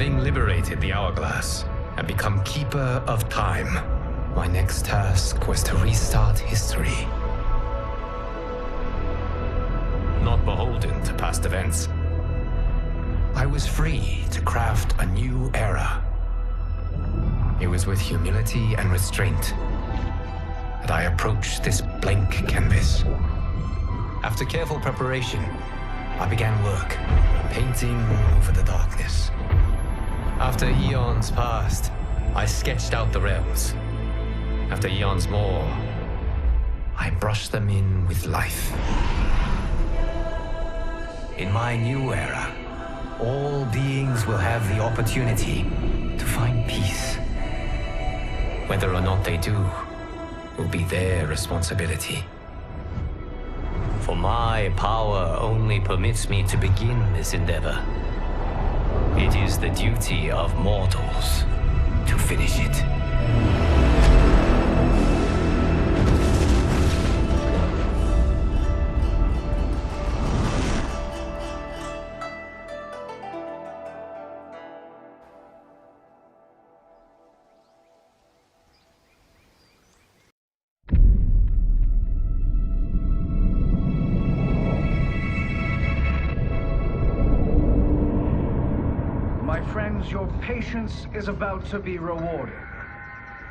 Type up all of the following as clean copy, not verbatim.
Having liberated the hourglass and become Keeper of Time, my next task was to restart history. Not beholden to past events, I was free to craft a new era. It was with humility and restraint that I approached this blank canvas. After careful preparation, I began work, painting over the darkness. After eons passed, I sketched out the realms. After eons more, I brushed them in with life. In my new era, all beings will have the opportunity to find peace. Whether or not they do will be their responsibility. For my power only permits me to begin this endeavor. It is the duty of mortals to finish it. Your patience is about to be rewarded,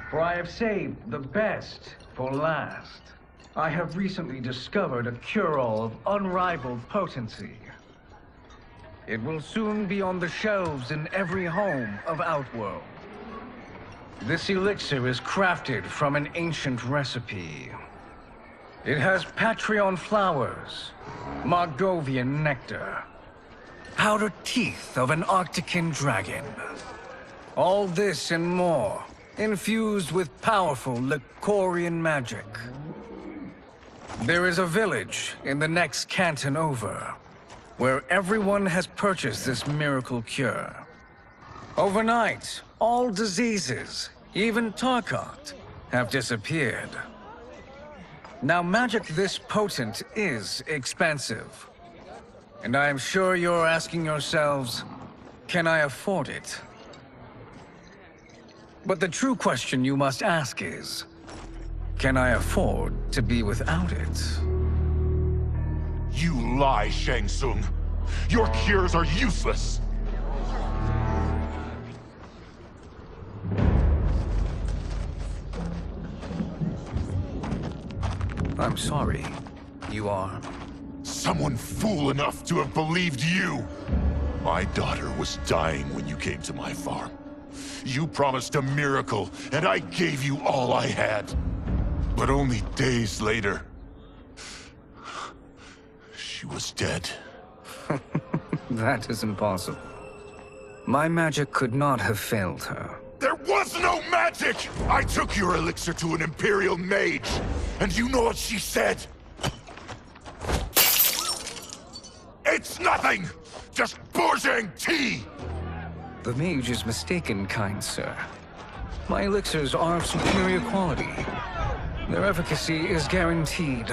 for I have saved the best for last. I have recently discovered a cure-all of unrivaled potency. It will soon be on the shelves in every home of Outworld. This elixir is crafted from an ancient recipe. It has Patreon flowers, Margovian nectar, powdered teeth of an Arctican dragon. All this and more, infused with powerful Lycorian magic. There is a village in the next canton over, where everyone has purchased this miracle cure. Overnight, all diseases, even Tarkat, have disappeared. Now, magic this potent is expensive. And I am sure you're asking yourselves, can I afford it? But the true question you must ask is, can I afford to be without it? You lie, Shang Tsung. Your cures are useless. I'm sorry. You are? Someone fool enough to have believed you! My daughter was dying when you came to my farm. You promised a miracle, and I gave you all I had. But only days later, she was dead. That is impossible. My magic could not have failed her. There was no magic! I took your elixir to an Imperial mage, and you know what she said? It's nothing! Just bourgeois tea! The mage is mistaken, kind sir. My elixirs are of superior quality. Their efficacy is guaranteed.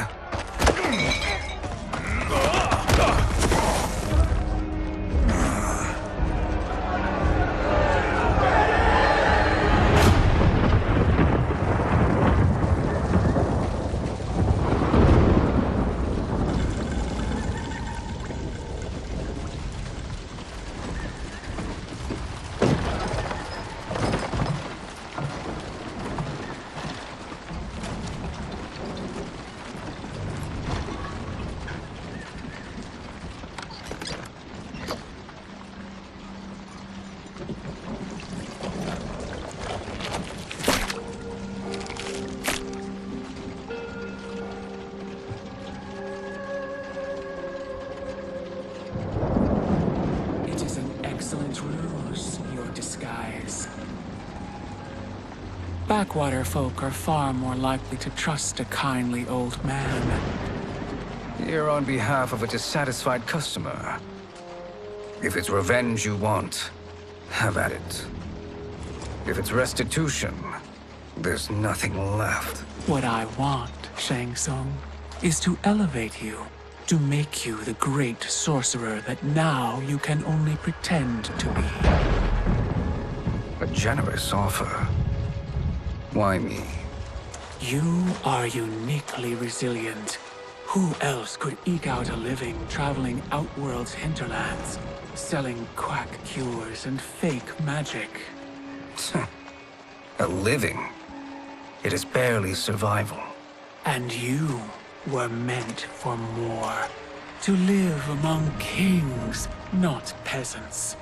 Backwater folk are far more likely to trust a kindly old man. Here on behalf of a dissatisfied customer. If it's revenge you want, have at it. If it's restitution, there's nothing left. What I want, Shang Tsung, is to elevate you, to make you the great sorcerer that now you can only pretend to be. generous offer. Why me? You are uniquely resilient. Who else could eke out a living traveling Outworld's hinterlands, selling quack cures and fake magic? A living? It is barely survival. And you were meant for more. To live among kings, not peasants.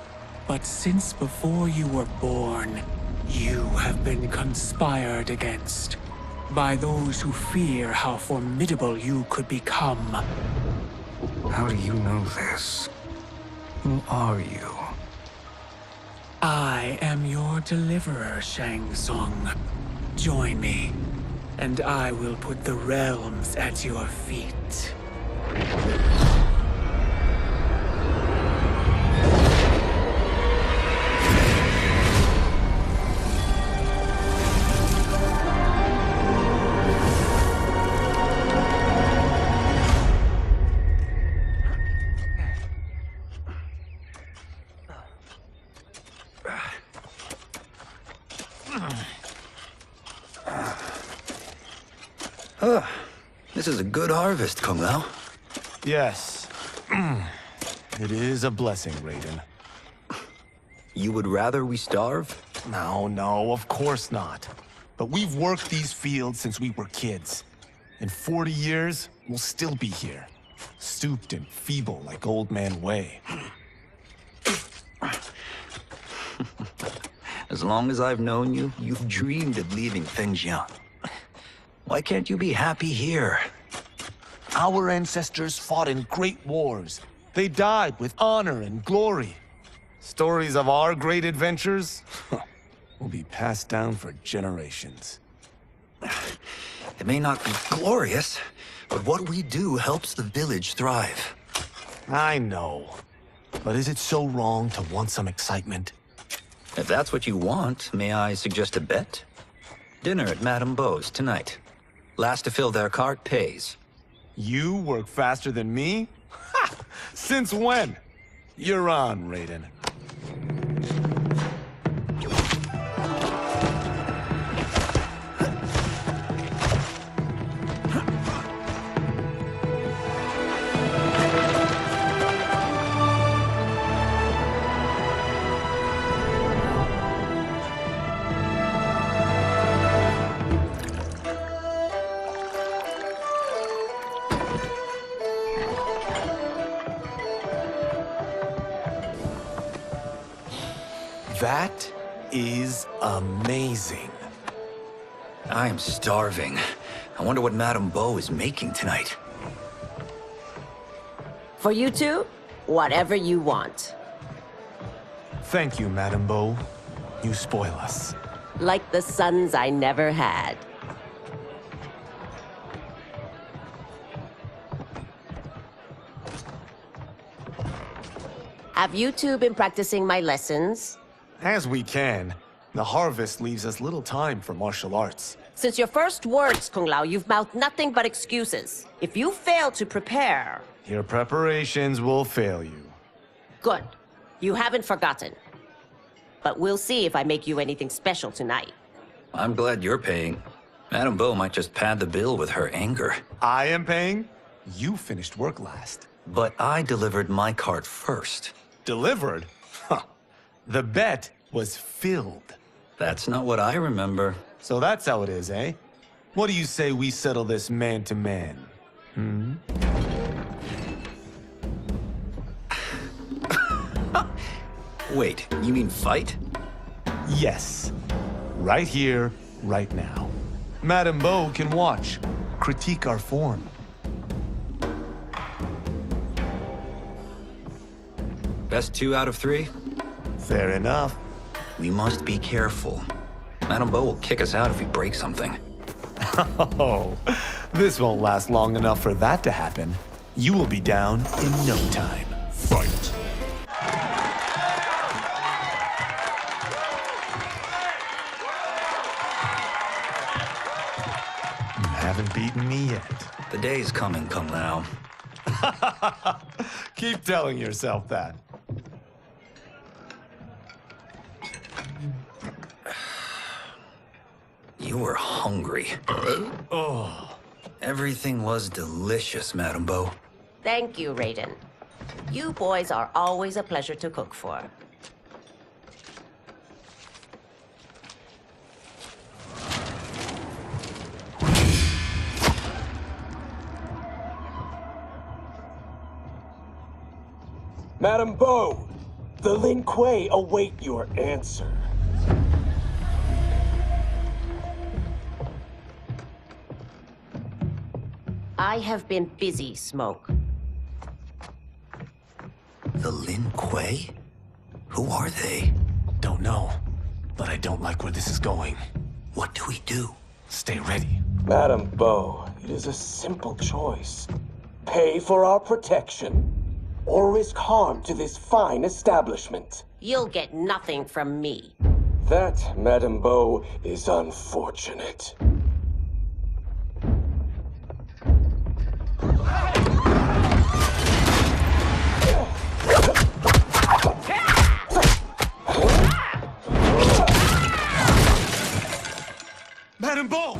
But since before you were born, you have been conspired against by those who fear how formidable you could become. How do you know this? Who are you? I am your deliverer, Shang Tsung. Join me, and I will put the realms at your feet. This is a good harvest, Kameo. Yes. It is a blessing, Raiden. You would rather we starve? No, of course not. But we've worked these fields since we were kids. In 40 years, we'll still be here. Stooped and feeble like Old Man Wei. As long as I've known you, you've dreamed of leaving things young. Why can't you be happy here? Our ancestors fought in great wars. They died with honor and glory. Stories of our great adventures will be passed down for generations. It may not be glorious, but what we do helps the village thrive. I know. But is it so wrong to want some excitement? If that's what you want, may I suggest a bet? Dinner at Madame Beau's tonight. Last to fill their cart pays. You work faster than me? Ha! Since when? You're on, Raiden. That is amazing. I am starving. I wonder what Madame Beau is making tonight. For you two, whatever you want. Thank you, Madame Beau. You spoil us. Like the sons I never had. Have you two been practicing my lessons? As we can. The harvest leaves us little time for martial arts. Since your first words, Kung Lao, you've mouthed nothing but excuses. If you fail to prepare... Your preparations will fail you. Good. You haven't forgotten. But we'll see if I make you anything special tonight. I'm glad you're paying. Madame Beau might just pad the bill with her anger. I am paying? You finished work last. But I delivered my cart first. Delivered? Huh. The bet was filled. That's not what I remember. So that's how it is, eh? What do you say we settle this man to man? Hmm? Wait, you mean fight? Yes. Right here, right now. Madame Beau can watch, critique our form. Best 2 out of 3? Fair enough. We must be careful. Madame Beau will kick us out if we break something. Oh, this won't last long enough for that to happen. You will be down in no time. Fight. You haven't beaten me yet. The day's coming, Kung Lao. Keep telling yourself that. You were hungry. Oh. Everything was delicious, Madame Bo. Thank you, Raiden. You boys are always a pleasure to cook for. Madame Bo, the Lin Kuei await your answer. I have been busy, Smoke. The Lin Kuei? Who are they? Don't know, but I don't like where this is going. What do we do? Stay ready. Madame Bo, it is a simple choice. Pay for our protection, or risk harm to this fine establishment. You'll get nothing from me. That, Madame Bo, is unfortunate. Madame Bo!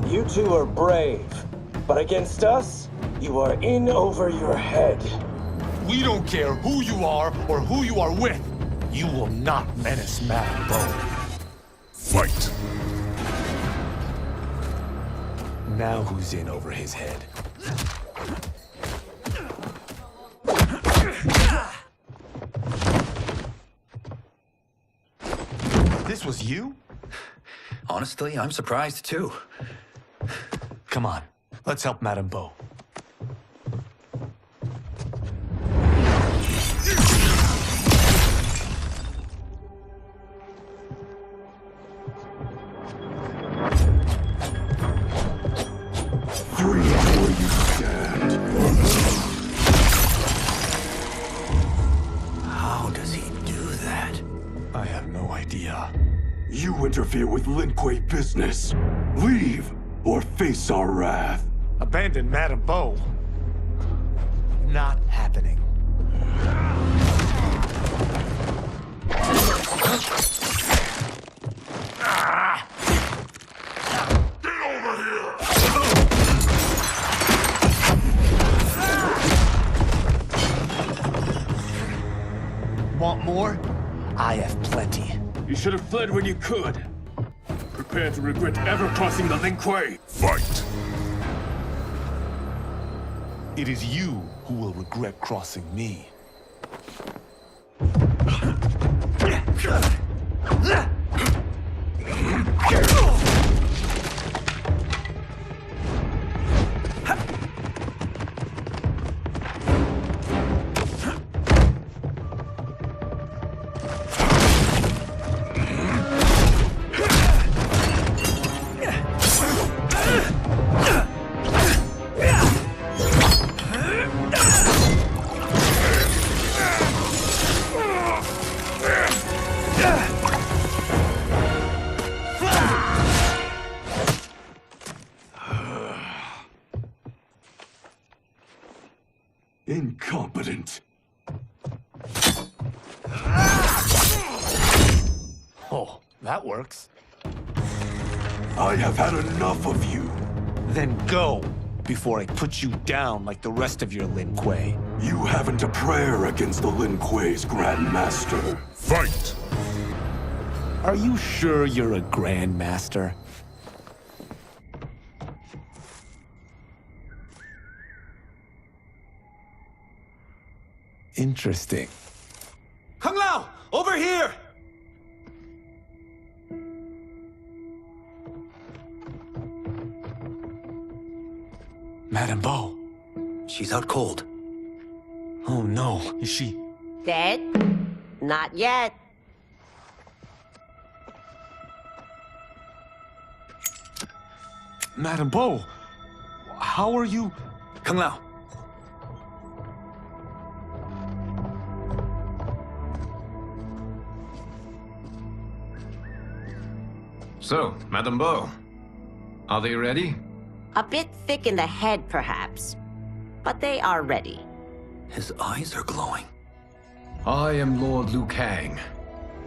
You two are brave, but against us, you are in over your head. We don't care who you are or who you are with. You will not menace Madame Bo. Fight! Now who's in over his head? This was you? Honestly, I'm surprised too. Come on, let's help Madame Bo. How does he do that? I have no idea. You interfere with Lin Kuei business. Leave, or face our wrath. Abandon Madame Bo? Not happening. Want more? I have plenty. You should have fled when you could. Prepare to regret ever crossing the Lin Kuei. Fight! It is you who will regret crossing me. Incompetent. Oh, that works. I have had enough of you. Then go, before I put you down like the rest of your Lin Kuei. You haven't a prayer against the Lin Kuei's Grand Master. Fight! Are you sure you're a Grand Master? Interesting. Kung Lao! Over here! Madame Bo. She's out cold. Oh no, is she... Dead? Not yet. Madame Bo, how are you... Kung Lao. So, Madame Beau, are they ready? A bit thick in the head, perhaps. But they are ready. His eyes are glowing. I am Lord Liu Kang,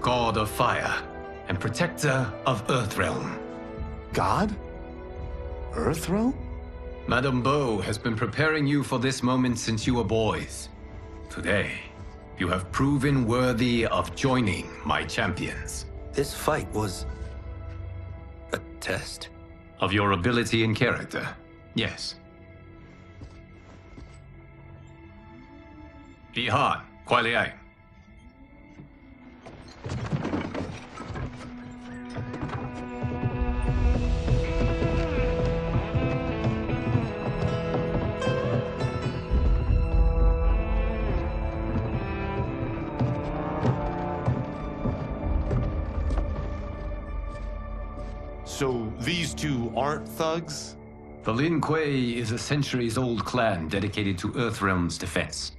God of Fire, and Protector of Earthrealm. God? Earthrealm? Madame Beau has been preparing you for this moment since you were boys. Today, you have proven worthy of joining my champions. This fight was... a test? Of your ability and character, yes. Bihan, Kuai Liang. So these two aren't thugs? The Lin Kuei is a centuries-old clan dedicated to Earthrealm's defense.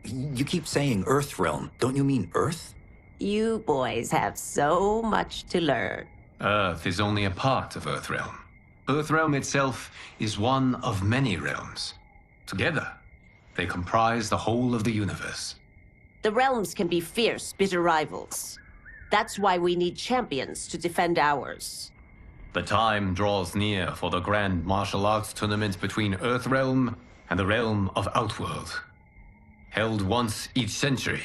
You keep saying Earthrealm. Don't you mean Earth? You boys have so much to learn. Earth is only a part of Earthrealm. Earthrealm itself is one of many realms. Together, they comprise the whole of the universe. The realms can be fierce, bitter rivals. That's why we need champions to defend ours. The time draws near for the grand martial arts tournament between Earthrealm and the realm of Outworld. Held once each century,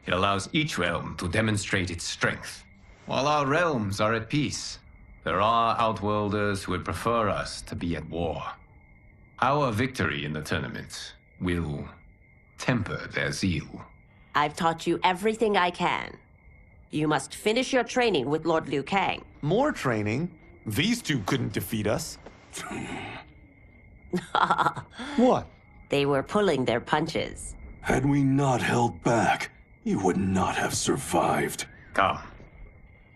it allows each realm to demonstrate its strength. While our realms are at peace, there are Outworlders who would prefer us to be at war. Our victory in the tournament will temper their zeal. I've taught you everything I can. You must finish your training with Lord Liu Kang. More training? These two couldn't defeat us. What? They were pulling their punches. Had we not held back, you would not have survived. Come.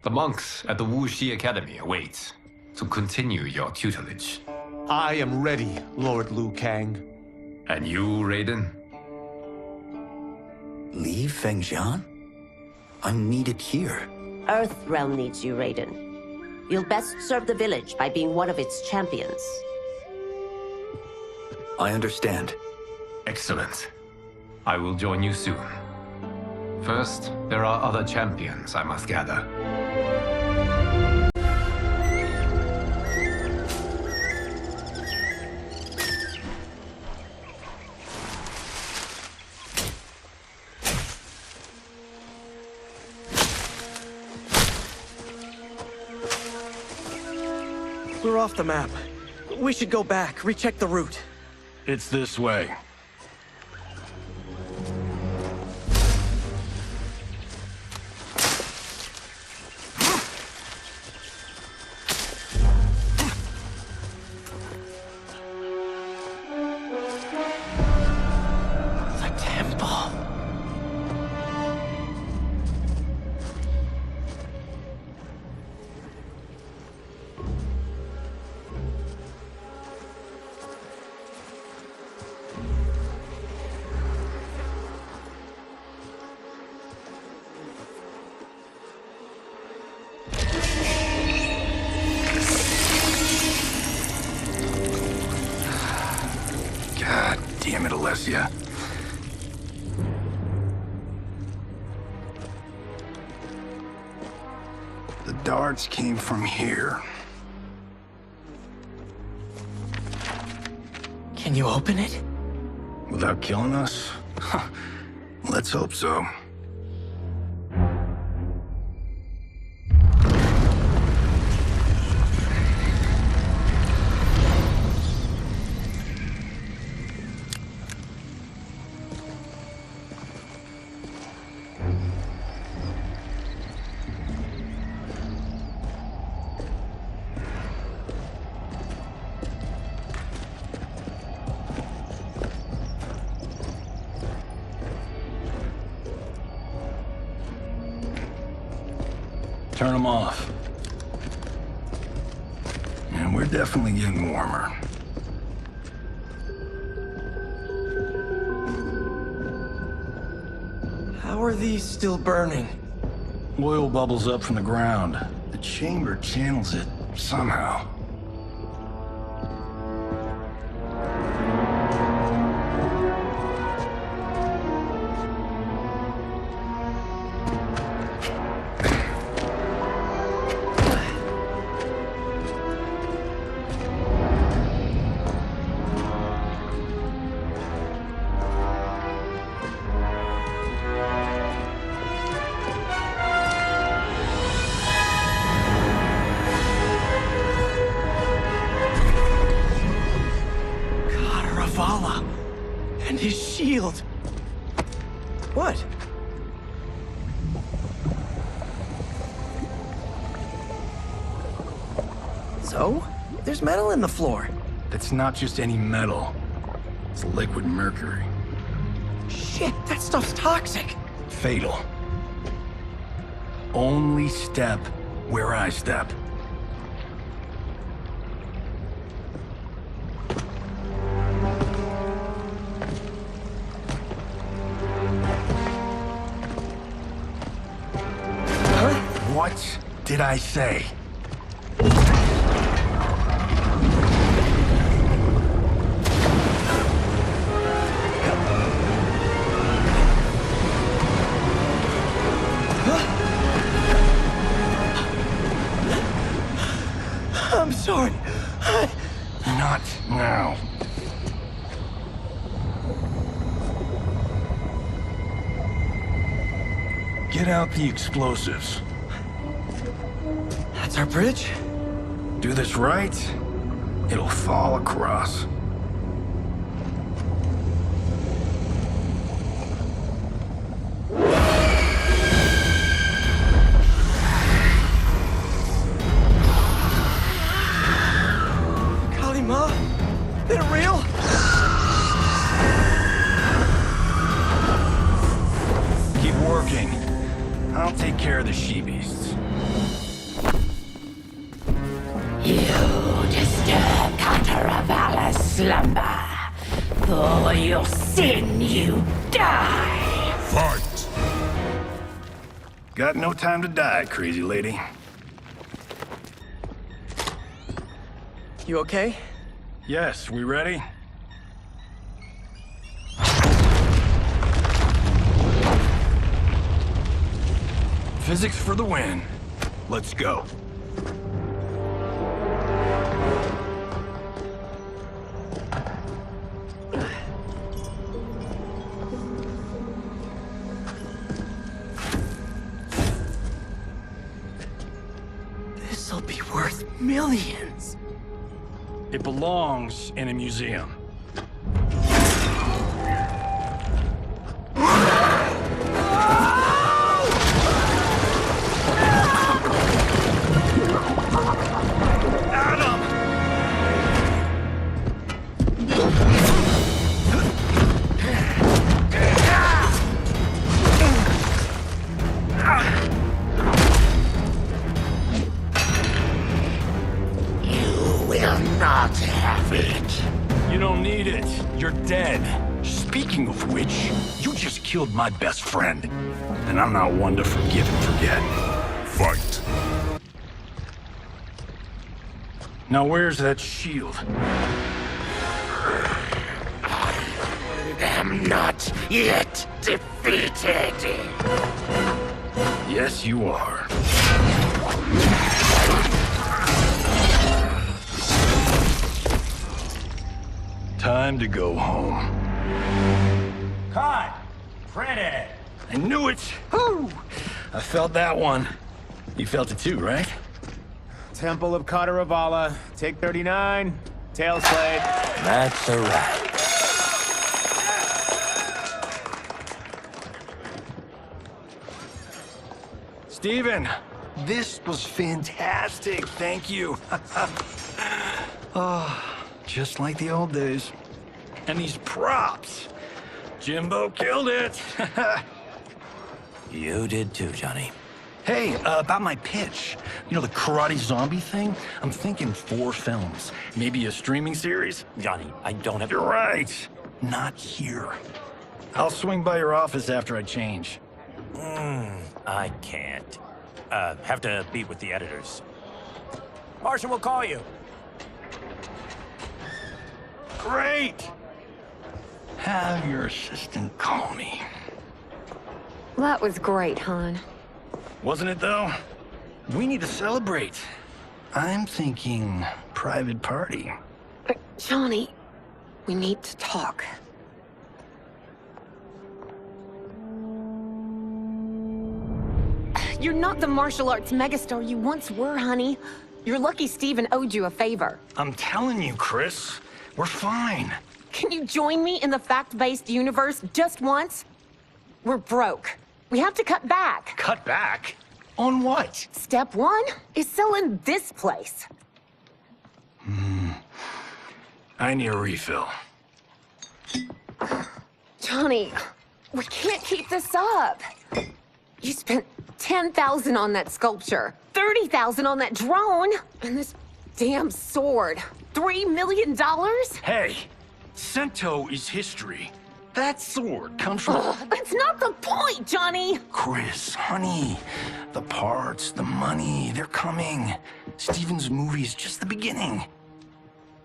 The monks at the Wuxi Academy await to continue your tutelage. I am ready, Lord Liu Kang. And you, Raiden? Leave Fengjian? I'm needed here. Earthrealm needs you, Raiden. You'll best serve the village by being one of its champions. I understand. Excellent. I will join you soon. First, there are other champions I must gather. We're off the map. We should go back, recheck the route. It's this way. The temple. Damn it, Alessia. The darts came from here. Can you open it? Without killing us? Let's hope so. Turn them off. And we're definitely getting warmer. How are these still burning? Oil bubbles up from the ground. The chamber channels it somehow. And his shield. What? So? There's metal in the floor. That's not just any metal. It's liquid mercury. Shit, that stuff's toxic. Fatal. Only step where I step. What did I say? I'm sorry. Not now. Get out the explosives. That's our bridge? Do this right, it'll fall across. Kalima? They're real? Keep working. I'll take care of the she-beasts. You disturb Kataravalla's slumber. For your sin, you die. Fight! Got no time to die, crazy lady. You okay? Yes, we ready? Physics for the win. Let's go. This'll be worth millions. It belongs in a museum. Not have it. You don't need it. You're dead. Speaking of which, you just killed my best friend. And I'm not one to forgive and forget. Fight. Now where's that shield? I am not yet defeated. Yes, you are. Time to go home. Cut! Printed! I knew it! Woo! I felt that one. You felt it too, right? Temple of Kataravala, take 39, tail slate. That's a wrap. Steven, this was fantastic. Thank you. Oh, just like the old days. And these props. Jimbo killed it. You did too, Johnny. Hey, about my pitch. You know, the karate zombie thing? I'm thinking 4 films. Maybe a streaming series? Johnny, I don't have... You're right. Not here. I'll swing by your office after I change. I can't. Have to meet with the editors. Marshall will call you. Great! Have your assistant call me. That was great, hon. Wasn't it, though? We need to celebrate. I'm thinking private party. Johnny, we need to talk. You're not the martial arts megastar you once were, honey. You're lucky Steven owed you a favor. I'm telling you, Chris, we're fine. Can you join me in the fact-based universe just once? We're broke. We have to cut back. Cut back? On what? Step one is selling this place. I need a refill. Johnny, we can't keep this up. You spent $10,000 on that sculpture, $30,000 on that drone, and this damn sword. $3 million? Hey, Sento is history. That sword comes from... That's not the point, Johnny! Chris, honey, the parts, the money, they're coming. Steven's movie is just the beginning.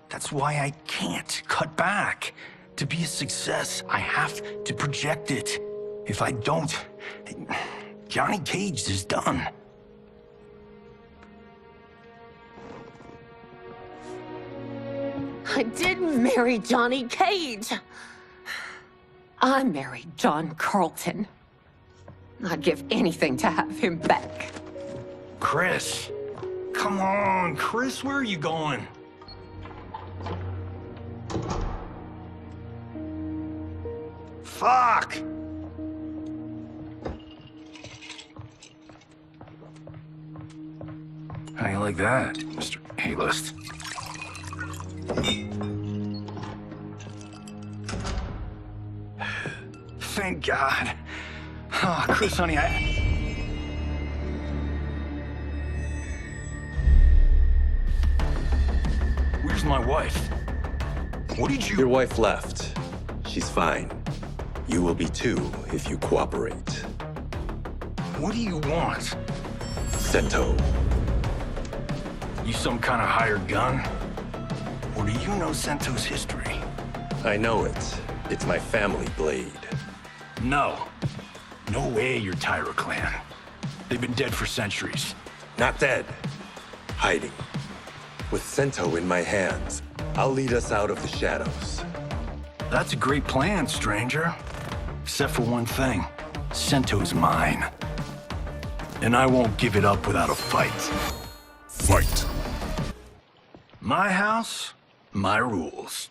That's why I can't cut back. To be a success, I have to project it. If I don't, Johnny Cage is done. I didn't marry Johnny Cage. I married John Carlton. I'd give anything to have him back. Chris, come on, Chris, where are you going? Fuck! How you like that, Mr. A-list? Thank God. Oh, Chris, honey, Where's my wife? What did you... Your wife left. She's fine. You will be too, if you cooperate. What do you want? Sento. You some kind of hired gun? Or do you know Sento's history? I know it. It's my family blade. No. No way you're Tyra clan. They've been dead for centuries. Not dead. Hiding. With Sento in my hands, I'll lead us out of the shadows. That's a great plan, stranger. Except for one thing. Sento's mine. And I won't give it up without a fight. Fight. My house, my rules.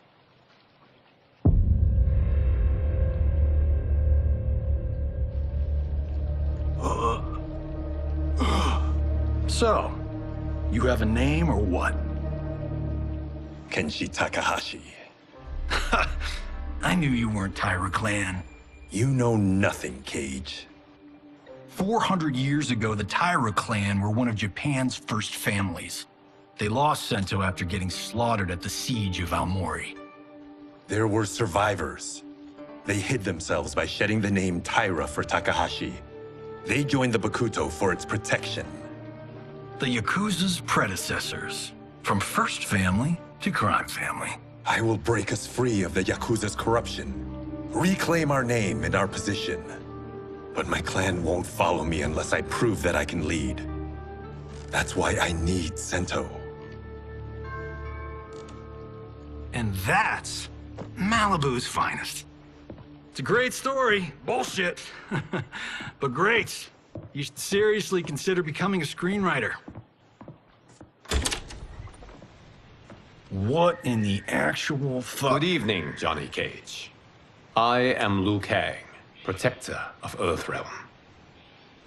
So, you have a name or what? Kenshi Takahashi. I knew you weren't Tyra clan. You know nothing, Cage. 400 years ago, the Tyra clan were one of Japan's first families. They lost Sento after getting slaughtered at the siege of Aomori. There were survivors. They hid themselves by shedding the name Tyra for Takahashi. They joined the Bakuto for its protection. The Yakuza's predecessors. From first family to crime family. I will break us free of the Yakuza's corruption. Reclaim our name and our position. But my clan won't follow me unless I prove that I can lead. That's why I need Sento. And that's Malibu's finest. It's a great story. Bullshit. But great. You should seriously consider becoming a screenwriter. What in the actual fuck? Good evening, Johnny Cage. I am Liu Kang, protector of Earthrealm.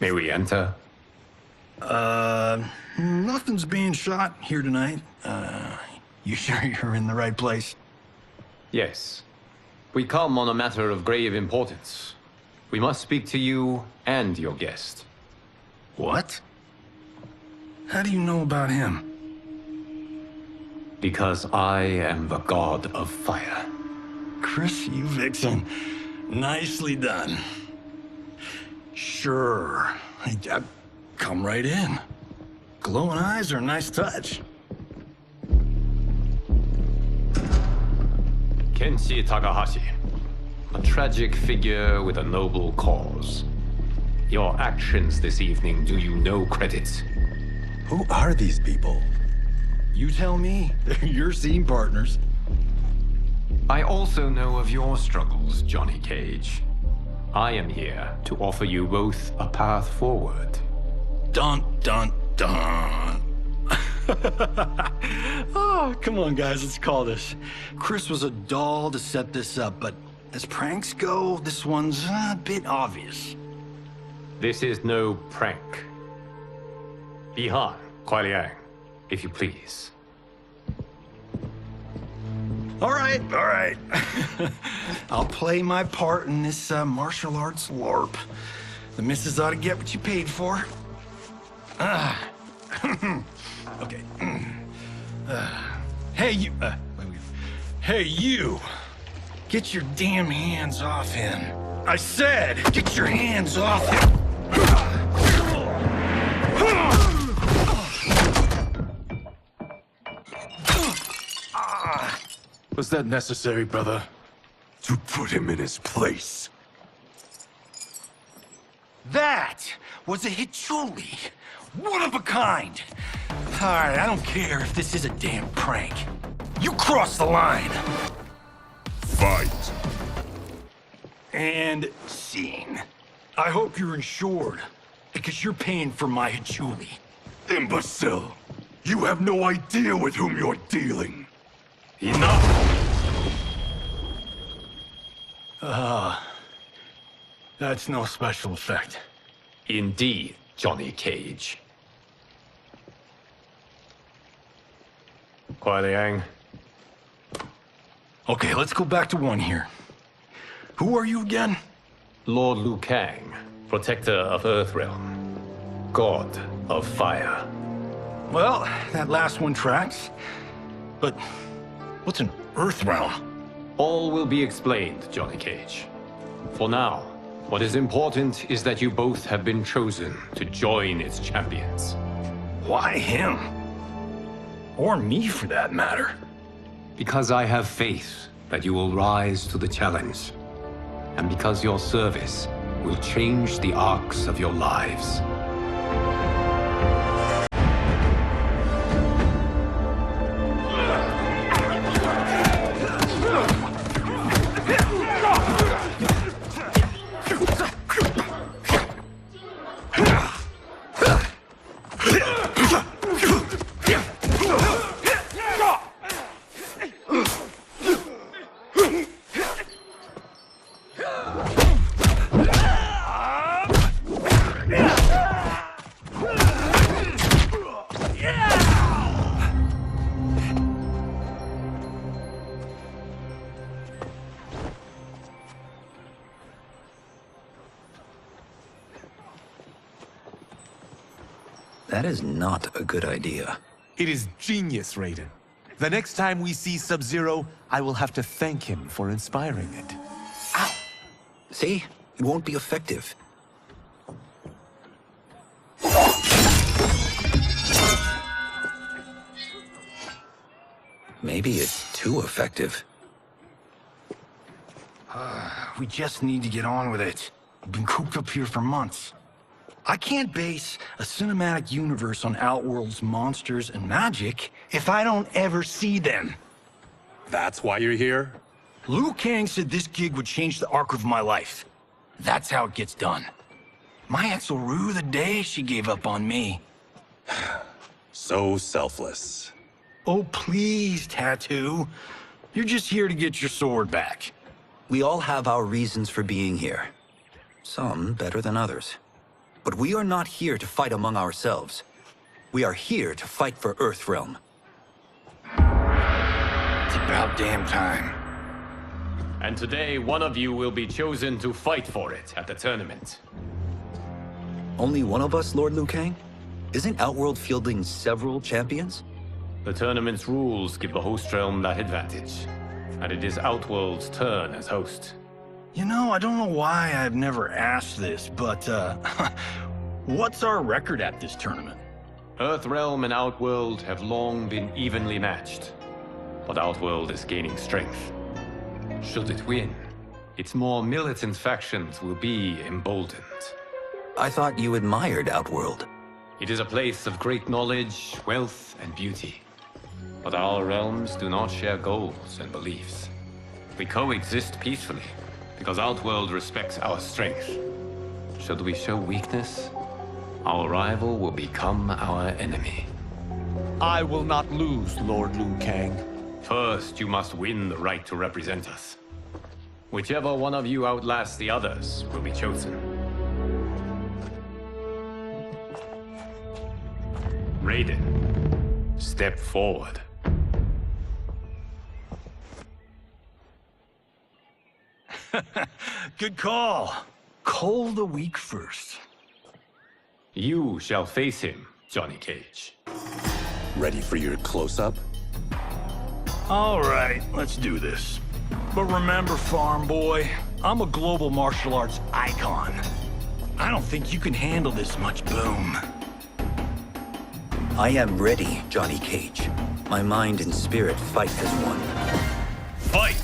May we enter? Nothing's being shot here tonight. You sure you're in the right place? Yes. We come on a matter of grave importance. We must speak to you and your guest. What? How do you know about him? Because I am the god of fire. Chris, you vixen. Nicely done. Sure. come right in. Glowing eyes are a nice touch. Kenshi Takahashi, a tragic figure with a noble cause. Your actions this evening do you no credit. Who are these people? You tell me. They're your scene partners. I also know of your struggles, Johnny Cage. I am here to offer you both a path forward. Dun, dun, dun. Oh, come on, guys, let's call this. Chris was a doll to set this up, but as pranks go, this one's a bit obvious. This is no prank. Bihan, Kuai Liang, if you please. All right. I'll play my part in this martial arts LARP. The missus ought to get what you paid for. Okay. Hey, you. Hey, you. Get your damn hands off him. I said, get your hands off him. Was that necessary, brother? To put him in his place. That was a Kchewz. One of a kind. All right, I don't care if this is a damn prank. You crossed the line. Fight. And scene. I hope you're insured, because you're paying for my Kchewz. Imbecile! You have no idea with whom you're dealing. Enough! That's no special effect. Indeed, Johnny Cage. Kuai Liang. Okay, let's go back to one here. Who are you again? Lord Liu Kang, protector of Earthrealm, god of fire. Well, that last one tracks. But what's an Earthrealm? All will be explained, Johnny Cage. For now, what is important is that you both have been chosen to join its champions. Why him? Or me, for that matter. Because I have faith that you will rise to the challenge. And because your service will change the arcs of your lives. That is not a good idea. It is genius, Raiden. The next time we see Sub-Zero, I will have to thank him for inspiring it. Ow! See? It won't be effective. Maybe it's too effective. We just need to get on with it. I've been cooped up here for months. I can't base a cinematic universe on Outworld's monsters and magic if I don't ever see them. That's why you're here? Liu Kang said this gig would change the arc of my life. That's how it gets done. My ex will rue the day she gave up on me. So selfless. Oh, please, Tattoo. You're just here to get your sword back. We all have our reasons for being here. Some better than others. But we are not here to fight among ourselves. We are here to fight for Earthrealm. It's about damn time. And today, one of you will be chosen to fight for it at the tournament. Only one of us, Lord Liu Kang? Isn't Outworld fielding several champions? The tournament's rules give the host realm that advantage. And it is Outworld's turn as host. You know, I don't know why I've never asked this, but, What's our record at this tournament? Earthrealm and Outworld have long been evenly matched, but Outworld is gaining strength. Should it win, its more militant factions will be emboldened. I thought you admired Outworld. It is a place of great knowledge, wealth, and beauty. But our realms do not share goals and beliefs. We coexist peacefully, because Outworld respects our strength. Should we show weakness, our rival will become our enemy. I will not lose, Lord Liu Kang. First, you must win the right to represent us. Whichever one of you outlasts the others will be chosen. Raiden, step forward. Good call. Cole the weak first. You shall face him, Johnny Cage. Ready for your close-up? All right, let's do this. But remember, farm boy, I'm a global martial arts icon. I don't think you can handle this much boom. I am ready, Johnny Cage. My mind and spirit fight as one. Fight!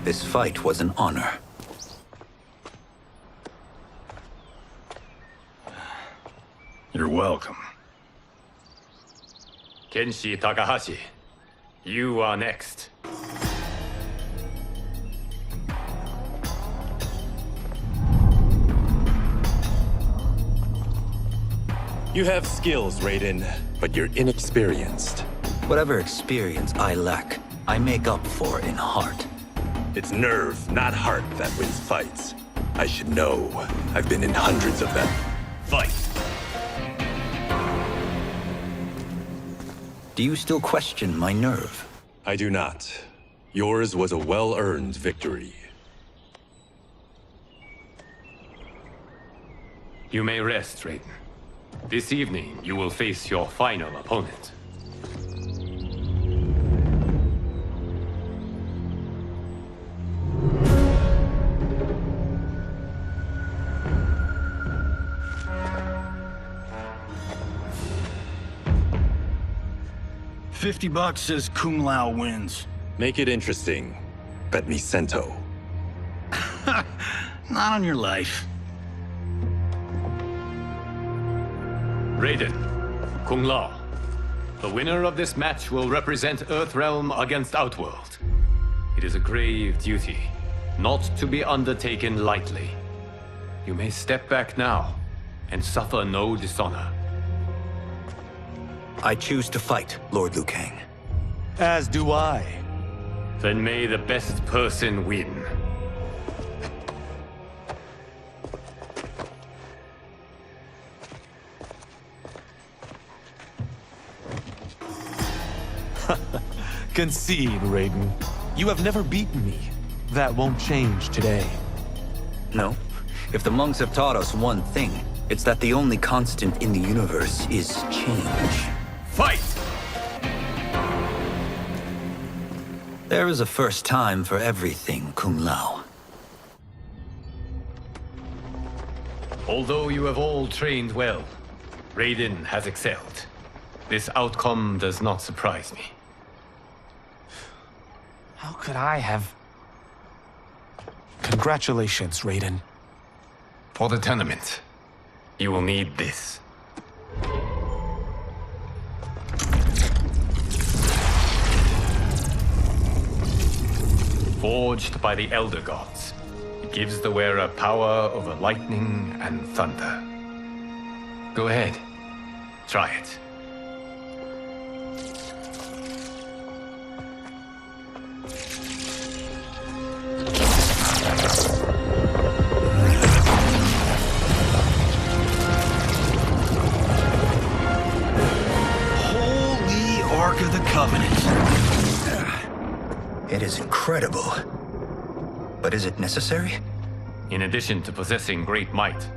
This fight was an honor. You're welcome. Kenshi Takahashi, you are next. You have skills, Raiden, but you're inexperienced. Whatever experience I lack, I make up for in heart. It's nerve, not heart, that wins fights. I should know. I've been in hundreds of them. Fight! Do you still question my nerve? I do not. Yours was a well-earned victory. You may rest, Raiden. This evening, you will face your final opponent. $50 says Kung Lao wins. Make it interesting. Bet me Cento. Not on your life. Raiden, Kung Lao. The winner of this match will represent Earthrealm against Outworld. It is a grave duty, not to be undertaken lightly. You may step back now and suffer no dishonor. I choose to fight, Lord Liu Kang. As do I. Then may the best person win. Concede, Raiden. You have never beaten me. That won't change today. No. If the monks have taught us one thing, it's that the only constant in the universe is change. Fight! There is a first time for everything, Kung Lao. Although you have all trained well, Raiden has excelled. This outcome does not surprise me. How could I have... Congratulations, Raiden. For the tournament, you will need this. Forged by the Elder Gods, it gives the wearer power over lightning and thunder. Go ahead, try it. Holy Ark of the Covenant. It is incredible. But is it necessary? In addition to possessing great might,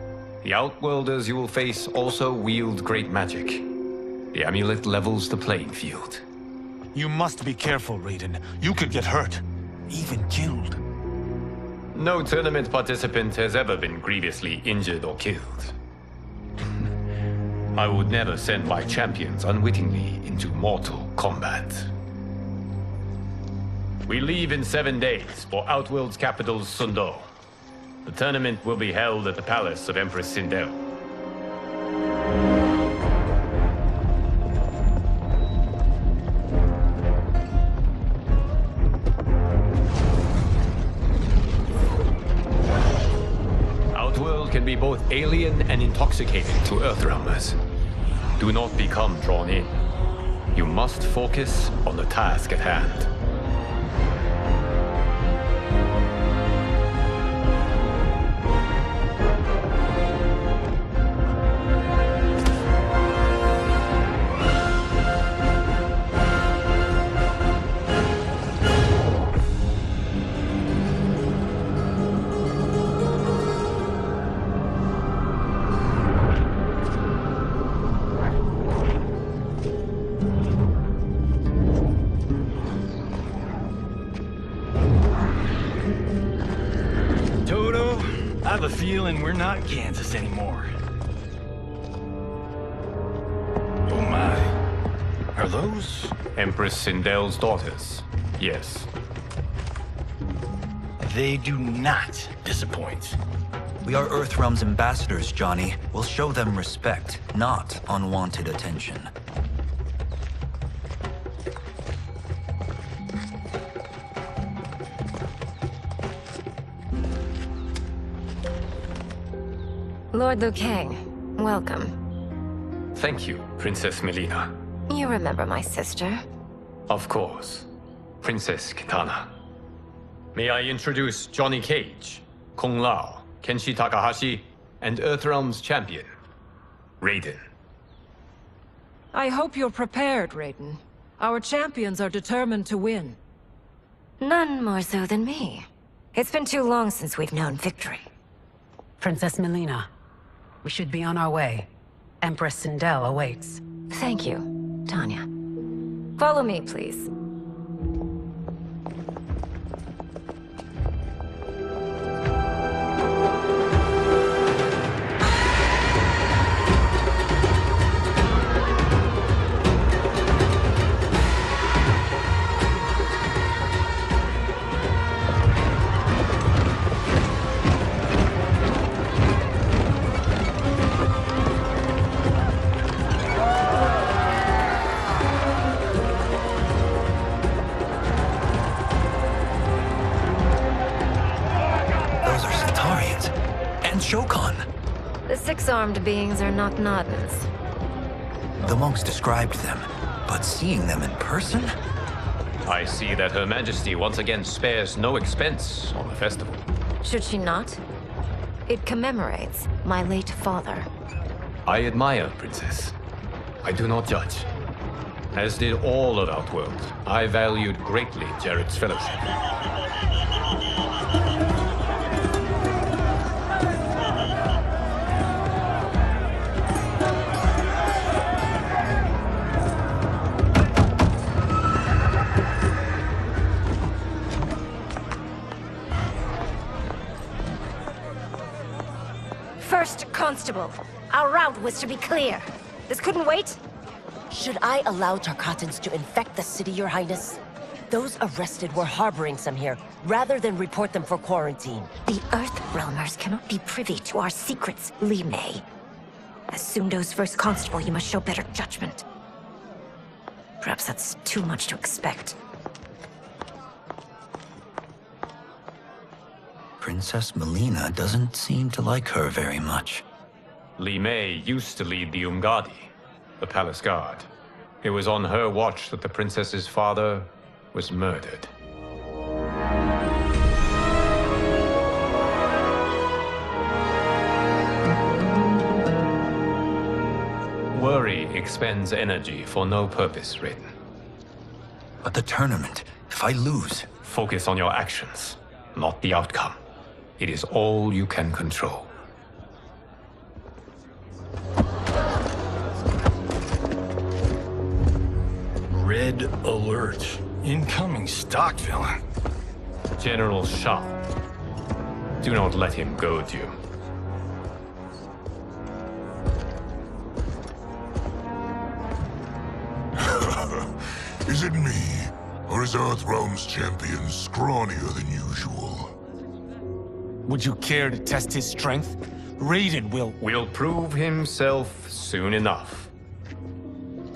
the Outworlders you will face also wield great magic. The amulet levels the playing field. You must be careful, Raiden. You could get hurt. Even killed. No tournament participant has ever been grievously injured or killed. I would never send my champions unwittingly into Mortal Kombat. We leave in 7 days for Outworld's capital, Sundo. The tournament will be held at the palace of Empress Sindel. Outworld can be both alien and intoxicating to Earthrealmers. Do not become drawn in. You must focus on the task at hand. I have a feeling we're not Kansas anymore. Oh my. Are those? Empress Sindel's daughters, yes. They do not disappoint. We are Earthrealm's ambassadors, Johnny. We'll show them respect, not unwanted attention. Lord Liu Kang, welcome. Thank you, Princess Melina. You remember my sister? Of course. Princess Kitana. May I introduce Johnny Cage, Kung Lao, Kenshi Takahashi, and Earthrealm's champion, Raiden. I hope you're prepared, Raiden. Our champions are determined to win. None more so than me. It's been too long since we've known victory. Princess Melina, we should be on our way. Empress Sindel awaits. Thank you, Tanya. Follow me, please. The six-armed beings are not Nodens. The monks described them, but seeing them in person? I see that Her Majesty once again spares no expense on the festival. Should she not? It commemorates my late father. I admire, Princess. I do not judge. As did all of Outworld, I valued greatly Jared's fellowship. First Constable, our route was to be clear. This couldn't wait? Should I allow Tarkatans to infect the city, Your Highness? Those arrested were harboring some here, rather than report them for quarantine. The Earthrealmers cannot be privy to our secrets, Li Mei. As Sundo's first constable, you must show better judgment. Perhaps that's too much to expect. Princess Melina doesn't seem to like her very much. Li Mei used to lead the Umgadi, the palace guard. It was on her watch that the princess's father was murdered. Worry expends energy for no purpose, Raiden. But the tournament, if I lose... Focus on your actions, not the outcome. It is all you can control. Red alert. Incoming stock villain. General Shah. Do not let him goad you. Is it me? Or is Earthrealm's champion scrawnier than usual? Would you care to test his strength? Raiden will prove himself soon enough.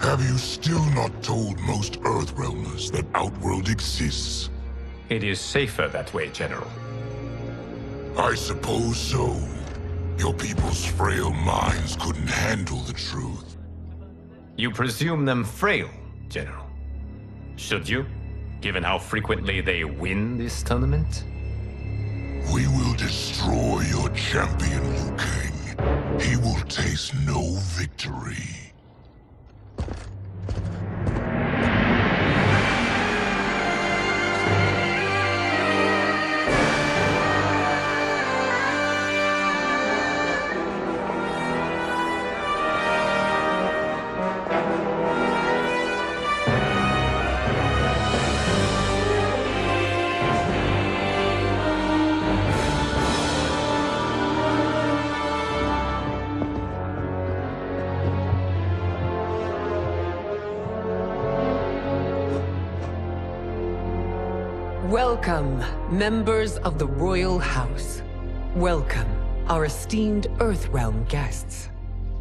Have you still not told most Earthrealmers that Outworld exists? It is safer that way, General. I suppose so. Your people's frail minds couldn't handle the truth. You presume them frail, General? Should you, given how frequently they win this tournament? We will destroy your champion, Liu Kang. He will taste no victory. Welcome, members of the Royal House. Welcome, our esteemed Earthrealm guests.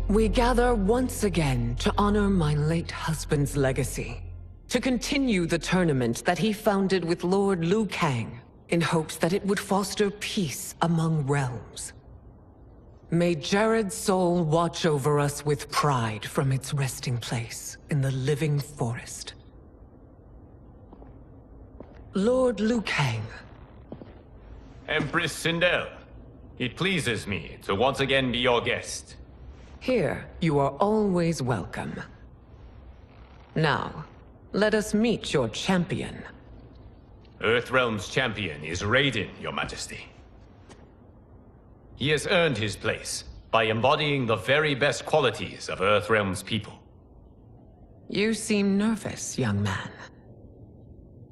We gather once again to honor my late husband's legacy, to continue the tournament that he founded with Lord Liu Kang, in hopes that it would foster peace among realms. May Jared's soul watch over us with pride from its resting place in the living forest. Lord Liu Kang. Empress Sindel, it pleases me to once again be your guest. Here, you are always welcome. Now, let us meet your champion. Earthrealm's champion is Raiden, Your Majesty. He has earned his place by embodying the very best qualities of Earthrealm's people. You seem nervous, young man.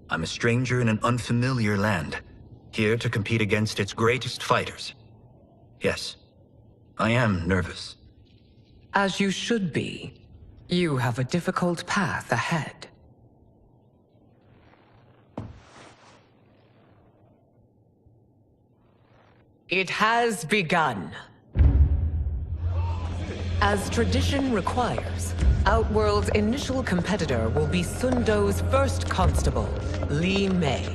I'm a stranger in an unfamiliar land, here to compete against its greatest fighters. Yes, I am nervous. As you should be. You have a difficult path ahead. It has begun. As tradition requires, Outworld's initial competitor will be Sundo's first constable, Li Mei.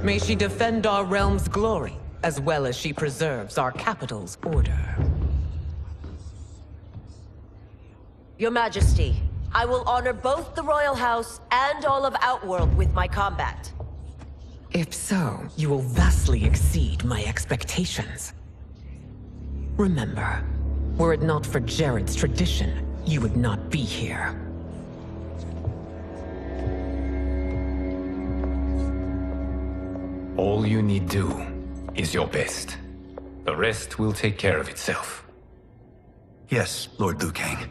May she defend our realm's glory, as well as she preserves our capital's order. Your Majesty, I will honor both the Royal House and all of Outworld with my combat. If so, you will vastly exceed my expectations. Remember, were it not for Jared's tradition, you would not be here. All you need do is your best. The rest will take care of itself. Yes, Lord Liu Kang.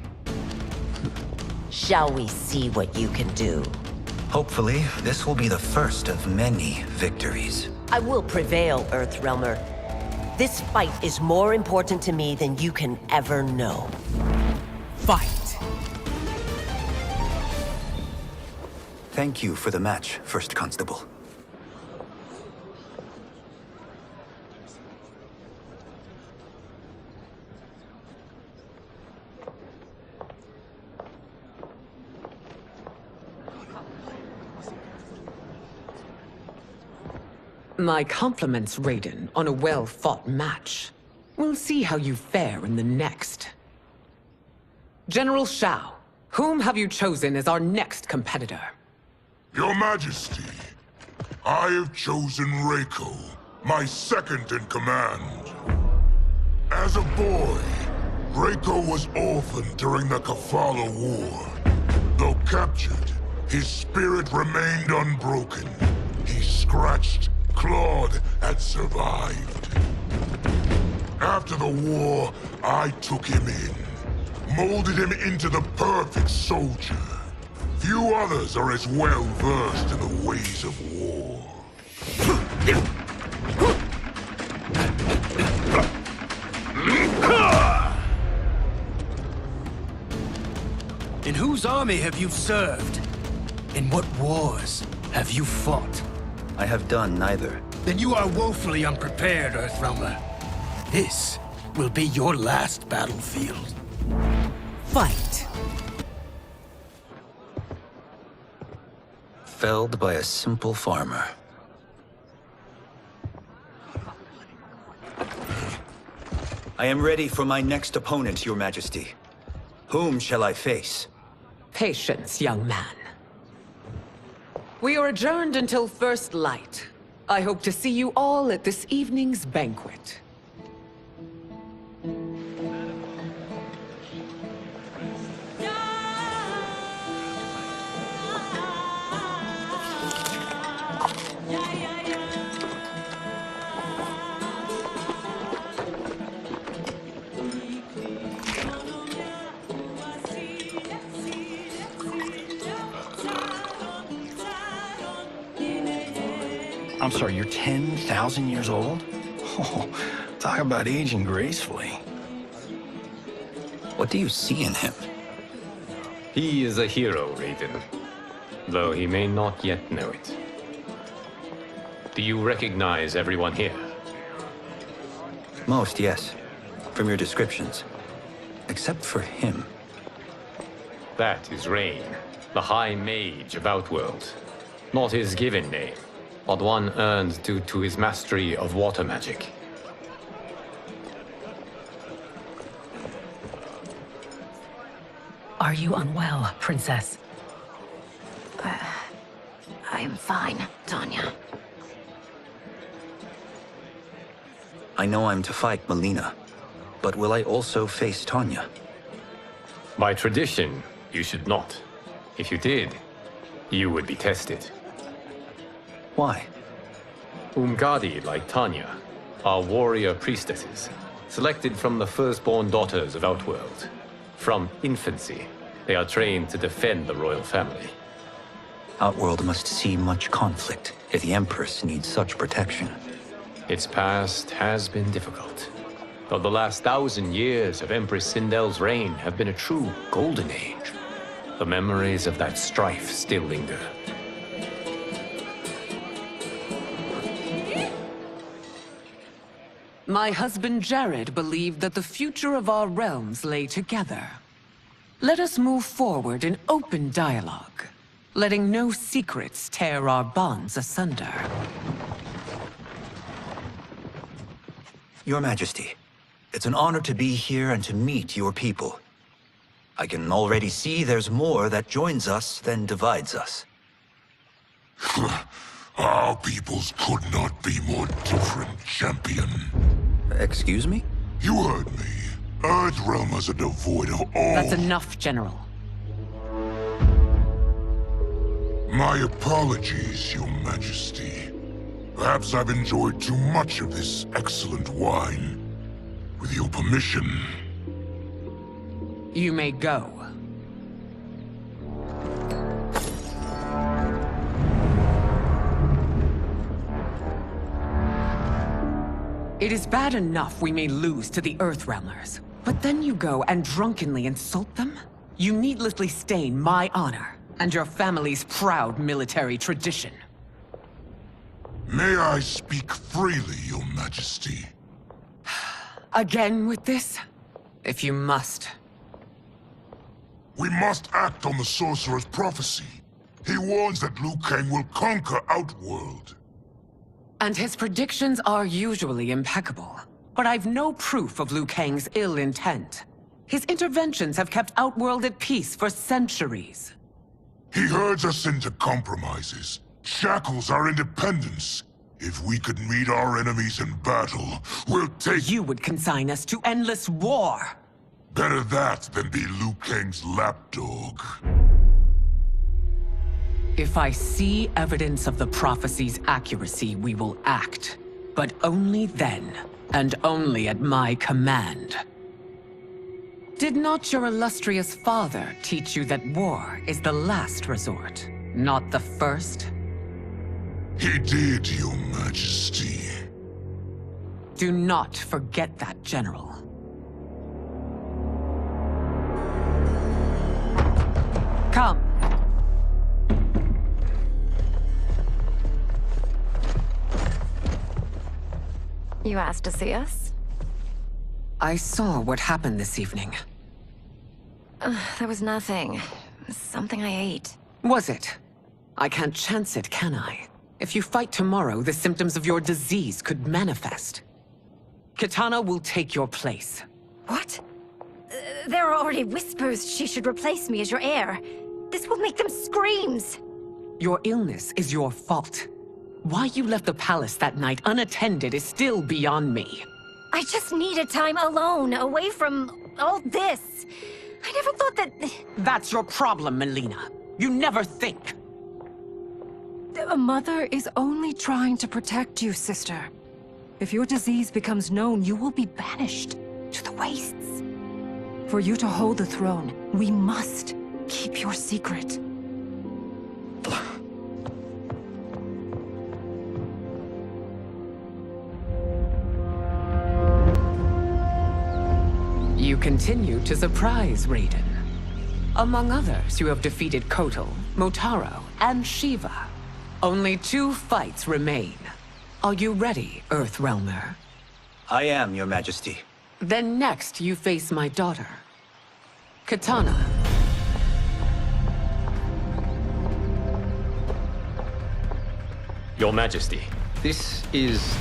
Shall we see what you can do? Hopefully, this will be the first of many victories. I will prevail, Earthrealmer. This fight is more important to me than you can ever know. Fight! Thank you for the match, First Constable. My compliments, Raiden, on a well-fought match. We'll see how you fare in the next. General Shao, whom have you chosen as our next competitor? Your Majesty, I have chosen Reiko, my second in command. As a boy, Reiko was orphaned during the Kafala War. Though captured, his spirit remained unbroken. He scratched, clawed, and survived. After the war, I took him in, molded him into the perfect soldier. Few others are as well versed in the ways of war. army have you served? In what wars have you fought? I have done neither. Then you are woefully unprepared, Earthrealmer. This will be your last battlefield. Fight. Felled by a simple farmer. I am ready for my next opponent, Your Majesty. Whom shall I face? Patience, young man. We are adjourned until first light. I hope to see you all at this evening's banquet. I'm sorry, you're 10,000 years old? Oh, talk about aging gracefully. What do you see in him? He is a hero, Raiden, though he may not yet know it. Do you recognize everyone here? Most, yes. From your descriptions. Except for him. That is Rain, the High Mage of Outworld. Not his given name, but one earned due to his mastery of water magic. Are you unwell, Princess? I am fine, Tanya. I know I'm to fight Melina, but will I also face Tanya? By tradition, you should not. If you did, you would be tested. Why? Umgadi, like Tanya, are warrior priestesses, selected from the firstborn daughters of Outworld. From infancy, they are trained to defend the royal family. Outworld must see much conflict if the Empress needs such protection. Its past has been difficult, though the last 1,000 years of Empress Sindel's reign have been a true golden age. The memories of that strife still linger. My husband Jared believed that the future of our realms lay together. Let us move forward in open dialogue, letting no secrets tear our bonds asunder. Your Majesty, it's an honor to be here and to meet your people. I can already see there's more that joins us than divides us. Our peoples could not be more different, champion. Excuse me? You heard me. Earthrealmers are devoid of all... That's enough, General. My apologies, Your Majesty. Perhaps I've enjoyed too much of this excellent wine. With your permission... You may go. It is bad enough we may lose to the Earthrealmers, but then you go and drunkenly insult them? You needlessly stain my honor and your family's proud military tradition. May I speak freely, Your Majesty? Again with this? If you must. We must act on the Sorcerer's prophecy. He warns that Liu Kang will conquer Outworld. And his predictions are usually impeccable. But I've no proof of Liu Kang's ill intent. His interventions have kept Outworld at peace for centuries. He herds us into compromises, shackles our independence. If we could meet our enemies in battle, we'll take— You would consign us to endless war! Better that than be Liu Kang's lapdog. If I see evidence of the prophecy's accuracy, we will act. But only then, and only at my command. Did not your illustrious father teach you that war is the last resort, not the first? He did, Your Majesty. Do not forget that, General. Come. You asked to see us? I saw what happened this evening. There was nothing. Something I ate. Was it? I can't chance it, can I? If you fight tomorrow, the symptoms of your disease could manifest. Kitana will take your place. What? There are already whispers she should replace me as your heir. This will make them screams! Your illness is your fault. Why you left the palace that night unattended is still beyond me. I just needed time alone, away from all this. I never thought that... That's your problem, Melina. You never think. A mother is only trying to protect you, sister. If your disease becomes known, you will be banished to the wastes. For you to hold the throne, we must keep your secret. You continue to surprise Raiden. Among others, you have defeated Kotal, Motaro, and Shiva. Only 2 fights remain. Are you ready, Earthrealmer? I am, Your Majesty. Then next, you face my daughter, Kitana. Your Majesty, this is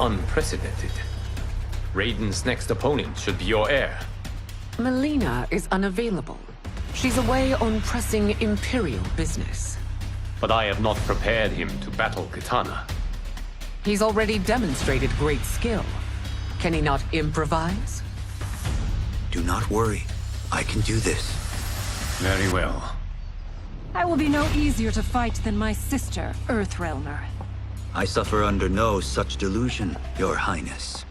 unprecedented. Raiden's next opponent should be your heir. Melina is unavailable. She's away on pressing Imperial business. But I have not prepared him to battle Kitana. He's already demonstrated great skill. Can he not improvise? Do not worry. I can do this. Very well. I will be no easier to fight than my sister, Earthrealmer. I suffer under no such delusion, Your Highness.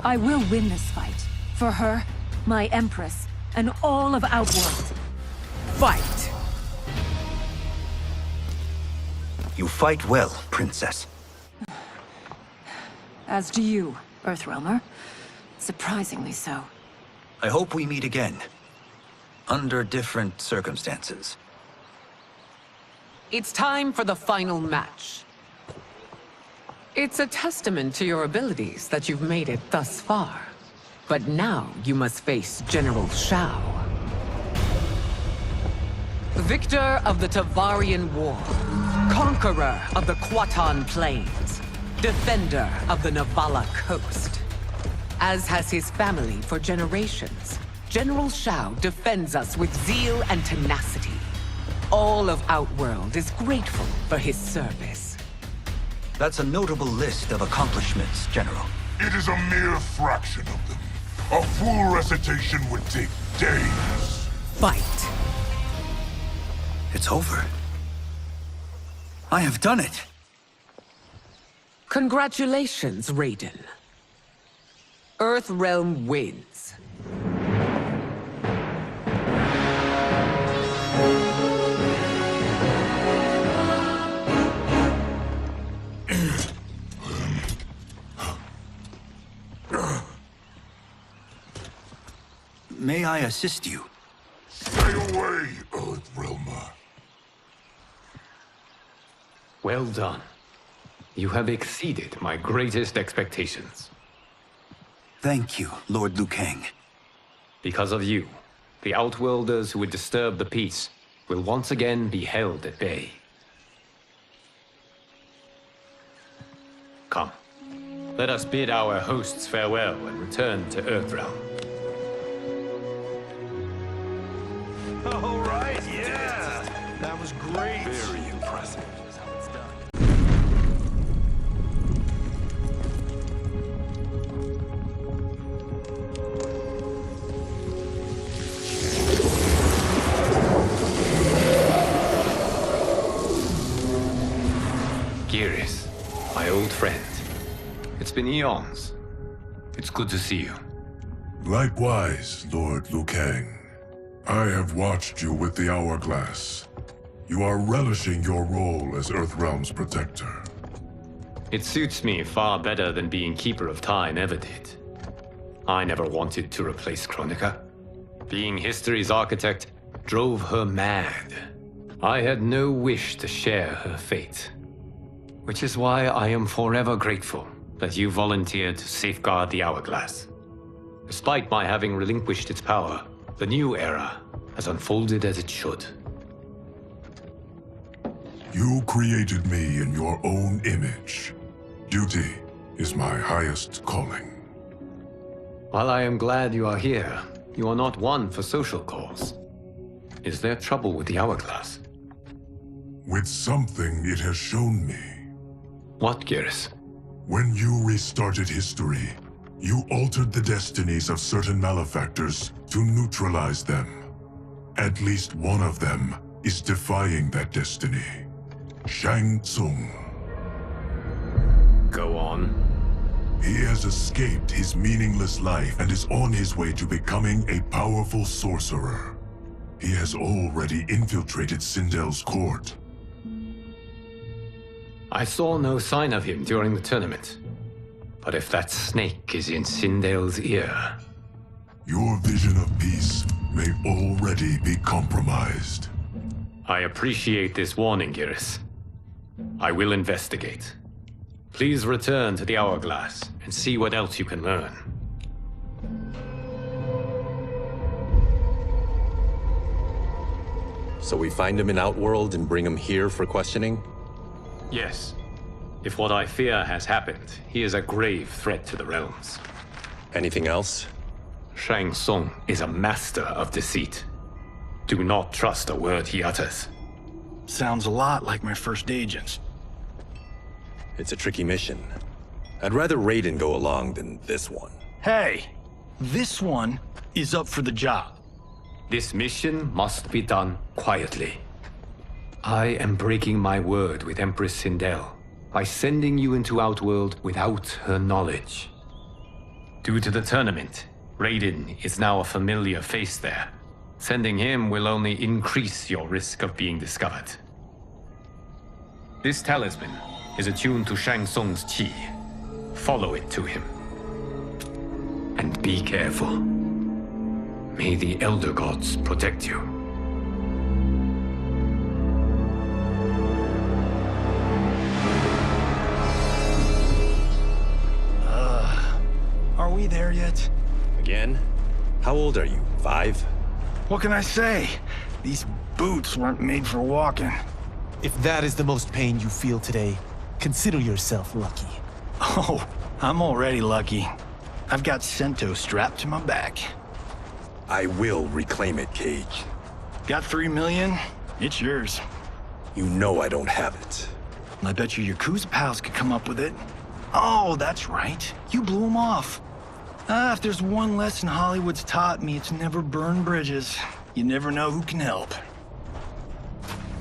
I will win this fight. For her, my Empress, and all of Outworld. Fight! You fight well, Princess. As do you, Earthrealmer. Surprisingly so. I hope we meet again. Under different circumstances. It's time for the final match. It's a testament to your abilities that you've made it thus far. But now you must face General Kchewz. Victor of the Tavarian War. Conqueror of the Kwatan Plains. Defender of the Navala Coast. As has his family for generations, General Kchewz defends us with zeal and tenacity. All of Outworld is grateful for his service. That's a notable list of accomplishments, General. It is a mere fraction of them. A full recitation would take days. Fight. It's over. I have done it. Congratulations, Raiden. Earthrealm wins. May I assist you? Stay away, Earthrealmer. Well done. You have exceeded my greatest expectations. Thank you, Lord Liu Kang. Because of you, the Outworlders who would disturb the peace will once again be held at bay. Come, let us bid our hosts farewell and return to Earthrealm. All right, yeah! That was great! Very impressive. Geras, my old friend. It's been eons. It's good to see you. Likewise, Lord Liu Kang. I have watched you with the Hourglass. You are relishing your role as Earthrealm's protector. It suits me far better than being Keeper of Time ever did. I never wanted to replace Kronika. Being history's architect drove her mad. I had no wish to share her fate. Which is why I am forever grateful that you volunteered to safeguard the Hourglass. Despite my having relinquished its power, the new era has unfolded as it should. You created me in your own image. Duty is my highest calling. While I am glad you are here, you are not one for social calls. Is there trouble with the Hourglass? With something it has shown me. What, Geras? When you restarted history, you altered the destinies of certain malefactors to neutralize them. At least one of them is defying that destiny. Shang Tsung. Go on. He has escaped his meaningless life and is on his way to becoming a powerful sorcerer. He has already infiltrated Sindel's court. I saw no sign of him during the tournament. But if that snake is in Sindel's ear... Your vision of peace may already be compromised. I appreciate this warning, Geras. I will investigate. Please return to the Hourglass and see what else you can learn. So we find him in Outworld and bring him here for questioning? Yes. If what I fear has happened, he is a grave threat to the realms. Anything else? Shang Tsung is a master of deceit. Do not trust a word he utters. Sounds a lot like my first agents. It's a tricky mission. I'd rather Raiden go along than this one. Hey, this one is up for the job. This mission must be done quietly. I am breaking my word with Empress Sindel by sending you into Outworld without her knowledge. Due to the tournament, Raiden is now a familiar face there. Sending him will only increase your risk of being discovered. This talisman is attuned to Shang Tsung's chi. Follow it to him. And be careful. May the Elder Gods protect you. Are we there yet? Again? How old are you? 5? What can I say? These boots weren't made for walking. If that is the most pain you feel today, consider yourself lucky. Oh, I'm already lucky. I've got Sento strapped to my back. I will reclaim it, Cage. Got 3 million? It's yours. You know I don't have it. I bet your Yakuza pals could come up with it. Oh, that's right. You blew them off. If there's one lesson Hollywood's taught me, it's never burn bridges. You never know who can help.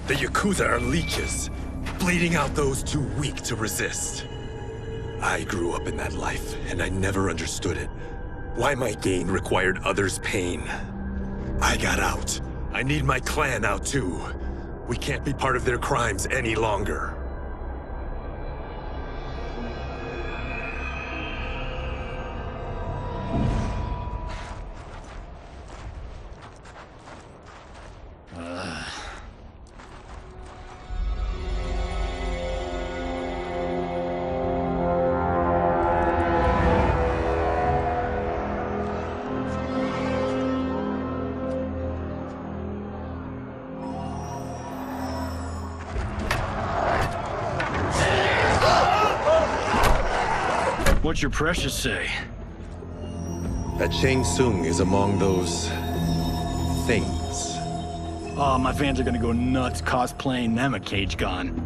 The Yakuza are leeches, bleeding out those too weak to resist. I grew up in that life, and I never understood it. Why my gain required others' pain. I got out. I need my clan out too. We can't be part of their crimes any longer. What's your precious say? That Shang Tsung is among those... things. Oh, my fans are gonna go nuts cosplaying them a Cage Gun.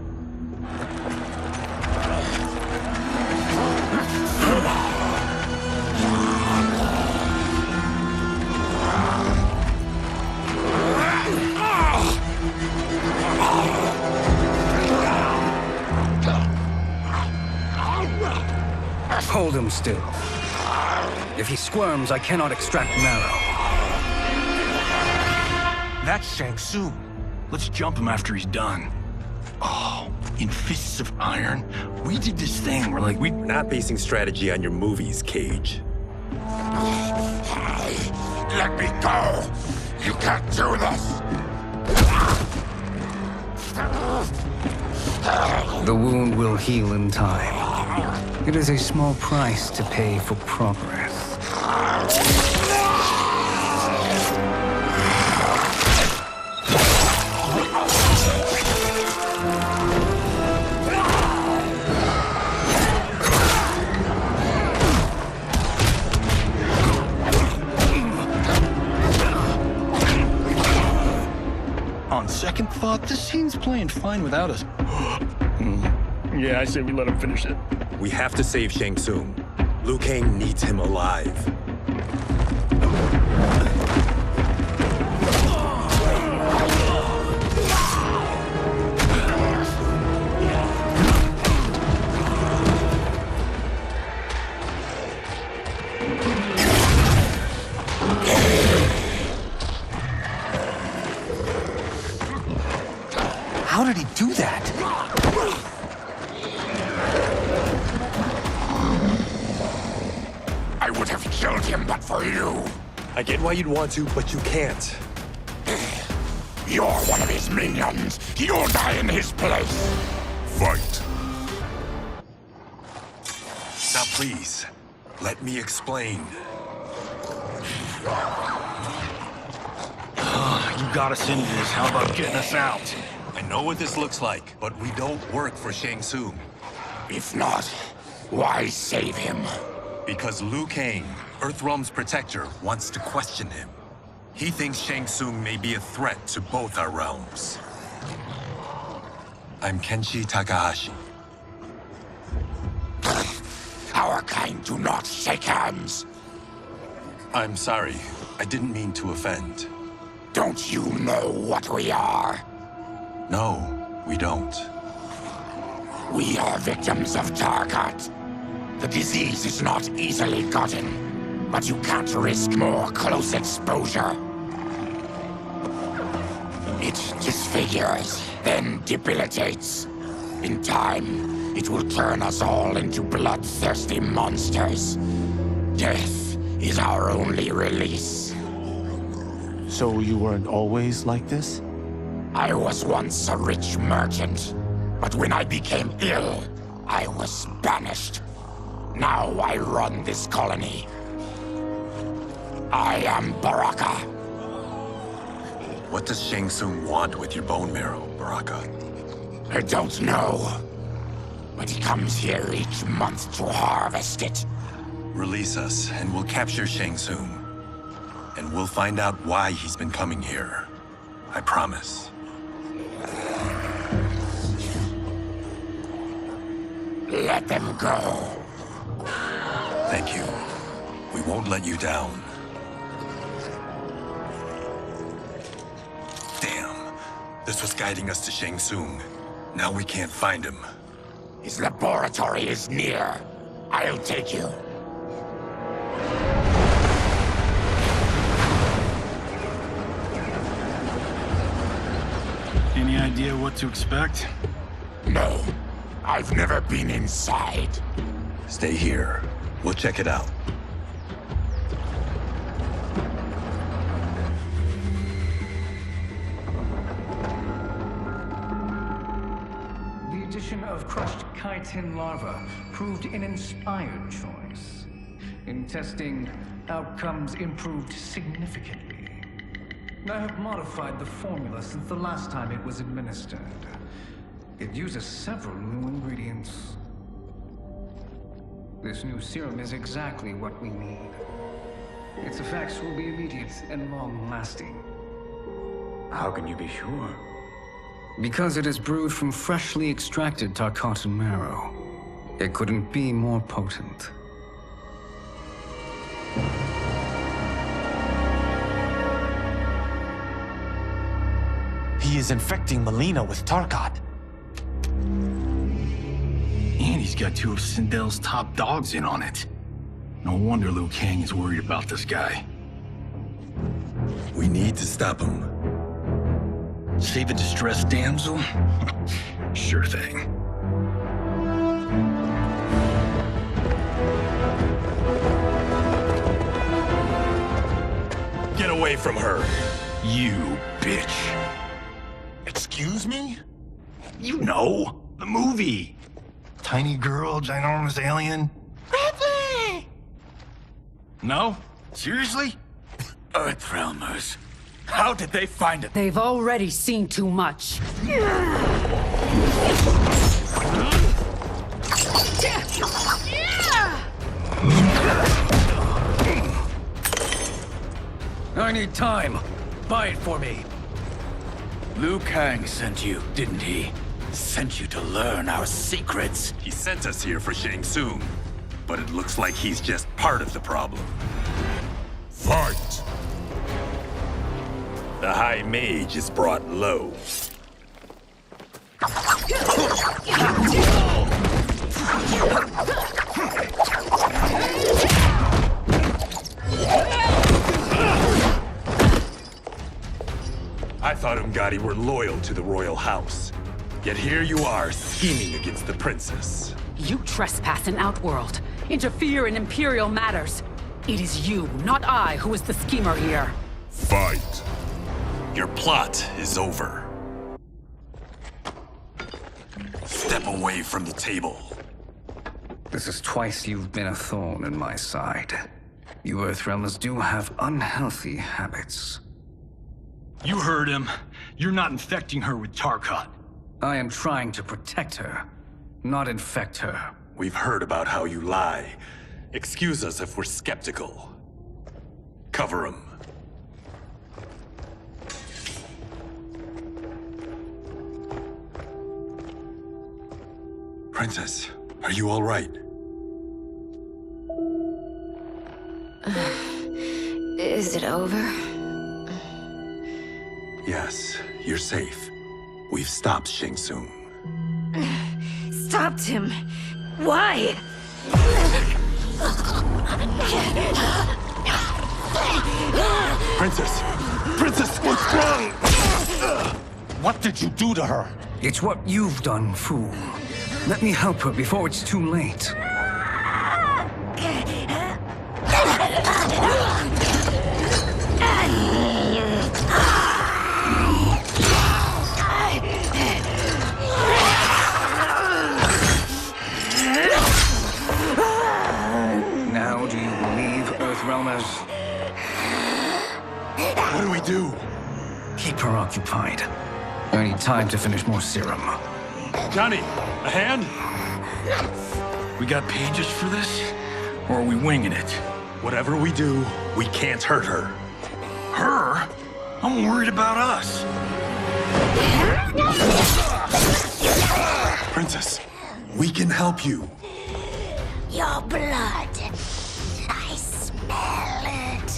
Hold him still. If he squirms, I cannot extract marrow. That's Shang Tsung. Let's jump him after he's done. Oh, in Fists of Iron, we did this thing where we're not basing strategy on your movies, Cage. Let me go! You can't do this! The wound will heal in time. It is a small price to pay for progress. On second thought, this scene's playing fine without us. Yeah, I say we let him finish it. We have to save Shang Tsung. Liu Kang needs him alive. How did he do that? I would have killed him but for you. I get why you'd want to, but you can't. You're one of his minions. You'll die in his place. Fight. Now please, let me explain. You got us into this. How about getting us out? I know what this looks like, but we don't work for Shang Tsung. If not, why save him? Because Liu Kang, Earthrealm's protector, wants to question him. He thinks Shang Tsung may be a threat to both our realms. I'm Kenshi Takahashi. Our kind do not shake hands. I'm sorry. I didn't mean to offend. Don't you know what we are? No, we don't. We are victims of Tarkat. The disease is not easily gotten, but you can't risk more close exposure. It disfigures, then debilitates. In time, it will turn us all into bloodthirsty monsters. Death is our only release. So you weren't always like this? I was once a rich merchant, but when I became ill, I was banished. Now I run this colony. I am Baraka. What does Shang Tsung want with your bone marrow, Baraka? I don't know, but he comes here each month to harvest it. Release us, and we'll capture Shang Tsung. And we'll find out why he's been coming here. I promise. Let them go. Thank you. We won't let you down. Damn. This was guiding us to Shang Tsung. Now we can't find him. His laboratory is near. I'll take you. Any idea what to expect? No. I've never been inside. Stay here. We'll check it out. The addition of crushed chitin larva proved an inspired choice. In testing, outcomes improved significantly. I have modified the formula since the last time it was administered. It uses several new ingredients. This new serum is exactly what we need. Its effects will be immediate and long-lasting. How can you be sure? Because it is brewed from freshly extracted Tarkatan marrow. It couldn't be more potent. He is infecting Mileena with Tarkat. And he's got two of Sindel's top dogs in on it. No wonder Liu Kang is worried about this guy. We need to stop him. Save a distressed damsel? Sure thing. Get away from her! You bitch. Excuse me? You know, the movie. Tiny girl, ginormous alien. Ripley! No? Seriously? Earthrealmers. How did they find it? They've already seen too much. I need time. Buy it for me. Liu Kang sent you, didn't he? Sent you to learn our secrets. He sent us here for Shang Tsung, but it looks like he's just part of the problem. Fight! The High Mage is brought low. I thought Umgadi were loyal to the royal house. Yet here you are, scheming against the princess. You trespass in Outworld, interfere in Imperial matters. It is you, not I, who is the schemer here. Fight! Your plot is over. Step away from the table. This is twice you've been a thorn in my side. You Earthrealmers do have unhealthy habits. You heard him. You're not infecting her with Tarkat. I am trying to protect her, not infect her. We've heard about how you lie. Excuse us if we're skeptical. Cover him. Princess, are you all right? Is it over? Yes, you're safe. We've stopped Shang Tsung. Stopped him? Why? Princess! Princess, what's wrong? What did you do to her? It's what you've done, fool. Let me help her before it's too late. Now do you believe, Earthrealmers? What do we do? Keep her occupied. I need time to finish more serum. Johnny, a hand? We got pages for this? Or are we winging it? Whatever we do, we can't hurt her. Her? I'm worried about us. Princess, we can help you. Your blood. I smell it.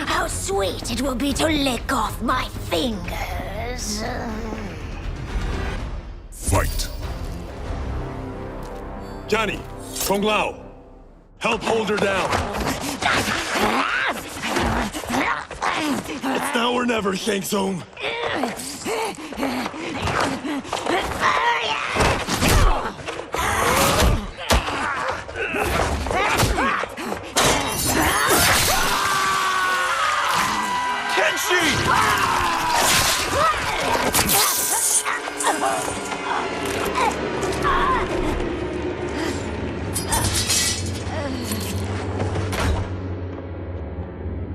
How sweet it will be to lick off my fingers. Fight! Johnny, Kung Lao, help hold her down. It's now or never, Shang Tsung.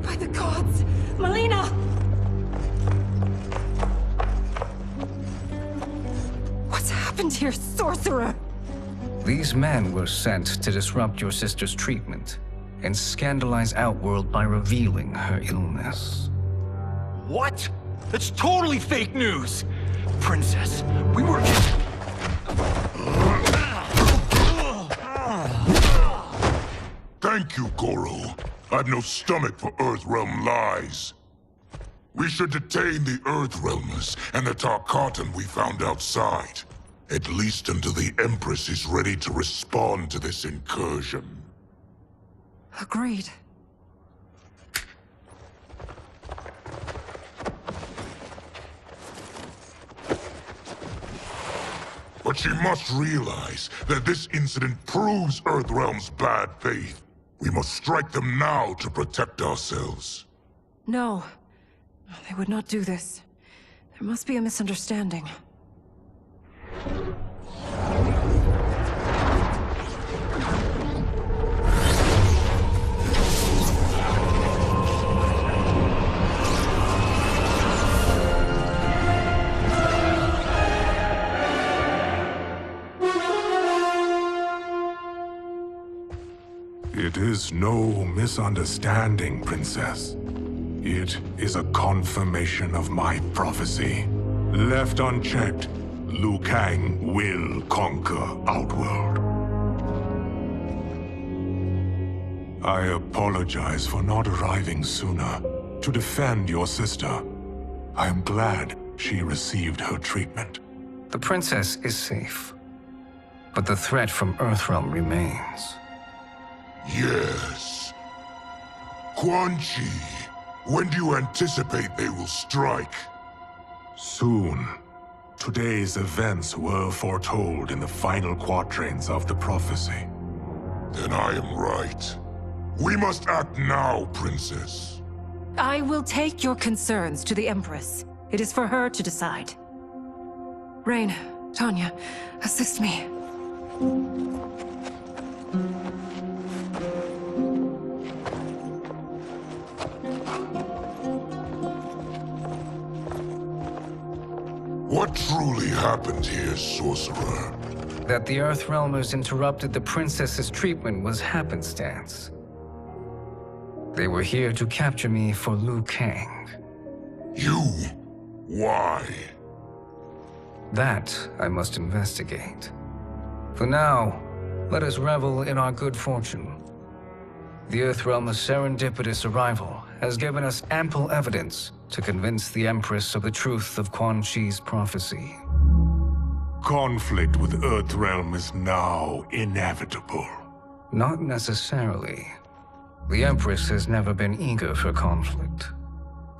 By the gods! Melina! What's happened here, sorcerer? These men were sent to disrupt your sister's treatment and scandalize Outworld by revealing her illness. What? That's totally fake news! Princess, we were just... Thank you, Goro. I've no stomach for Earthrealm lies. We should detain the Earthrealmers and the Tarkatan we found outside. At least until the Empress is ready to respond to this incursion. Agreed. But she must realize that this incident proves Earthrealm's bad faith. We must strike them now to protect ourselves. No. They would not do this. There must be a misunderstanding. It is no misunderstanding, Princess. It is a confirmation of my prophecy. Left unchecked, Liu Kang will conquer Outworld. I apologize for not arriving sooner to defend your sister. I am glad she received her treatment. The princess is safe, but the threat from Earthrealm remains. Yes. Quan Chi, when do you anticipate they will strike? Soon. Today's events were foretold in the final quatrains of the prophecy. Then I am right. We must act now, Princess. I will take your concerns to the Empress. It is for her to decide. Rain, Tanya, assist me. What truly happened here, Sorcerer? That the Earthrealmers interrupted the princess's treatment was happenstance. They were here to capture me for Liu Kang. You? Why? That I must investigate. For now, let us revel in our good fortune. The Earthrealm's serendipitous arrival has given us ample evidence to convince the Empress of the truth of Quan Chi's prophecy. Conflict with Earthrealm is now inevitable. Not necessarily. The Empress has never been eager for conflict.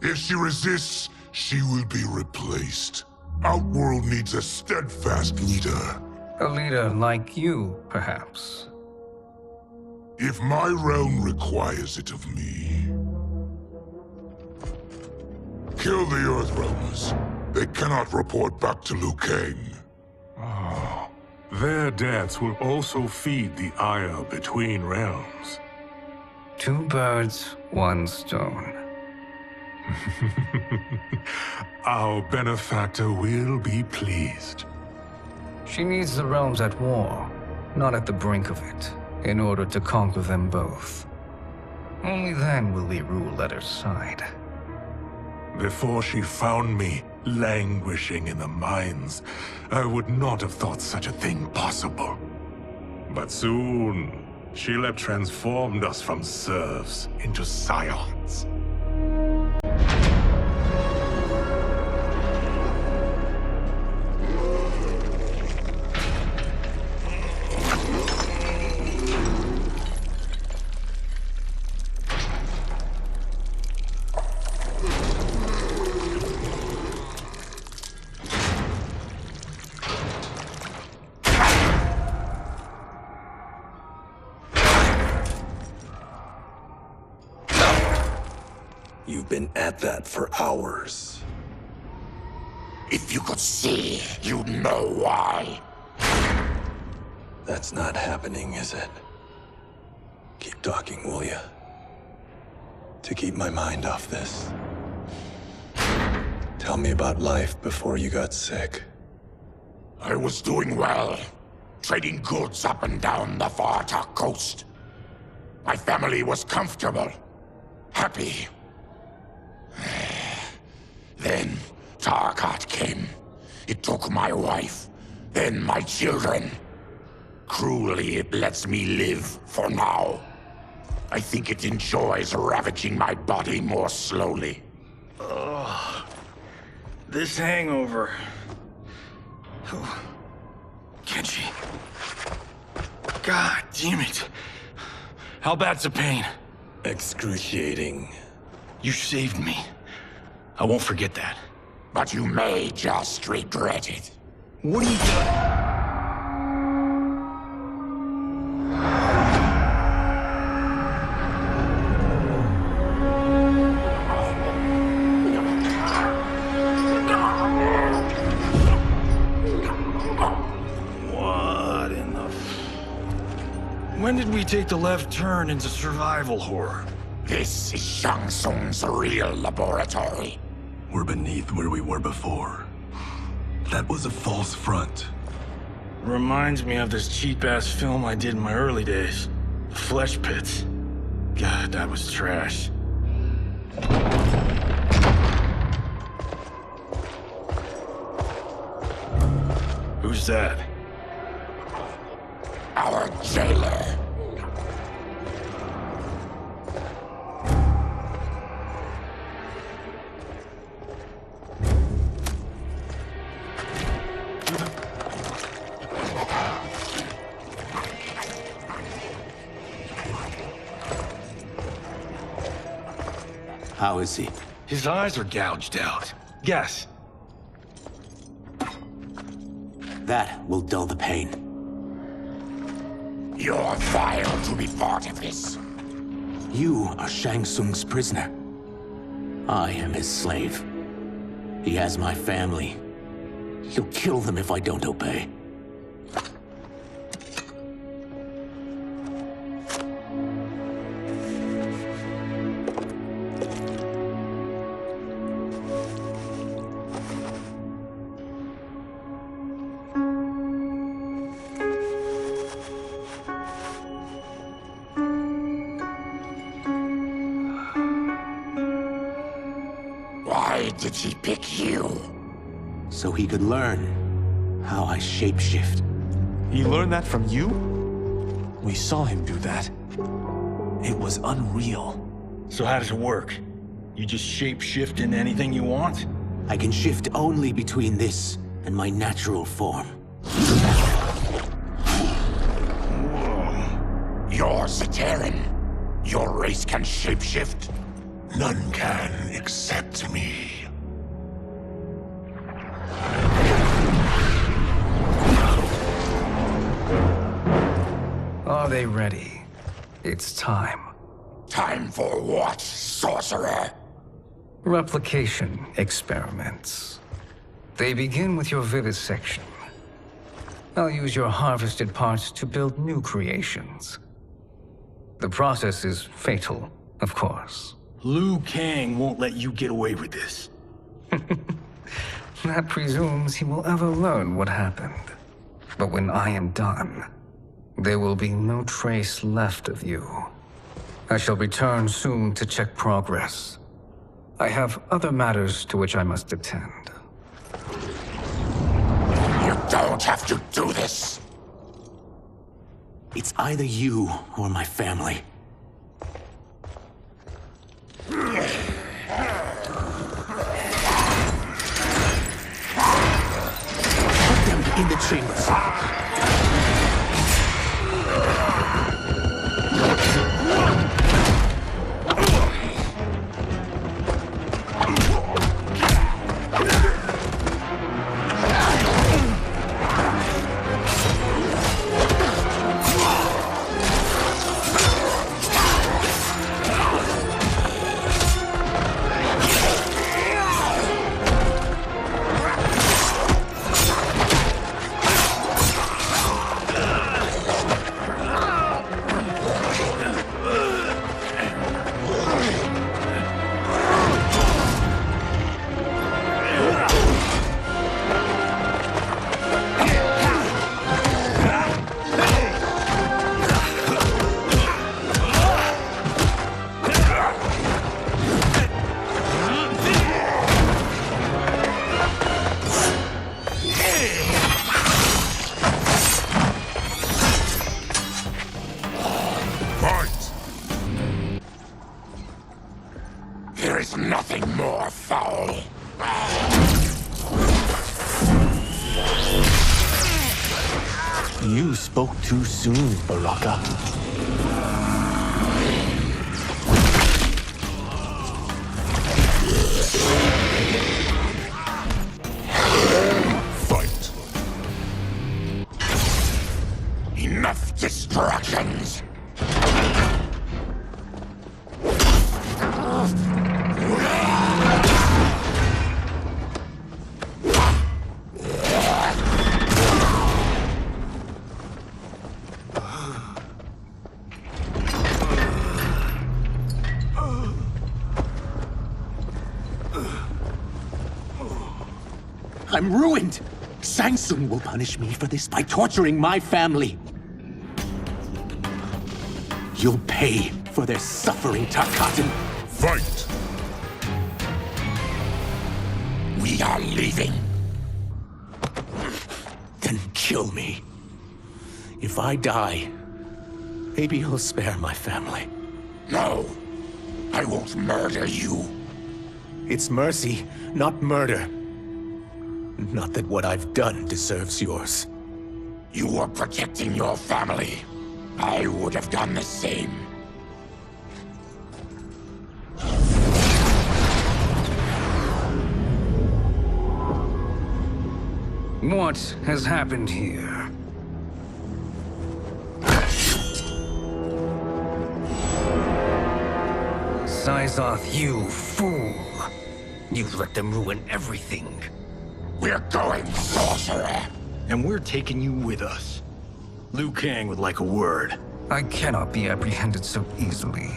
If she resists, she will be replaced. Outworld needs a steadfast leader. A leader like you, perhaps. If my realm requires it of me. Kill the Earthrealmers. They cannot report back to Liu Kang. Oh, their deaths will also feed the ire between realms. 2 birds, 1 stone. Our benefactor will be pleased. She needs the realms at war, not at the brink of it, in order to conquer them both. Only then will we rule at her side. Before she found me languishing in the mines, I would not have thought such a thing possible. But soon, she'll have transformed us from serfs into scions. You've been at that for hours. If you could see, you'd know why. That's not happening, is it? Keep talking, will ya? To keep my mind off this. Tell me about life before you got sick. I was doing well, trading goods up and down the Varta coast. My family was comfortable, happy. Then Tarkat came. It took my wife, then my children. Cruelly, it lets me live for now. I think it enjoys ravaging my body more slowly. Ugh. This hangover. Oh. Kenshi. God damn it. How bad's the pain? Excruciating. You saved me. I won't forget that. But you may just regret it. What are you doing? When did we take the left turn into survival horror? This is Shang Tsung's real laboratory. We're beneath where we were before. That was a false front. Reminds me of this cheap-ass film I did in my early days. Flesh Pits. God, that was trash. Who's that? Our jailer. How is he? His eyes are gouged out. Guess. That will dull the pain. You're vile to be part of this. You are Shang Tsung's prisoner. I am his slave. He has my family. He'll kill them if I don't obey. Why did he pick you? So he could learn how I shapeshift. He learned that from you? We saw him do that. It was unreal. So how does it work? You just shape-shift into anything you want? I can shift only between this and my natural form. You're Zaterran. Your race can shapeshift. None can except me. Are they ready? It's time. Time for what, sorcerer? Replication experiments. They begin with your vivisection. I'll use your harvested parts to build new creations. The process is fatal, of course. Liu Kang won't let you get away with this. That presumes he will ever learn what happened. But when I am done, there will be no trace left of you. I shall return soon to check progress. I have other matters to which I must attend. You don't have to do this. It's either you or my family. Put them in the chambers. There is nothing more foul. You spoke too soon, Baraka. Fight. Enough distractions. I'm ruined! Shang Tsung will punish me for this by torturing my family. You'll pay for their suffering, Tarkatan. Fight! We are leaving. Then kill me. If I die, maybe you'll spare my family. No, I won't murder you. It's mercy, not murder. Not that what I've done deserves yours. You were protecting your family. I would have done the same. What has happened here? Syzoth, you fool! You let them ruin everything. We're going, sorcerer. And we're taking you with us. Liu Kang would like a word. I cannot be apprehended so easily.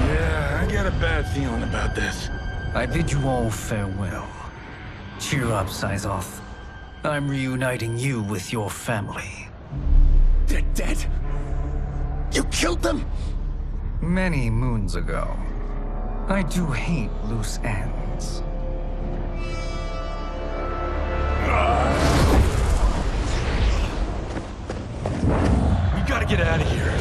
Yeah, I got a bad feeling about this. I bid you all farewell. Cheer up, Syzoth. I'm reuniting you with your family. They're dead? You killed them? Many moons ago. I do hate loose ends. We gotta get out of here.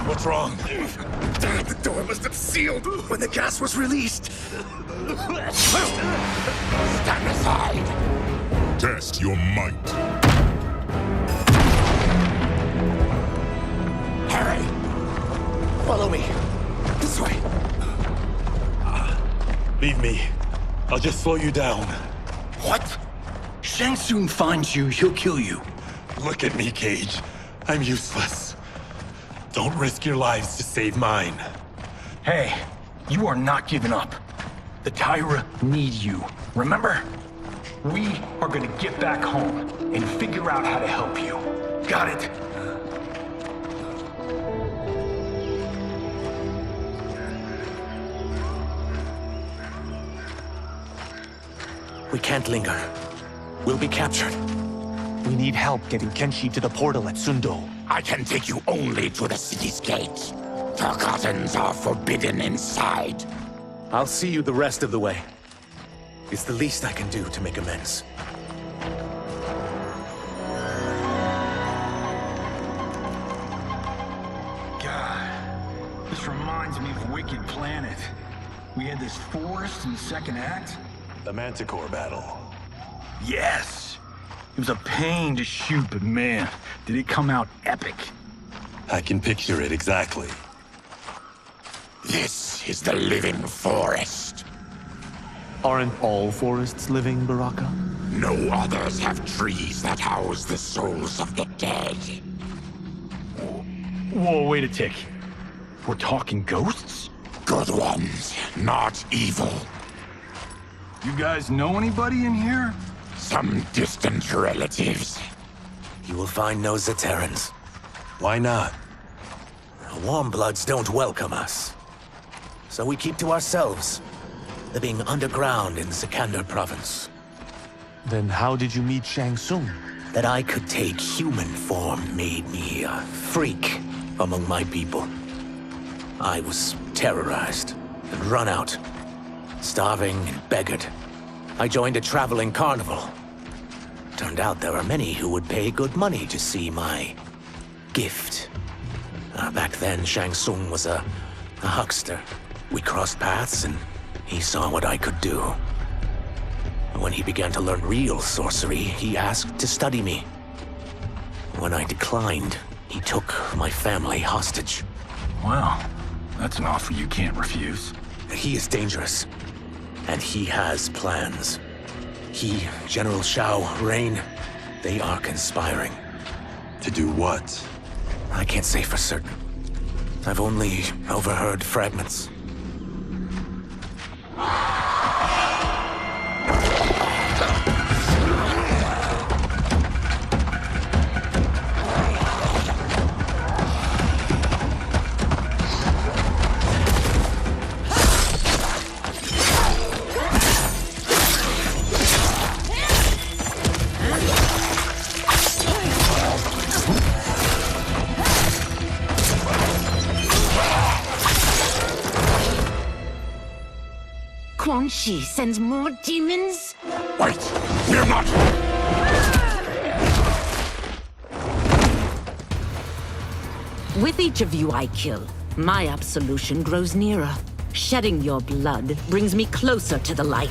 What's wrong? The door must have sealed when the gas was released. Stand aside. Test your might. Hurry. Follow me. This way. Leave me. I'll just slow you down. What? Shang Tsung finds you, he'll kill you. Look at me, Cage. I'm useless. Don't risk your lives to save mine. Hey, you are not giving up. The Tyra need you, remember? We are gonna get back home and figure out how to help you. Got it? We can't linger. We'll be captured. We need help getting Kenshi to the portal at Sundo. I can take you only to the city's gate. Tarkatans are forbidden inside. I'll see you the rest of the way. It's the least I can do to make amends. God, this reminds me of Wicked Planet. We had this forest in the second act. The Manticore battle. Yes! It was a pain to shoot, but man, did it come out epic. I can picture it exactly. This is the living forest. Aren't all forests living, Baraka? No others have trees that house the souls of the dead. Whoa, wait a tick. We're talking ghosts? Good ones, not evil. You guys know anybody in here? Some distant relatives. You will find no Zaterrans. Why not? The Warmbloods don't welcome us. So we keep to ourselves, living underground in Sikander province. Then how did you meet Shang Tsung? That I could take human form made me a freak among my people. I was terrorized and run out, starving and beggared. I joined a traveling carnival. Turned out there were many who would pay good money to see my gift. Back then, Shang Tsung was a huckster. We crossed paths and he saw what I could do. When he began to learn real sorcery, he asked to study me. When I declined, he took my family hostage. Well, that's an offer you can't refuse. He is dangerous, and he has plans. He, General Shao, Rain, they are conspiring. To do what? I can't say for certain. I've only overheard fragments. Shi sends more demons? Wait! We're not... With each of you I kill, my absolution grows nearer. Shedding your blood brings me closer to the light.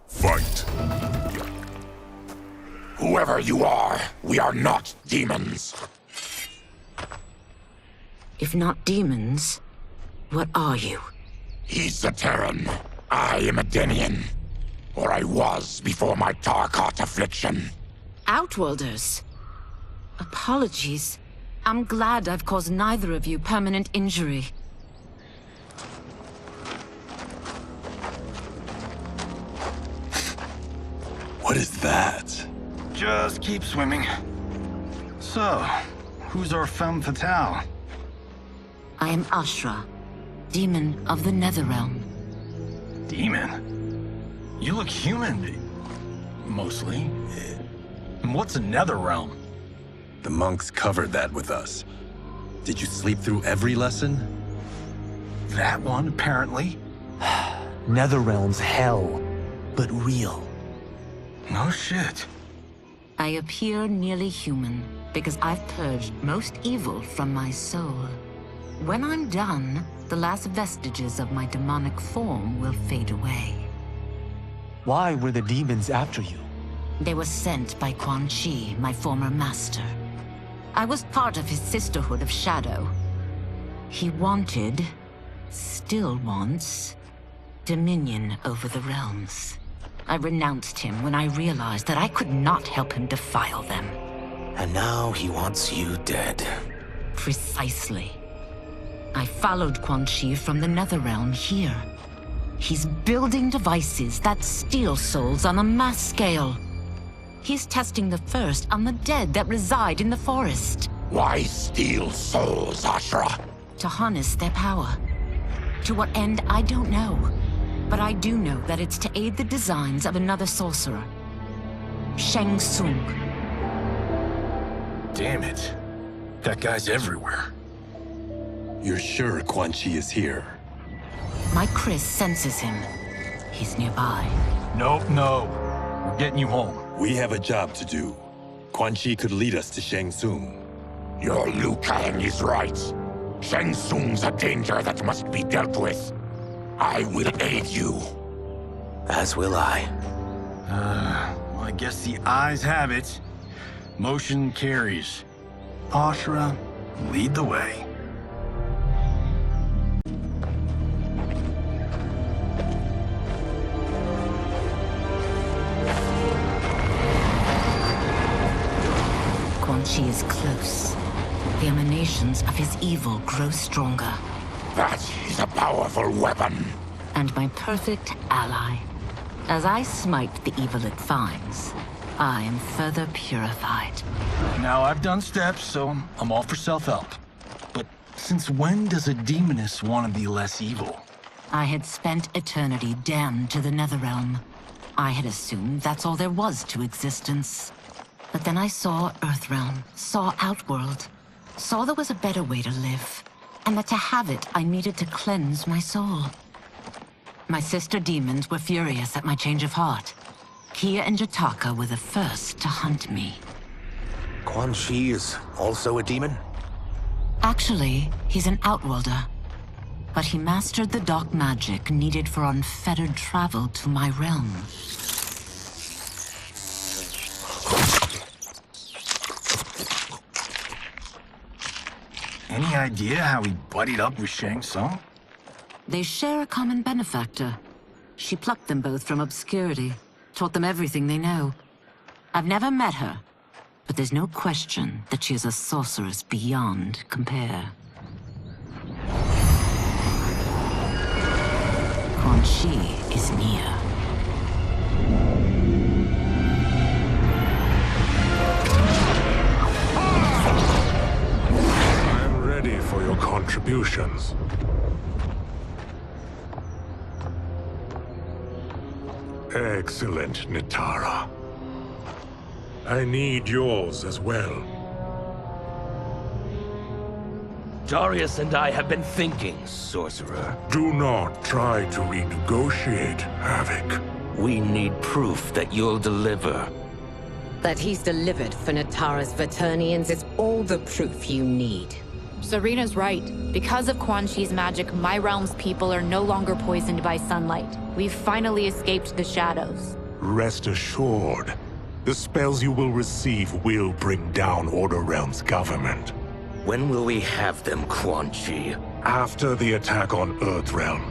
Fight. Whoever you are, we are not demons. If not demons, what are you? He's a Terran. I am a Denian. Or I was before my Tarkat affliction. Outworlders. Apologies. I'm glad I've caused neither of you permanent injury. What is that? Just keep swimming. So, who's our femme fatale? I am Ashra, demon of the NetherRealm. Demon? You look human. Mostly. And what's a NetherRealm? The monks covered that with us. Did you sleep through every lesson? That one, apparently. NetherRealm's hell, but real. No shit. I appear nearly human because I've purged most evil from my soul. When I'm done, the last vestiges of my demonic form will fade away. Why were the demons after you? They were sent by Kchewz, my former master. I was part of his Sisterhood of Shadow. He wanted, still wants, dominion over the realms. I renounced him when I realized that I could not help him defile them. And now he wants you dead. Precisely. I followed Kchewz from the NetherRealm here. He's building devices that steal souls on a mass scale. He's testing the first on the dead that reside in the forest. Why steal souls, Ashra? To harness their power. To what end, I don't know. But I do know that it's to aid the designs of another sorcerer. Shang Tsung. Damn it. That guy's everywhere. You're sure Kchewz is here? My Chris senses him. He's nearby. Nope, no. We're getting you home. We have a job to do. Kchewz could lead us to Shang Tsung. Your Liu Kang is right. Shang Tsung's a danger that must be dealt with. I will aid you. As will I. Well, I guess the eyes have it. Motion carries. Ashra, lead the way. Kchewz is close. The emanations of his evil grow stronger. That is a powerful weapon. And my perfect ally. As I smite the evil it finds, I am further purified. Now, I've done steps, so I'm all for self-help. But since when does a demoness want to be less evil? I had spent eternity damned to the NetherRealm. I had assumed that's all there was to existence. But then I saw Earthrealm, saw Outworld, saw there was a better way to live, and that to have it, I needed to cleanse my soul. My sister demons were furious at my change of heart. Kia and Jataka were the first to hunt me. Kchewz is also a demon? Actually, he's an Outworlder. But he mastered the dark magic needed for unfettered travel to my realm. Any idea how he buddied up with Shang Tsung? They share a common benefactor. She plucked them both from obscurity, taught them everything they know. I've never met her, but there's no question that she is a sorceress beyond compare. Kchewz is near. I'm ready for your contributions. Excellent, Nitara. I need yours as well. Darius and I have been thinking, sorcerer. Do not try to renegotiate, Havoc. We need proof that you'll deliver. That he's delivered for Natara's Vaternians is all the proof you need. Serena's right. Because of Quan Chi's magic, my realm's people are no longer poisoned by sunlight. We've finally escaped the shadows. Rest assured, the spells you will receive will bring down Order Realm's government. When will we have them, Quan Chi? After the attack on Earthrealm,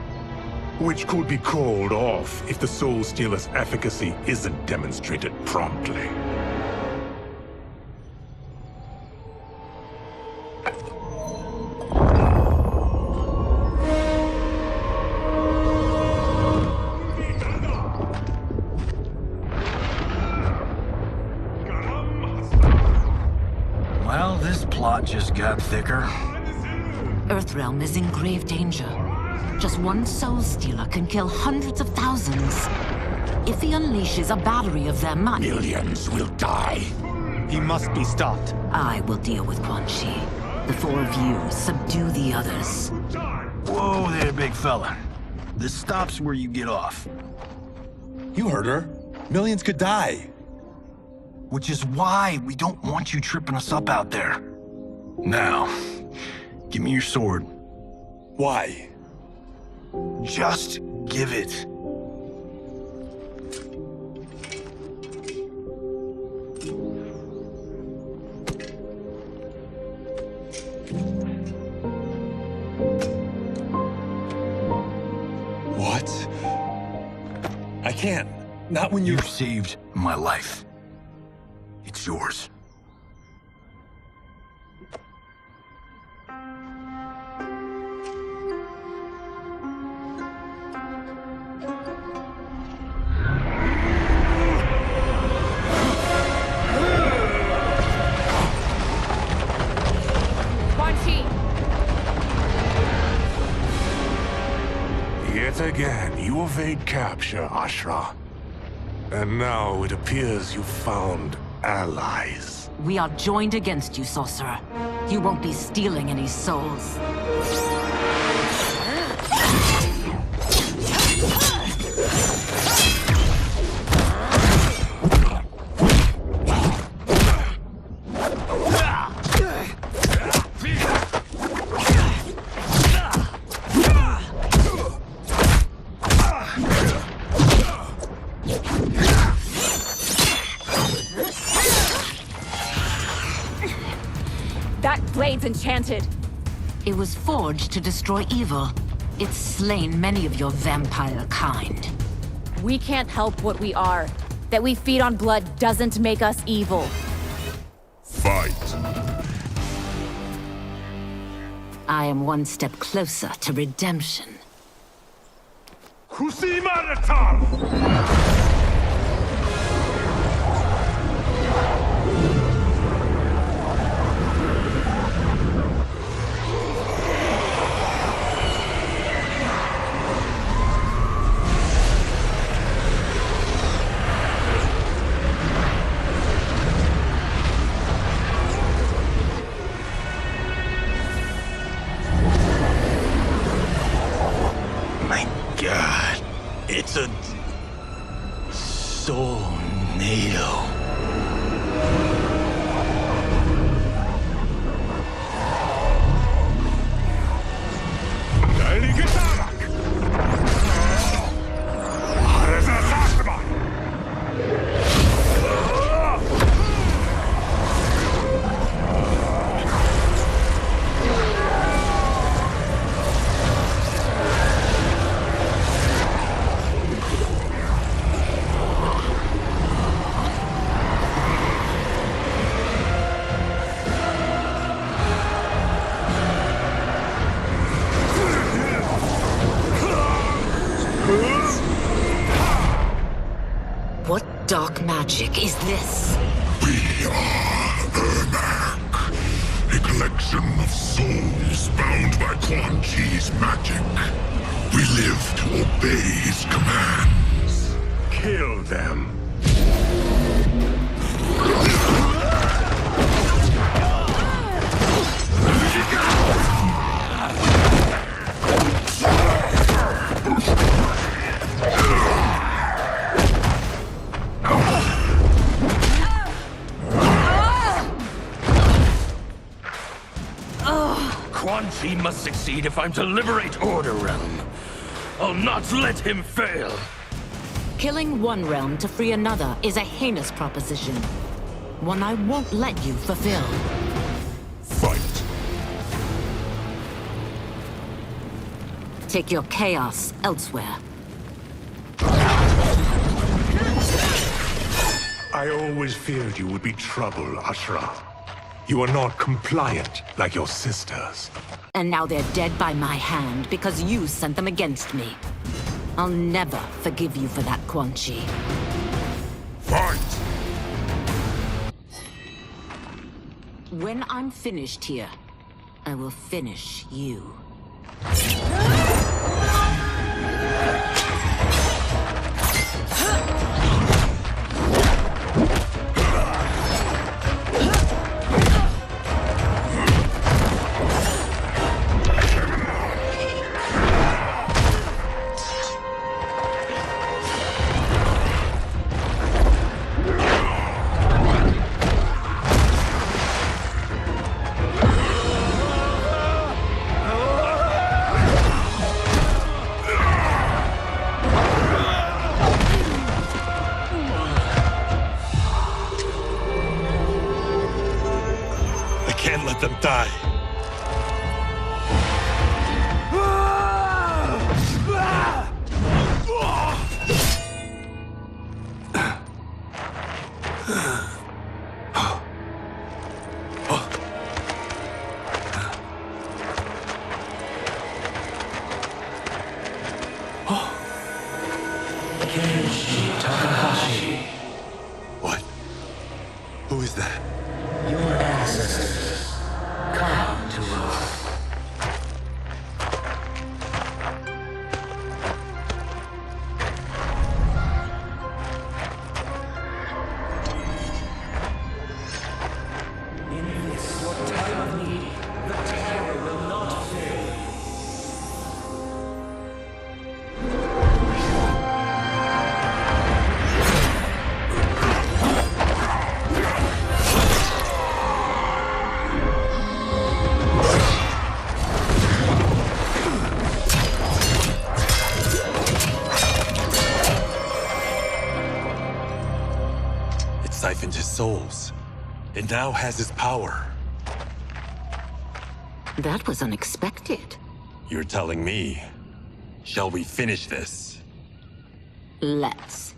which could be called off if the Soul Stealer's efficacy isn't demonstrated promptly. Well, this plot just got thicker. Earthrealm is in grave danger. Just one Soul Stealer can kill hundreds of thousands. If he unleashes a battery of them, millions will die. He must be stopped. I will deal with Quan Chi. The four of you subdue the others. Whoa there, big fella. This stops where you get off. You heard her. Millions could die. Which is why we don't want you tripping us up out there. Now, give me your sword. Why? Just give it. What? I can't. Not when You've saved my life. It's yours. Quan Chi! Yet again, you evade capture, Ashra. And now it appears you found allies. We are joined against you, sorcerer. You won't be stealing any souls. Blade's enchanted. It was forged to destroy evil. It's slain many of your vampire kind. We can't help what we are. That we feed on blood doesn't make us evil. Fight. I am one step closer to redemption. It's a soul-nado. What dark magic is this? We are Ermac, a collection of souls bound by Quan Chi's magic. We live to obey his commands. Kill them. Quan Chi must succeed if I'm to liberate Order Realm. I'll not let him fail. Killing one realm to free another is a heinous proposition. One I won't let you fulfill. Fight. Take your chaos elsewhere. I always feared you would be trouble, Ashra. You are not compliant like your sisters. And now they're dead by my hand because you sent them against me. I'll never forgive you for that, Quan Chi. Fight! When I'm finished here, I will finish you. Can't let them die. What? Who is that? Your ancestors, come to us. In this, your time of need, the terror will not fail. Siphoned his souls. It now has his power. That was unexpected. You're telling me. Shall we finish this? Let's.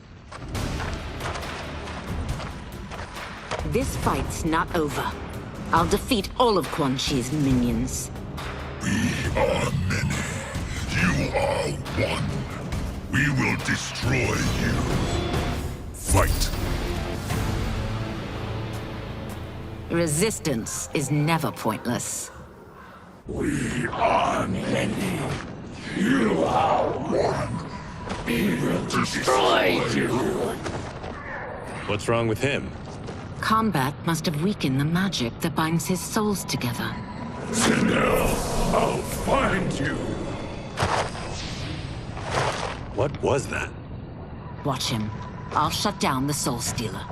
This fight's not over. I'll defeat all of Quan Chi's minions. We are many. You are one. We will destroy you. Fight. Resistance is never pointless. We are many. You are one. We will destroy you. What's wrong with him? Combat must have weakened the magic that binds his souls together. Sinel, I'll find you. What was that? Watch him. I'll shut down the Soul Stealer.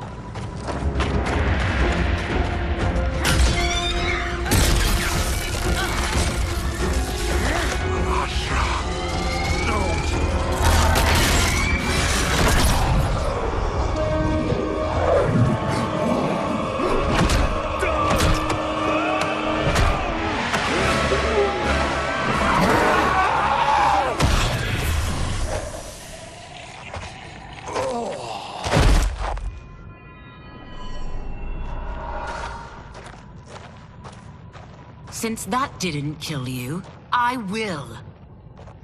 Since that didn't kill you, I will.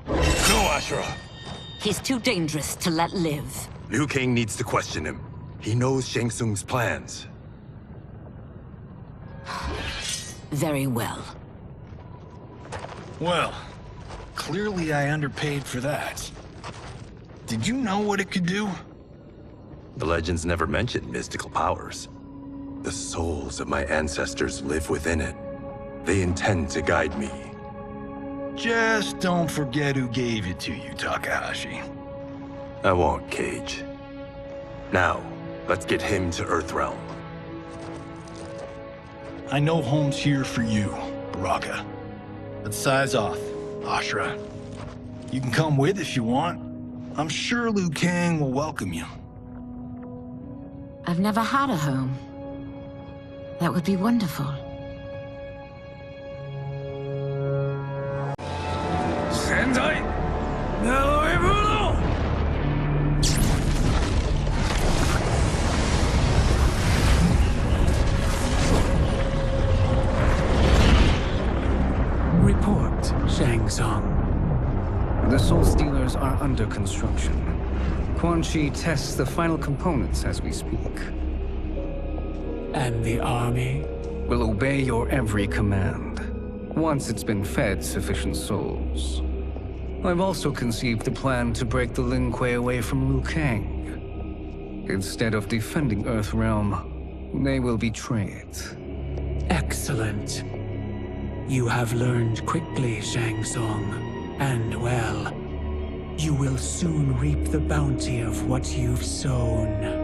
No, Ashra! He's too dangerous to let live. Liu Kang needs to question him. He knows Shang Tsung's plans. Very well. Well, clearly I underpaid for that. Did you know what it could do? The legends never mentioned mystical powers. The souls of my ancestors live within it. They intend to guide me. Just don't forget who gave it to you, Takahashi. I won't, Cage. Now, let's get him to Earthrealm. I know home's here for you, Baraka. But size off, Ashra. You can come with if you want. I'm sure Liu Kang will welcome you. I've never had a home. That would be wonderful. Sendai! Naruibuno! Report, Shang Tsung. The Soul Stealers are under construction. Quan Chi tests the final components as we speak. And the army will obey your every command, once it's been fed sufficient souls. I've also conceived a plan to break the Lin Kuei away from Liu Kang. Instead of defending Earthrealm, they will betray it. Excellent. You have learned quickly, Shang Tsung. And well, you will soon reap the bounty of what you've sown.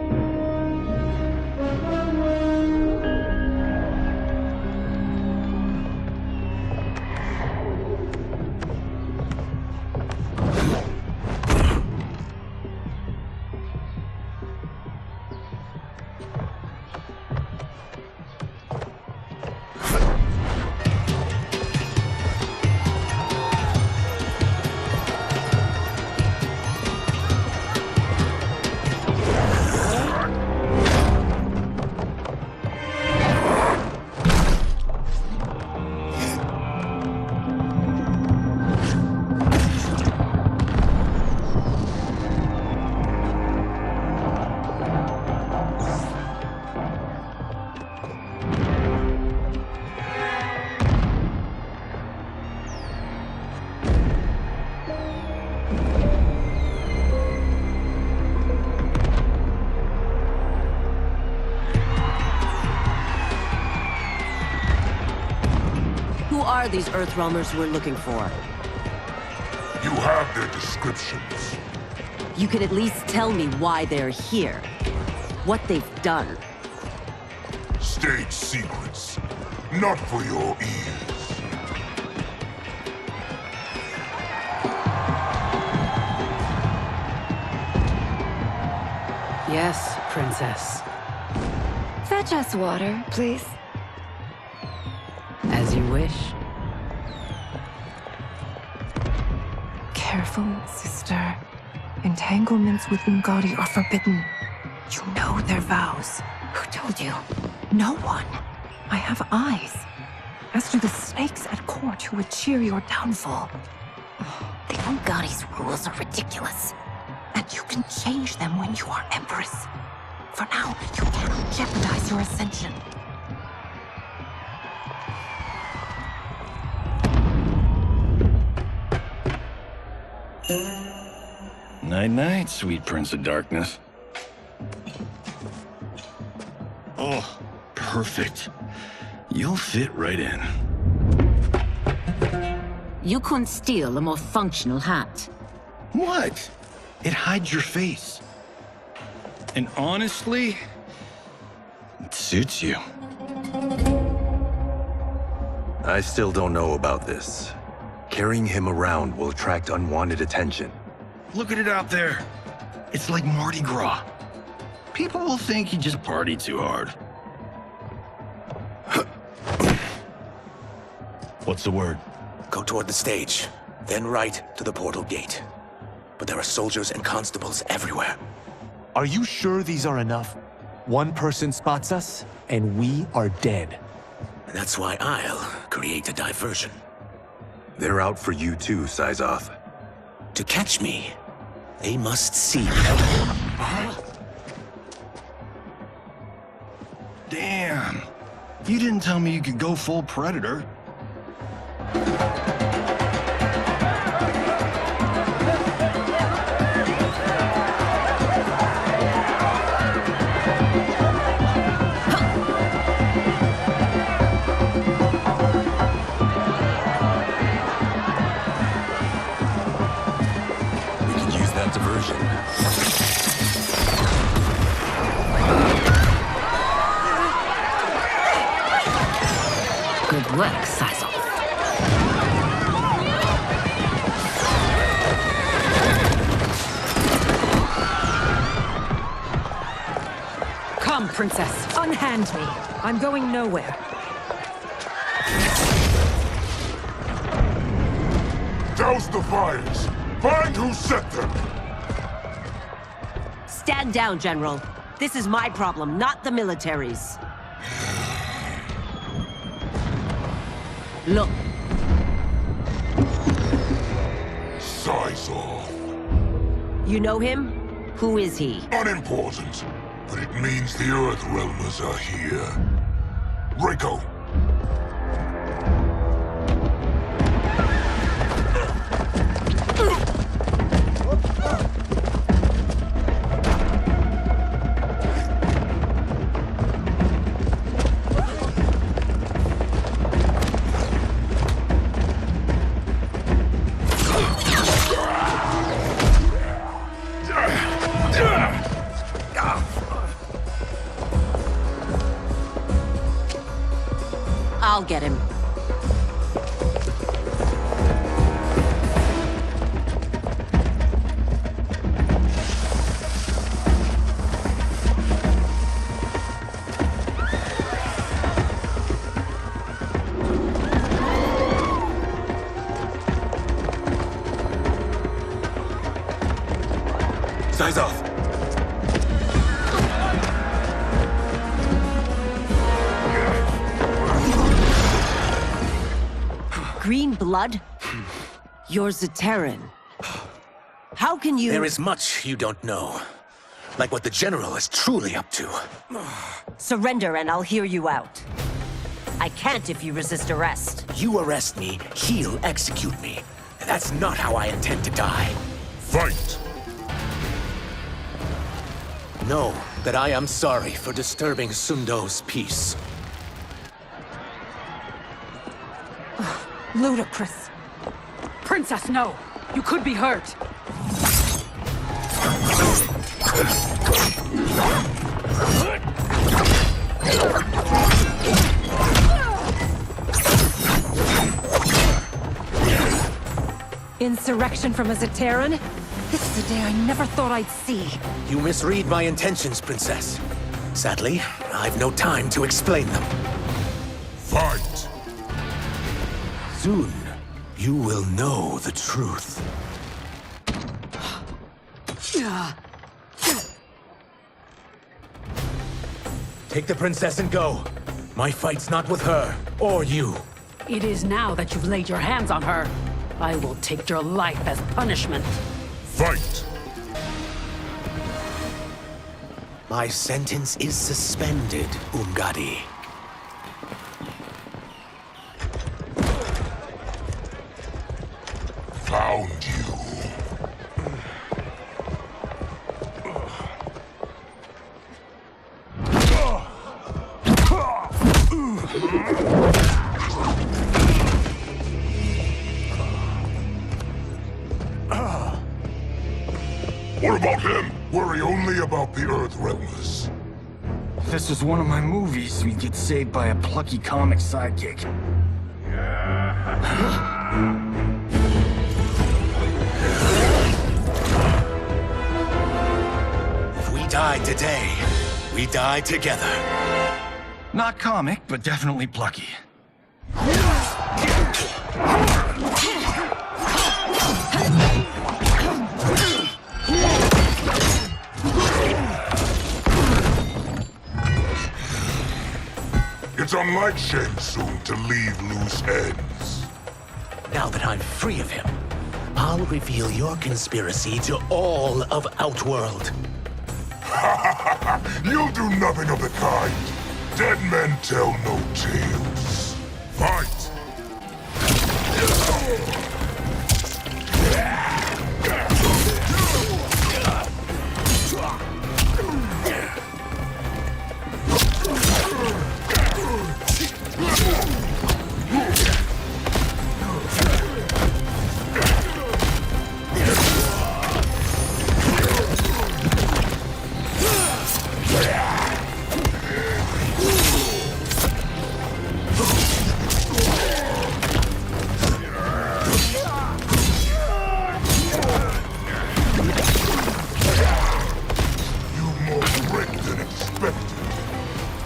These Earthrealmers we're looking for. You have their descriptions. You could at least tell me why they're here. What they've done. State secrets. Not for your ears. Yes, Princess. Fetch us water, please. As you wish. Careful, sister. Entanglements with Ungadi are forbidden. You know their vows. Who told you? No one. I have eyes. As do the snakes at court who would cheer your downfall. The Ungadi's rules are ridiculous. And you can change them when you are Empress. For now, you cannot jeopardize your ascension. Night-night, sweet Prince of Darkness. Oh, perfect. You'll fit right in. You couldn't steal a more functional hat. What? It hides your face. And honestly, it suits you. I still don't know about this. Carrying him around will attract unwanted attention. Look at it out there. It's like Mardi Gras. People will think you just party too hard. What's the word? Go toward the stage, then right to the portal gate. But there are soldiers and constables everywhere. Are you sure these are enough? One person spots us, and we are dead. That's why I'll create a diversion. They're out for you too, Syzoth. To catch me, they must see me. Damn. You didn't tell me you could go full Predator. Good work, Syzoth. Come, princess. Unhand me. I'm going nowhere. Douse the fires! Find who set them! Stand down, General. This is my problem, not the military's. Look. Size off. You know him? Who is he? Unimportant, but it means the Earthrealmers are here. Reiko! I'll get him. Size off. Green blood? You're Zaterran. How can you— There is much you don't know. Like what the General is truly up to. Surrender and I'll hear you out. I can't if you resist arrest. You arrest me, he'll execute me. And that's not how I intend to die. Fight! Know that I am sorry for disturbing Sundo's peace. Ludicrous. Princess, no! You could be hurt! Insurrection from a Zaterran? This is a day I never thought I'd see. You misread my intentions, Princess. Sadly, I've no time to explain them. Fight! Soon, you will know the truth. Take the princess and go. My fight's not with her, or you. It is now that you've laid your hands on her. I will take your life as punishment. Fight! My sentence is suspended, Umgadi. Found you. What about him? Worry only about the Earthrealmers. If this was one of my movies, we'd get saved by a plucky comic sidekick. If we die today, we die together. Not comic, but definitely plucky. It's unlike Shang Tsung to leave loose ends. Now that I'm free of him, I'll reveal your conspiracy to all of Outworld. You'll do nothing of the kind. Dead men tell no tales. Fight!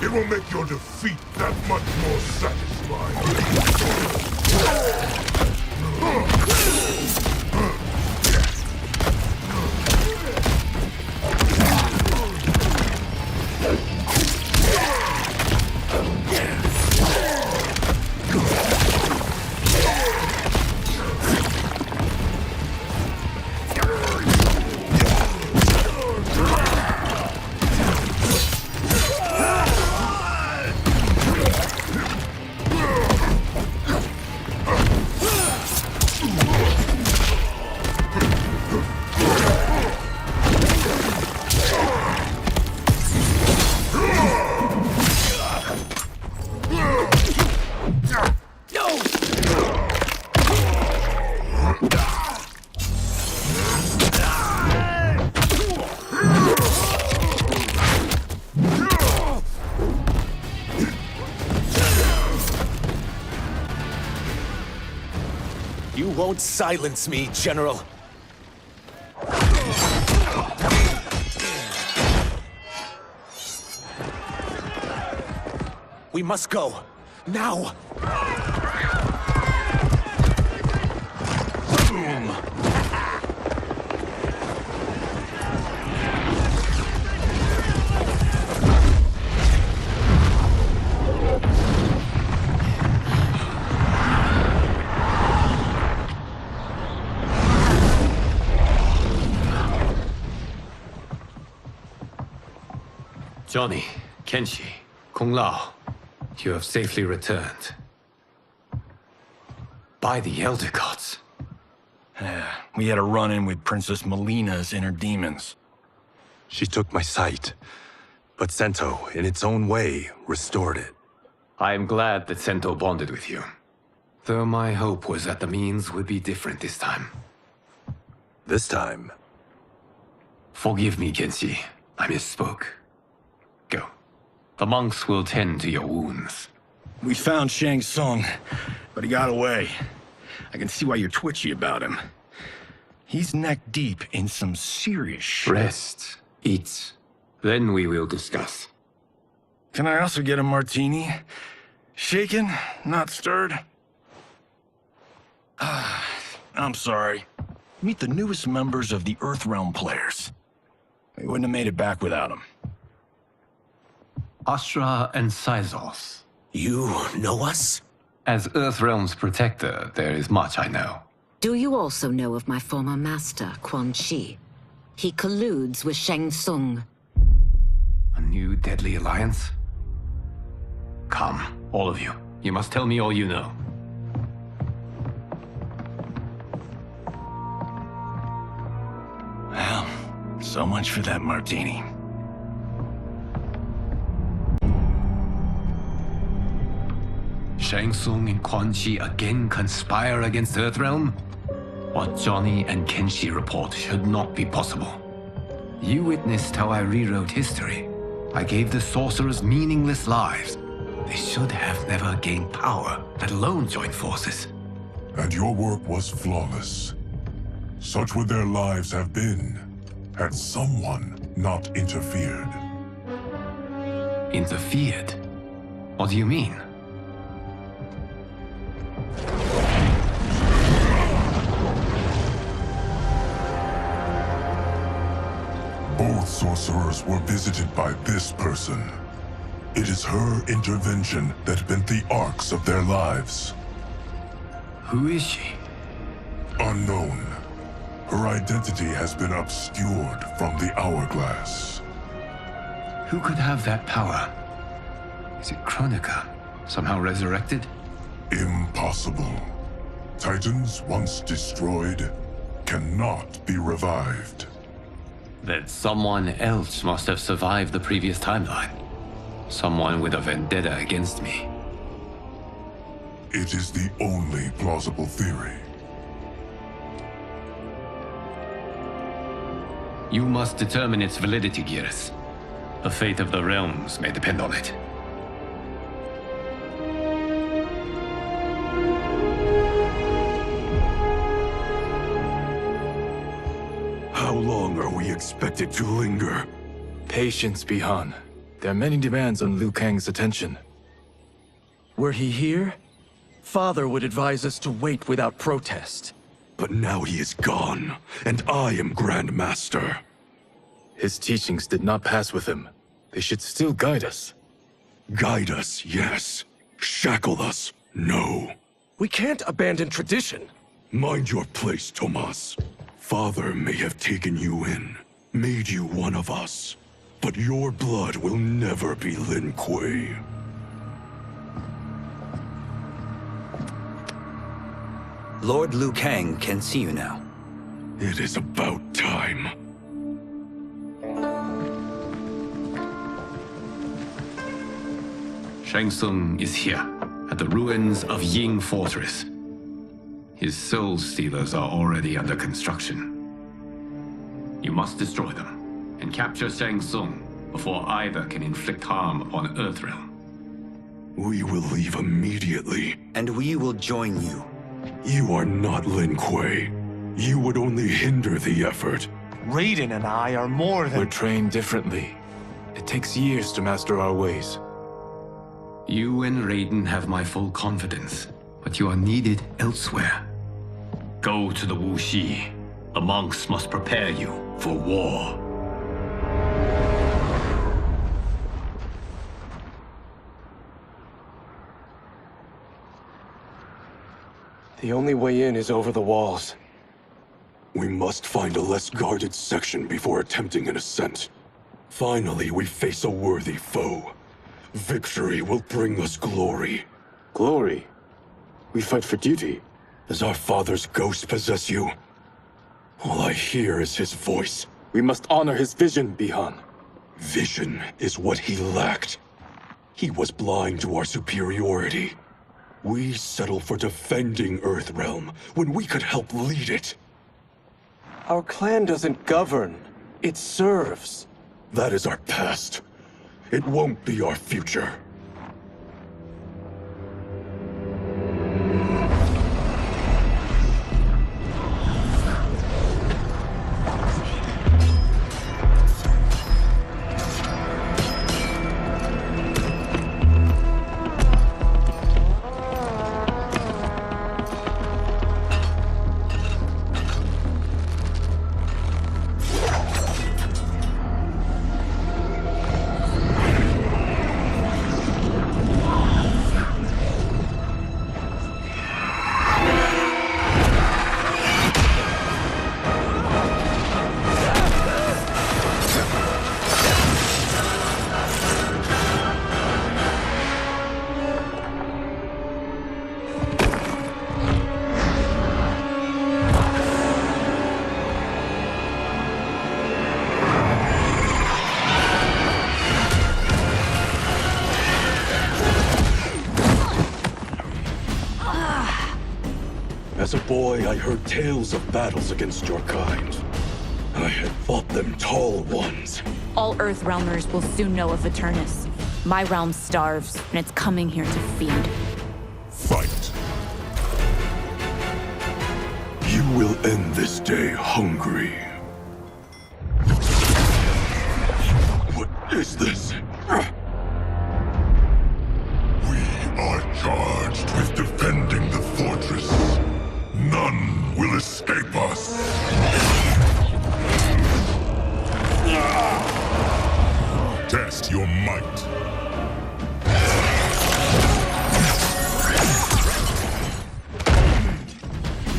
It will make your defeat that much more satisfying. You won't silence me, General. We must go. Now! Boom! Johnny, Kenshi, Kung Lao, you have safely returned. By the Elder Gods. We had a run-in with Princess Melina's inner demons. She took my sight, but Sento, in its own way, restored it. I am glad that Sento bonded with you. Though my hope was that the means would be different this time. This time? Forgive me, Kenshi. I misspoke. Go. The monks will tend to your wounds. We found Shang Tsung, but he got away. I can see why you're twitchy about him. He's neck deep in some serious shit. Rest. Eat. Then we will discuss. Can I also get a martini? Shaken, not stirred? I'm sorry. Meet the newest members of the Earthrealm players. We wouldn't have made it back without them. Astra and Syzos. You know us? As Earthrealm's protector, there is much I know. Do you also know of my former master, Quan Chi? He colludes with Shang Tsung. A new deadly alliance? Come, all of you. You must tell me all you know. Well, so much for that martini. Shang Tsung and Quan Chi again conspire against Earthrealm? What Johnny and Kenshi report should not be possible. You witnessed how I rewrote history. I gave the sorcerers meaningless lives. They should have never gained power, let alone join forces. And your work was flawless. Such would their lives have been, had someone not interfered. Interfered? What do you mean? Both sorcerers were visited by this person. It is her intervention that bent the arcs of their lives. Who is she? Unknown. Her identity has been obscured from the hourglass. Who could have that power? Is it Kronika? Somehow resurrected? Impossible. Titans once destroyed cannot be revived. Then someone else must have survived the previous timeline. Someone with a vendetta against me. It is the only plausible theory. You must determine its validity, Geras. The fate of the realms may depend on it. How long are we expected to linger? Patience, Bihan. There are many demands on Liu Kang's attention. Were he here, Father would advise us to wait without protest. But now he is gone, and I am Grand Master. His teachings did not pass with him. They should still guide us. Guide us, yes. Shackle us, no. We can't abandon tradition. Mind your place, Tomas. Father may have taken you in, made you one of us. But your blood will never be Lin Kuei. Lord Liu Kang can see you now. It is about time. Shang Tsung is here, at the ruins of Ying Fortress. His soul stealers are already under construction. You must destroy them, and capture Shang Tsung before either can inflict harm upon Earthrealm. We will leave immediately. And we will join you. You are not Lin Kuei. You would only hinder the effort. Raiden and I are more than— We're trained differently. It takes years to master our ways. You and Raiden have my full confidence, but you are needed elsewhere. Go to the Wuxi. The monks must prepare you for war. The only way in is over the walls. We must find a less guarded section before attempting an ascent. Finally, we face a worthy foe. Victory will bring us glory. Glory? We fight for duty. Does our father's ghost possess you? All I hear is his voice. We must honor his vision, Bihan. Vision is what he lacked. He was blind to our superiority. We settle for defending Earthrealm when we could help lead it. Our clan doesn't govern. It serves. That is our past. It won't be our future. As a boy, I heard tales of battles against your kind. I had fought them tall ones. All Earthrealmers will soon know of Eternus. My realm starves, and it's coming here to feed. Fight. You will end this day hungry. What is this? We are charged with defending the fortress. None will escape us. Test your might.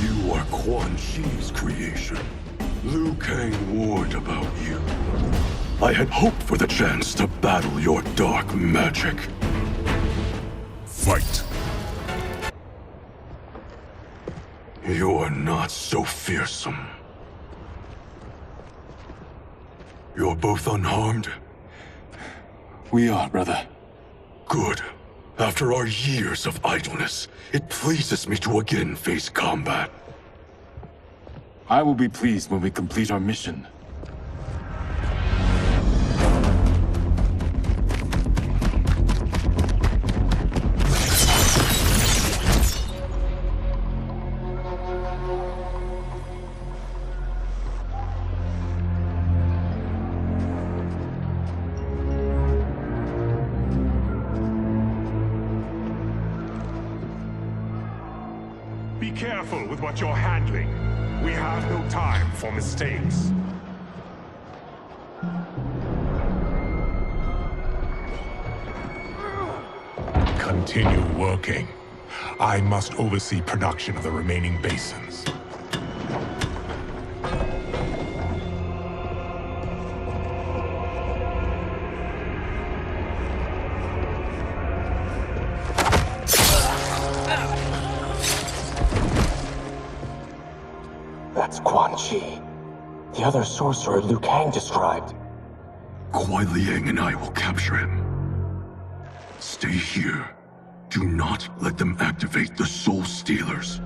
You are Quan Chi's creation. Liu Kang warned about you. I had hoped for the chance to battle your dark magic. Fight. You're not so fearsome. You're both unharmed? We are, brother. Good. After our years of idleness, it pleases me to again face combat. I will be pleased when we complete our mission. Be careful with what you're handling. We have no time for mistakes. Continue working. I must oversee production of the remaining basins. That's Quan Chi, the other sorcerer Liu Kang described. Kuai Liang and I will capture him. Stay here. Do not let them activate the Soul Stealers.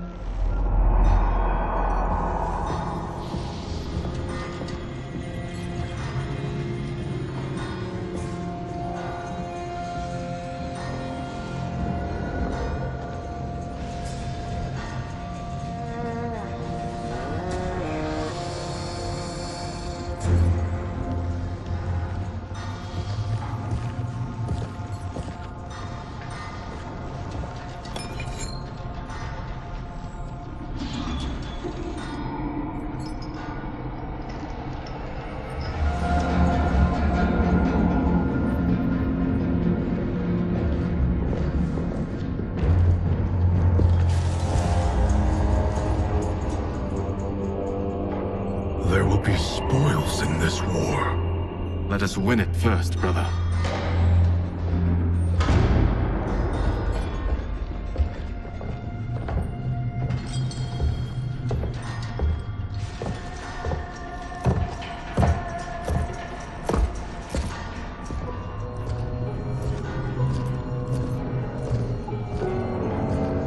There will be spoils in this war. Let us win it first, brother.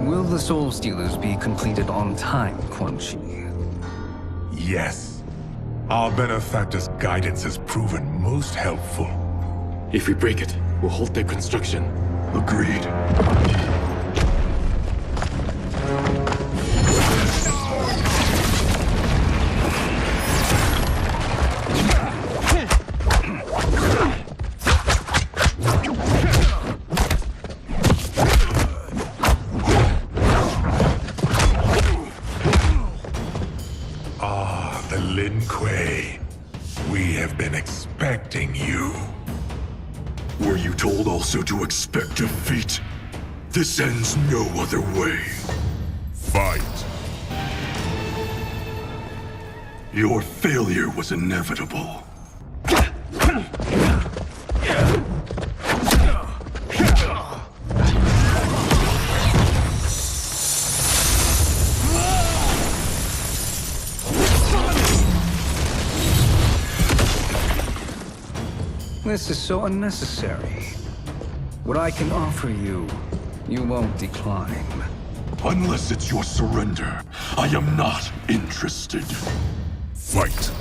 Will the Soul Stealers be completed on time, Quan Chi? Yes. Our benefactor's guidance has proven most helpful. If we break it, we'll halt their construction. Agreed. Lin Kuei, we have been expecting you. Were you told also to expect defeat? This ends no other way. Fight. Your failure was inevitable. This is so unnecessary. What I can offer you, you won't decline. Unless it's your surrender, I am not interested. Fight.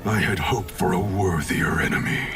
I had hoped for a worthier enemy.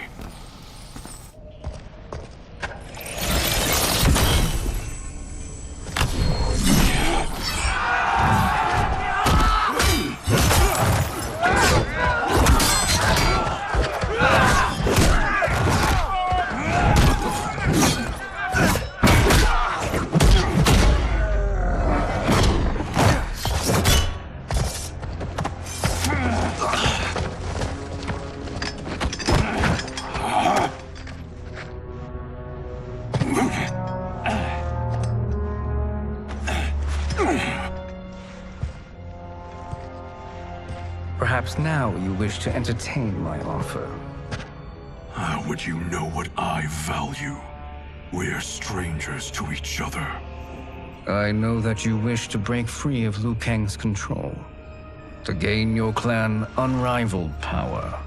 Perhaps now you wish to entertain my offer. How would you know what I value? We're strangers to each other. I know that you wish to break free of Liu Kang's control, to gain your clan unrivaled power.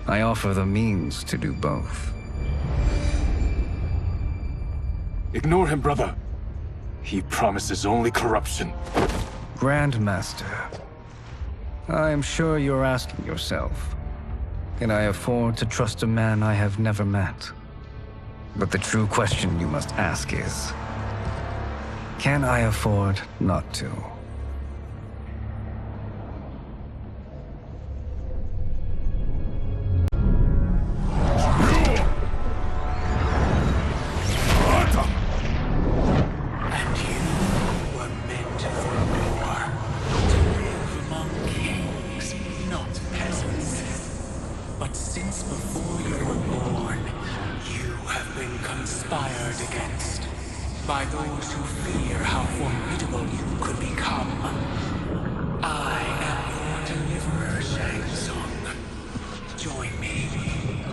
I offer the means to do both. Ignore him, brother. He promises only corruption. Grandmaster, I am sure you're asking yourself, can I afford to trust a man I have never met? But the true question you must ask is, can I afford not to? before you were born, you have been conspired against by those who fear how formidable you could become. I am your deliverer, Shang Tsung. Join me,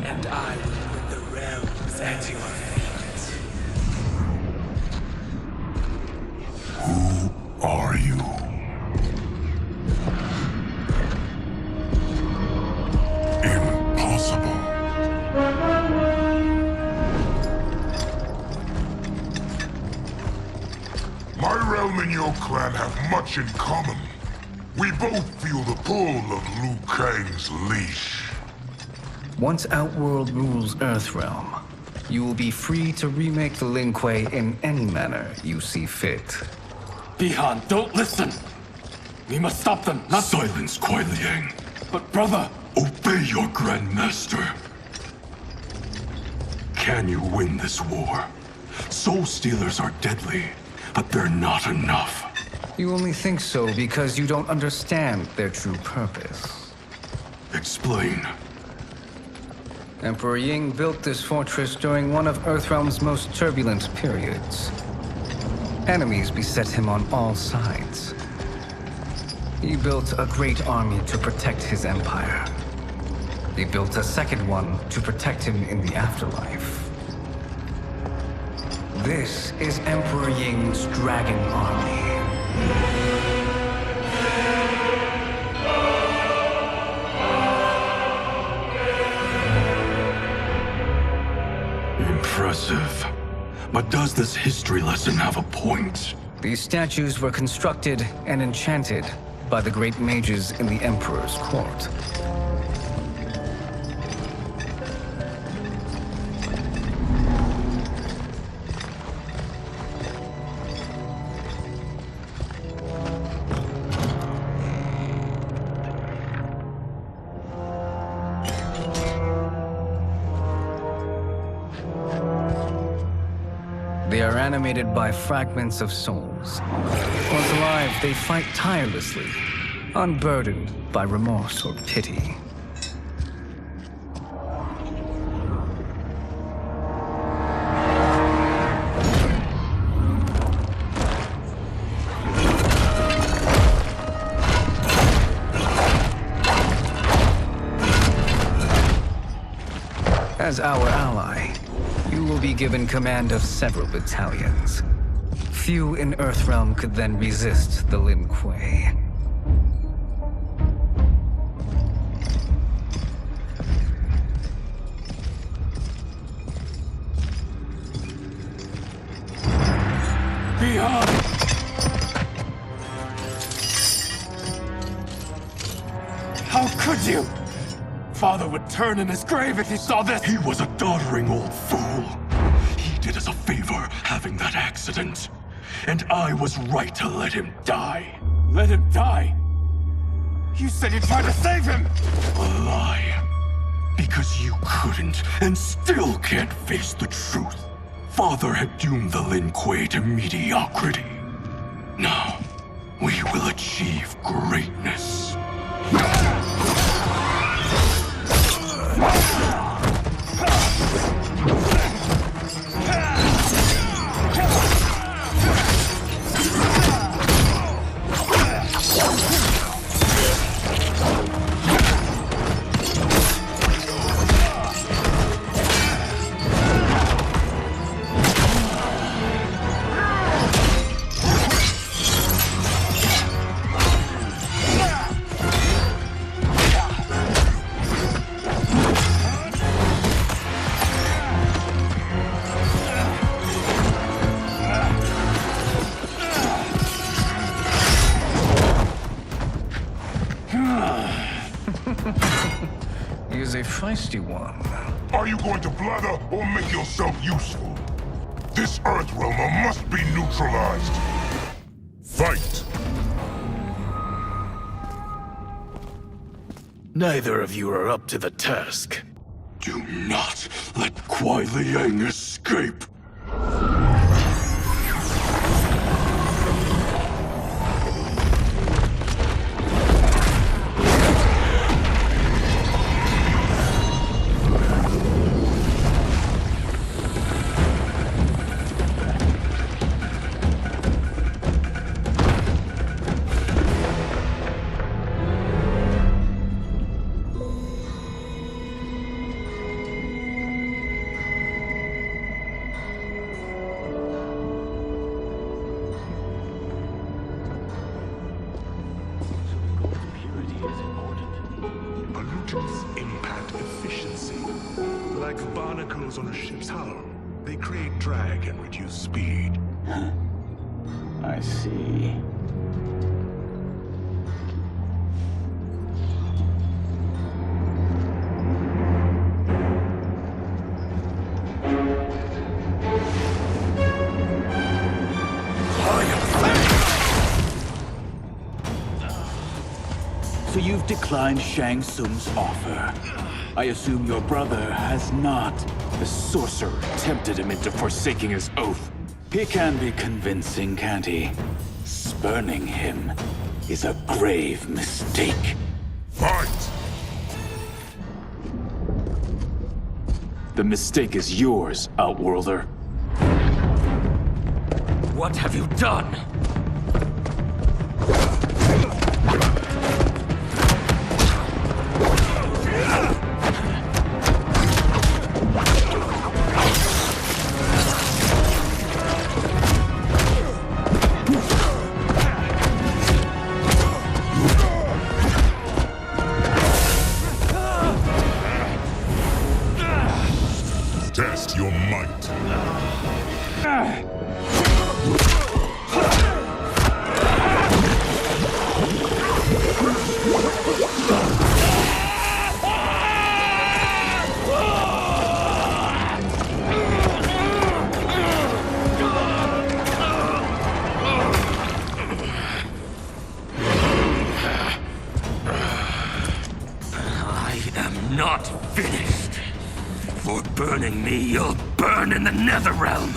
and I will put the realms at your feet. Who are you? Impossible. My realm and your clan have much in common. We both feel the pull of Liu Kang's leash. Once Outworld rules Earthrealm, you will be free to remake the Lin Kuei in any manner you see fit. Bihan, don't listen! We must stop them, not— Silence, Kuai Liang. But brother— Obey your Grandmaster. Can you win this war? Soul Stealers are deadly, but they're not enough. You only think so because you don't understand their true purpose. Explain. Emperor Ying built this fortress during one of Earthrealm's most turbulent periods. Enemies beset him on all sides. He built a great army to protect his empire. He built a second one to protect him in the afterlife. This is Emperor Ying's Dragon Army. Impressive. But does this history lesson have a point? These statues were constructed and enchanted by the great mages in the Emperor's court. They are animated by fragments of souls. Once alive, they fight tirelessly, unburdened by remorse or pity. As our ally, you will be given command of several battalions. Few in Earthrealm could then resist the Lin Kuei. Beyond! How could you? Father would turn in his grave if he saw this! He was a doddering old fool. He did us a favor having that accident. And I was right to let him die. Let him die? You said you tried to save him! A lie. Because you couldn't and still can't face the truth. Father had doomed the Lin Kuei to mediocrity. Now, we will achieve greatness. He is a feisty one. Are you going to blather or make yourself useful? This Earthrealmer must be neutralized. Fight! Neither of you are up to the task. Do not let Kuai Liang escape. like barnacles on a ship's hull. They create drag and reduce speed. I see. So you've declined Shang Tsung's offer. I assume your brother has not. The sorcerer tempted him into forsaking his oath. He can be convincing, can't he? Spurning him is a grave mistake. Fight! The mistake is yours, Outworlder. What have you done? Test your might. I am not finished. For burning me, you'll burn in the NetherRealm.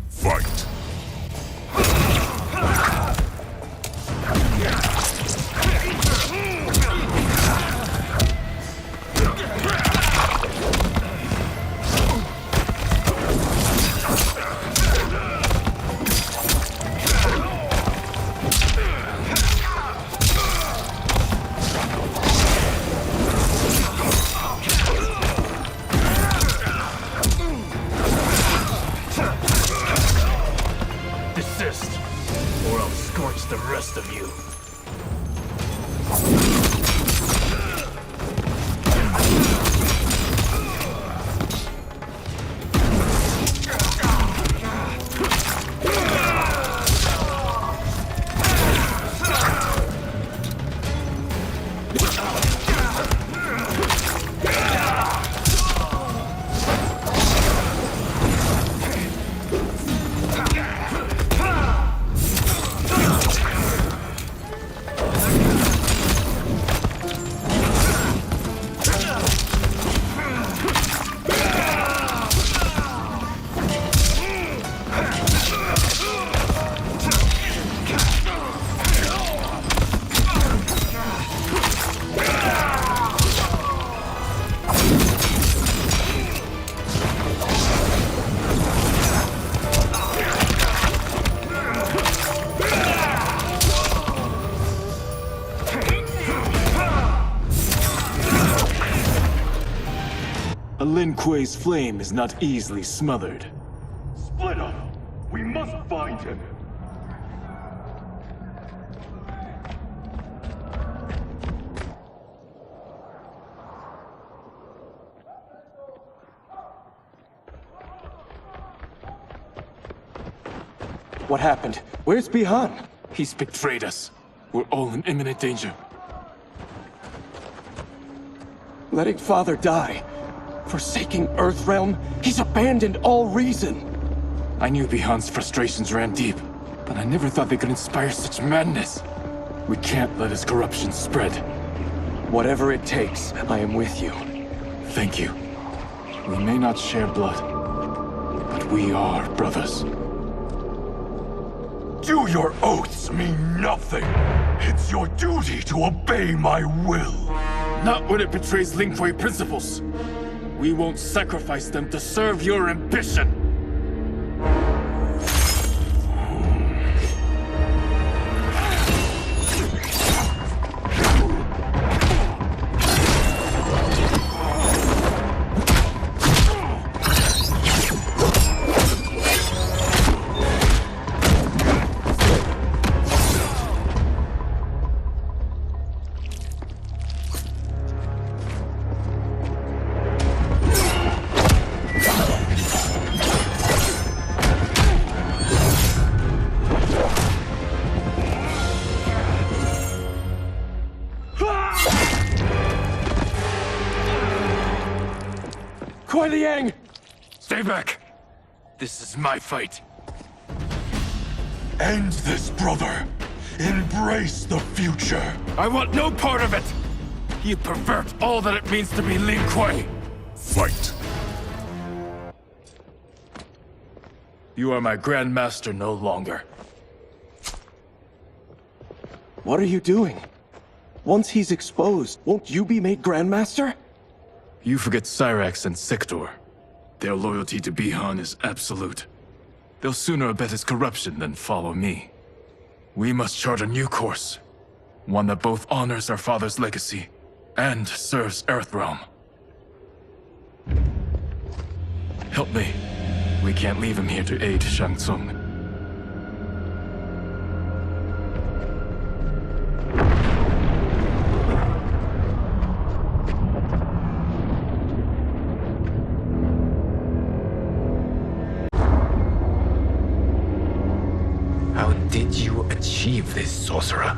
Fight. Desist, or I'll scorch the rest of you. A Lin Kuei's flame is not easily smothered. Split up! We must find him! What happened? Where's Bihan? He's betrayed us. We're all in imminent danger. Letting Father die. Forsaking Earthrealm. He's abandoned all reason. I knew Bihan's frustrations ran deep, but I never thought they could inspire such madness. We can't let his corruption spread. Whatever it takes, I am with you. Thank you. We may not share blood, but we are brothers. Do your oaths mean nothing? It's your duty to obey my will. Not when it betrays Lin Kuei principles. We won't sacrifice them to serve your ambition. Kuai Liang! Stay back! This is my fight. End this, brother. Embrace the future. I want no part of it! You pervert all that it means to be Lin Kuei! Fight! You are my Grandmaster no longer. What are you doing? Once he's exposed, won't you be made Grandmaster? You forget Cyrax and Sector. Their loyalty to Bihan is absolute. They'll sooner abet his corruption than follow me. We must chart a new course. One that both honors our father's legacy and serves Earthrealm. Help me. We can't leave him here to aid Shang Tsung. How did you achieve this, sorcerer?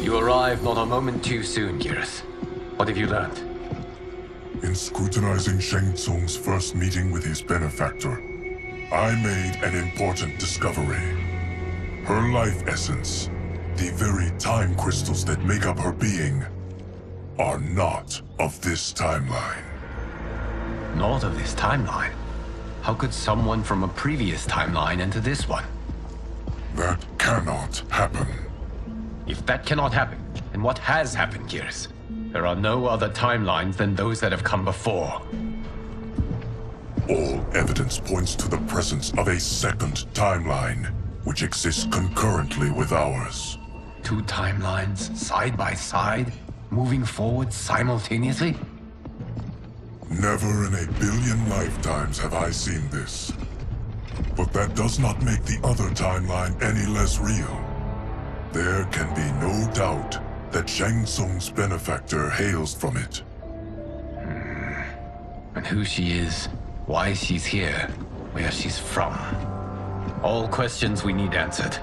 You arrived not a moment too soon, Kchewz. What have you learned? In scrutinizing Shang Tsung's first meeting with his benefactor, I made an important discovery. Her life essence, the very time crystals that make up her being, are not of this timeline. Not of this timeline? How could someone from a previous timeline enter this one? That cannot happen. If that cannot happen, then what has happened, Kchewz? There are no other timelines than those that have come before. All evidence points to the presence of a second timeline, which exists concurrently with ours. Two timelines, side by side, moving forward simultaneously? Never in a billion lifetimes have I seen this. But that does not make the other timeline any less real. There can be no doubt that Shang Tsung's benefactor hails from it. And who she is, why she's here, where she's from. All questions we need answered,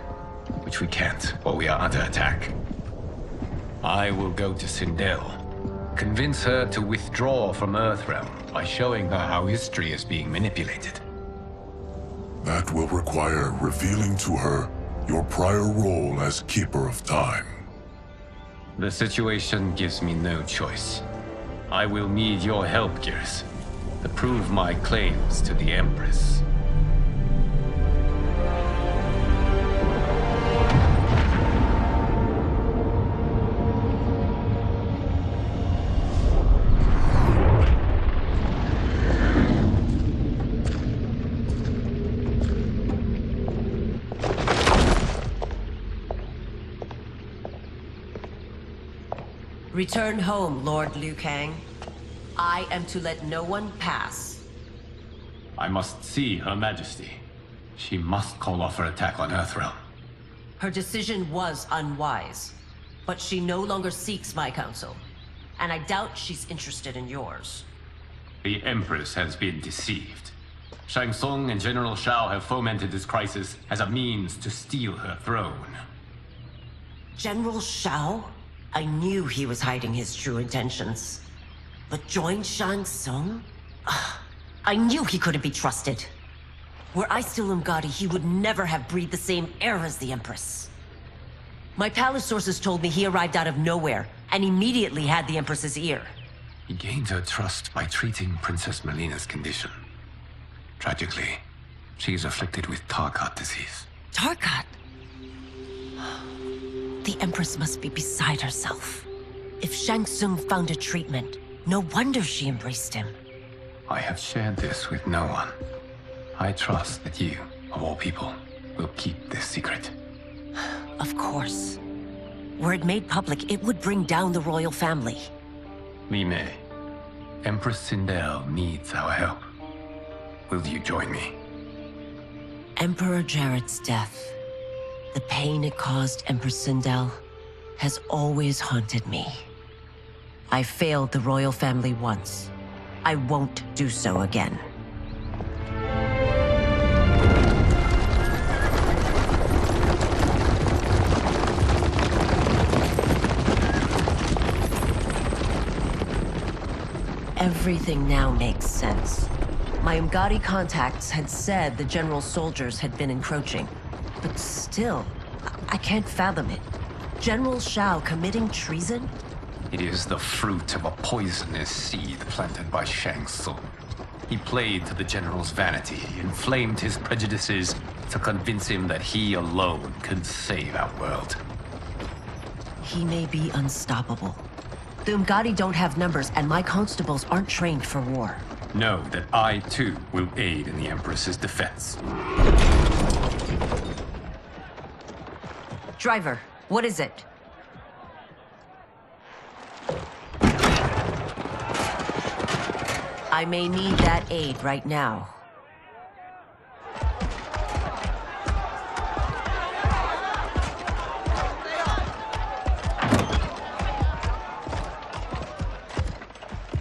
which we can't while we are under attack. I will go to Sindel, convince her to withdraw from Earthrealm by showing her how history is being manipulated. That will require revealing to her your prior role as Keeper of Time. The situation gives me no choice. I will need your help, Kchewz, to prove my claims to the Empress. Return home, Lord Liu Kang. I am to let no one pass. I must see Her Majesty. She must call off her attack on Earthrealm. Her decision was unwise, but she no longer seeks my counsel, and I doubt she's interested in yours. The Empress has been deceived. Shang Tsung and General Shao have fomented this crisis as a means to steal her throne. General Shao? I knew he was hiding his true intentions. But join Shang Tsung? I knew he couldn't be trusted. Were I still Umgadi, he would never have breathed the same air as the Empress. My palace sources told me he arrived out of nowhere, and immediately had the Empress's ear. He gained her trust by treating Princess Melina's condition. Tragically, she is afflicted with Tarkat disease. Tarkat? The Empress must be beside herself. If Shang Tsung found a treatment, no wonder she embraced him. I have shared this with no one. I trust that you, of all people, will keep this secret. Of course. Were it made public, it would bring down the royal family. Li Mei, Empress Sindel needs our help. Will you join me? Emperor Jarrett's death, the pain it caused Empress Sindel, has always haunted me. I failed the royal family once. I won't do so again. Everything now makes sense. My Umgadi contacts had said the general soldiers had been encroaching. But still, I can't fathom it. General Shao committing treason? It is the fruit of a poisonous seed planted by Shang Tsung. He played to the general's vanity, inflamed his prejudices to convince him that he alone could save our world. He may be unstoppable. The Umgadi don't have numbers, and my constables aren't trained for war. Know that I, too, will aid in the Empress's defense. Driver, what is it? I may need that aid right now.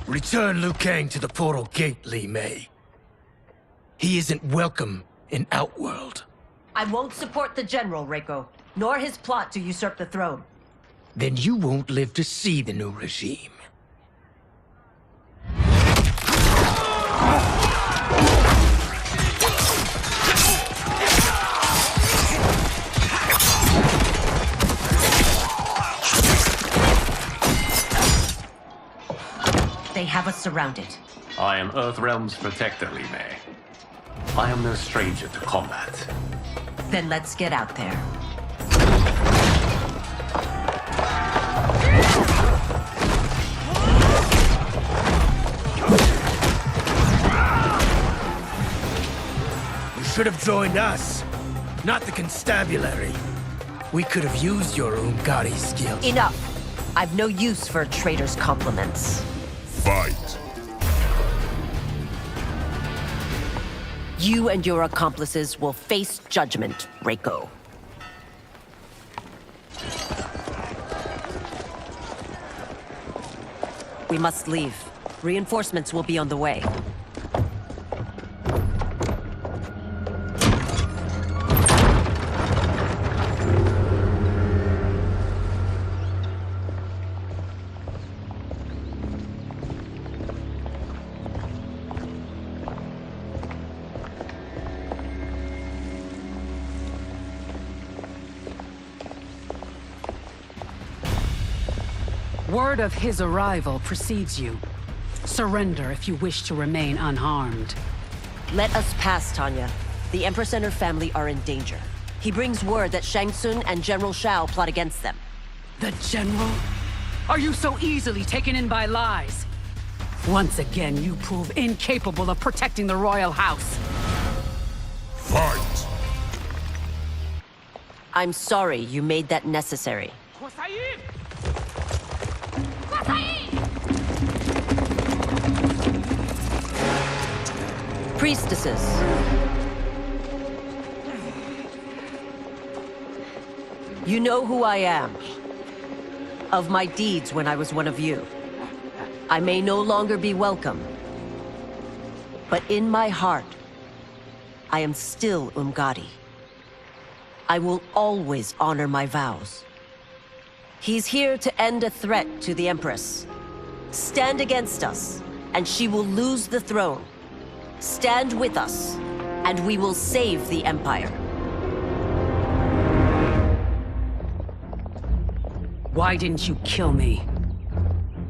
Return Liu Kang to the portal gate, Li Mei. He isn't welcome in Outworld. I won't support the General, Reiko, nor his plot to usurp the throne. Then you won't live to see the new regime. They have us surrounded. I am Earthrealm's protector, Li Mei. I am no stranger to combat. Then let's get out there. You should have joined us, not the constabulary. We could have used your Umgadi skills. Enough! I've no use for a traitor's compliments. Fight! You and your accomplices will face judgment, Reiko. We must leave. Reinforcements will be on the way. Word of his arrival precedes you. Surrender if you wish to remain unharmed. Let us pass, Tanya. The Empress and her family are in danger. He brings word that Shang Tsung and General Shao plot against them. The General? Are you so easily taken in by lies? Once again, you prove incapable of protecting the royal house. Fight! I'm sorry you made that necessary. Priestesses. You know who I am. Of my deeds when I was one of you. I may no longer be welcome. But in my heart, I am still Umgadi. I will always honor my vows. He's here to end a threat to the Empress. Stand against us, and she will lose the throne. Stand with us, and we will save the Empire. Why didn't you kill me?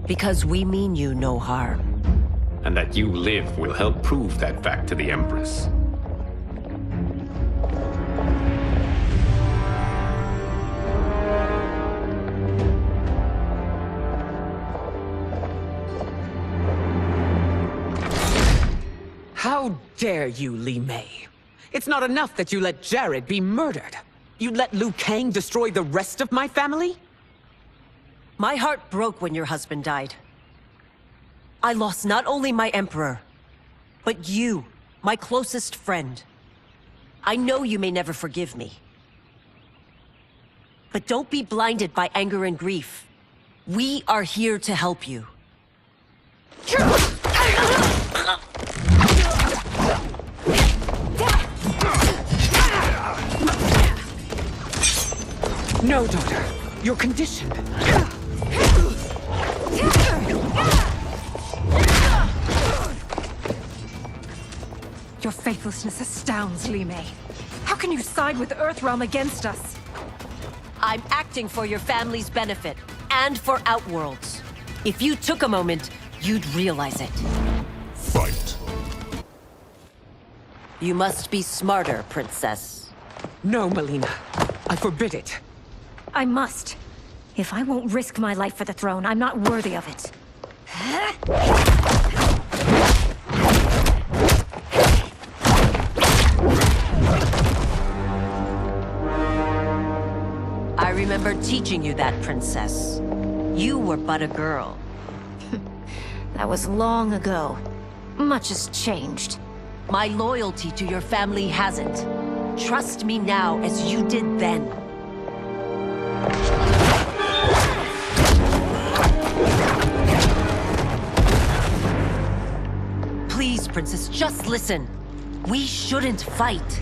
Because we mean you no harm. And that you live will help prove that fact to the Empress. How dare you, Li Mei? It's not enough that you let Jared be murdered. You'd let Liu Kang destroy the rest of my family? My heart broke when your husband died. I lost not only my Emperor, but you, my closest friend. I know you may never forgive me. But don't be blinded by anger and grief. We are here to help you. No, daughter. You're conditioned. Your faithlessness astounds, Li Mei. How can you side with Earthrealm against us? I'm acting for your family's benefit, and for Outworlds. If you took a moment, you'd realize it. Fight. You must be smarter, Princess. No, Melina. I forbid it. I must. If I won't risk my life for the throne, I'm not worthy of it. I remember teaching you that, Princess. You were but a girl. That was long ago. Much has changed. My loyalty to your family hasn't. Trust me now as you did then. Please, Princess, just listen. We shouldn't fight.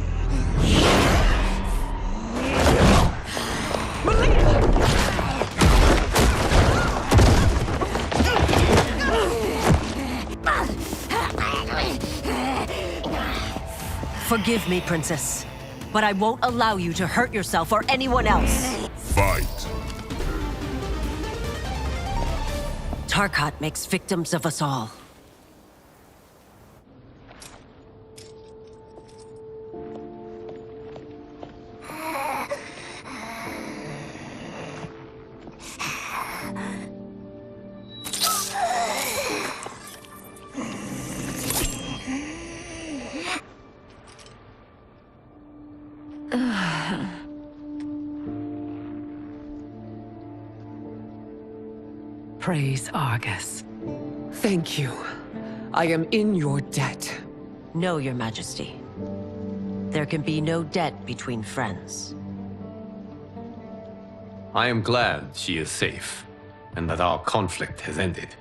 Forgive me, Princess, but I won't allow you to hurt yourself or anyone else. Fight. Tarkat makes victims of us all. Praise Argus. Thank you. I am in your debt. No, Your Majesty. There can be no debt between friends. I am glad she is safe, and that our conflict has ended.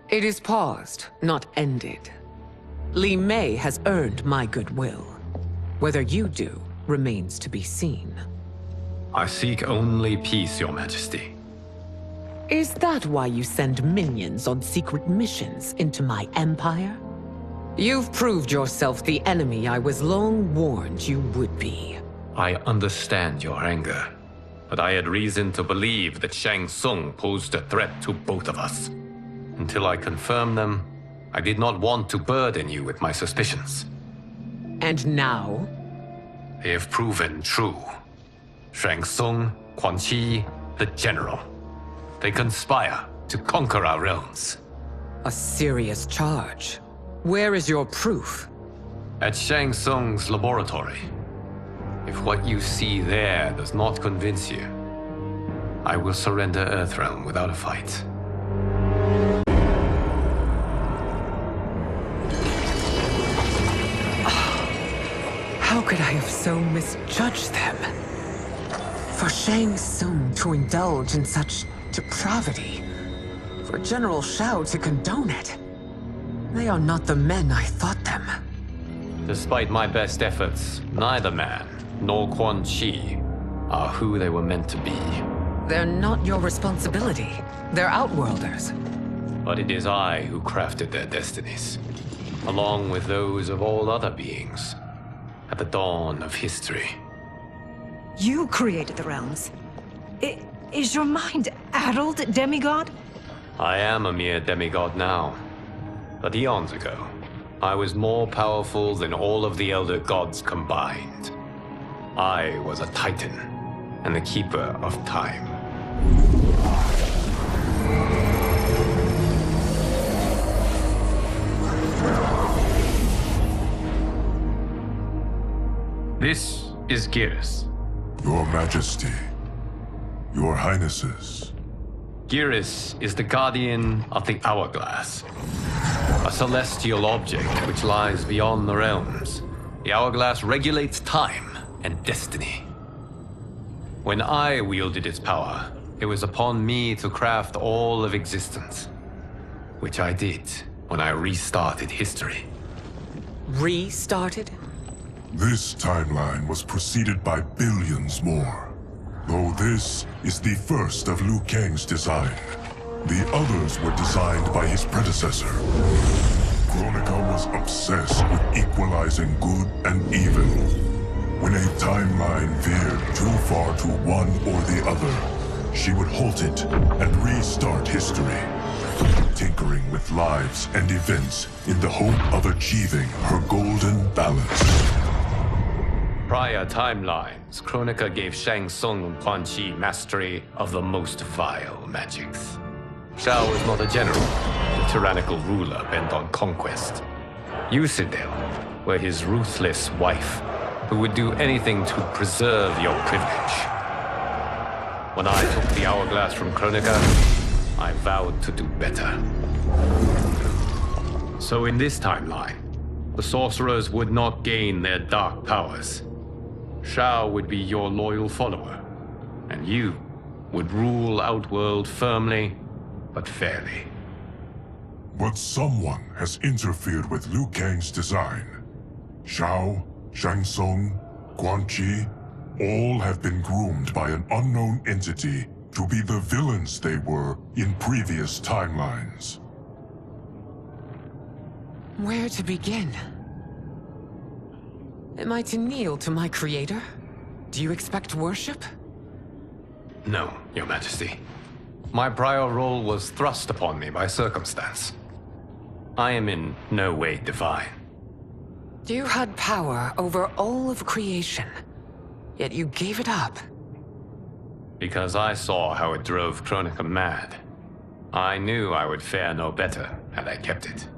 It is paused, not ended. Li Mei has earned my goodwill. Whether you do remains to be seen. I seek only peace, Your Majesty. Is that why you send minions on secret missions into my empire? You've proved yourself the enemy I was long warned you would be. I understand your anger, but I had reason to believe that Shang Tsung posed a threat to both of us. Until I confirmed them, I did not want to burden you with my suspicions. And now? They have proven true. Shang Tsung, Quan Chi, the General. They conspire to conquer our realms. A serious charge. Where is your proof? At Shang Tsung's laboratory. If what you see there does not convince you, I will surrender Earthrealm without a fight. How could I have so misjudged them? For Shang Tsung to indulge in such depravity, for General Kchewz to condone it. They are not the men I thought them. Despite my best efforts, neither man nor Quan Chi are who they were meant to be. They're not your responsibility. They're Outworlders. But it is I who crafted their destinies, along with those of all other beings, at the dawn of history. You created the realms. Is your mind addled, demigod? I am a mere demigod now. But eons ago, I was more powerful than all of the Elder Gods combined. I was a Titan, and the Keeper of Time. This is Geras. Your Majesty. Your Highnesses. Geras is the guardian of the Hourglass, a celestial object which lies beyond the realms. The Hourglass regulates time and destiny. When I wielded its power, it was upon me to craft all of existence, which I did when I restarted history. Restarted? This timeline was preceded by billions more. Though this is the first of Liu Kang's design. The others were designed by his predecessor, Kronika was obsessed with equalizing good and evil. When a timeline veered too far to one or the other, she would halt it and restart history, tinkering with lives and events in the hope of achieving her golden balance. Prior timelines, Kronika gave Shang Tsung and Quan Chi mastery of the most vile magics. Shao was not a general, a tyrannical ruler bent on conquest. You, Sindel, were his ruthless wife, who would do anything to preserve your privilege. When I took the hourglass from Kronika, I vowed to do better. So in this timeline, the sorcerers would not gain their dark powers. Shao would be your loyal follower, and you would rule Outworld firmly, but fairly. But someone has interfered with Liu Kang's design. Shao, Shang Tsung, Quan Chi, all have been groomed by an unknown entity to be the villains they were in previous timelines. Where to begin? Am I to kneel to my creator? Do you expect worship? No, Your Majesty. My prior role was thrust upon me by circumstance. I am in no way divine. You had power over all of creation, yet you gave it up. Because I saw how it drove Kronika mad. I knew I would fare no better had I kept it.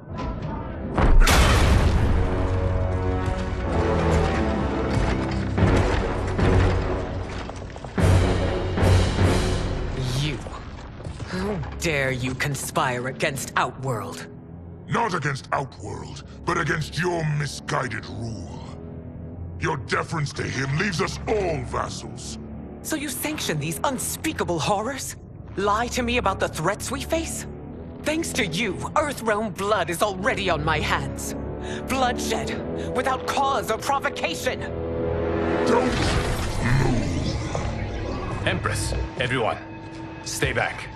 How dare you conspire against Outworld? Not against Outworld, but against your misguided rule. Your deference to him leaves us all vassals. So you sanction these unspeakable horrors? Lie to me about the threats we face? Thanks to you, Earthrealm blood is already on my hands. Bloodshed, without cause or provocation. Don't move. Empress, everyone, stay back.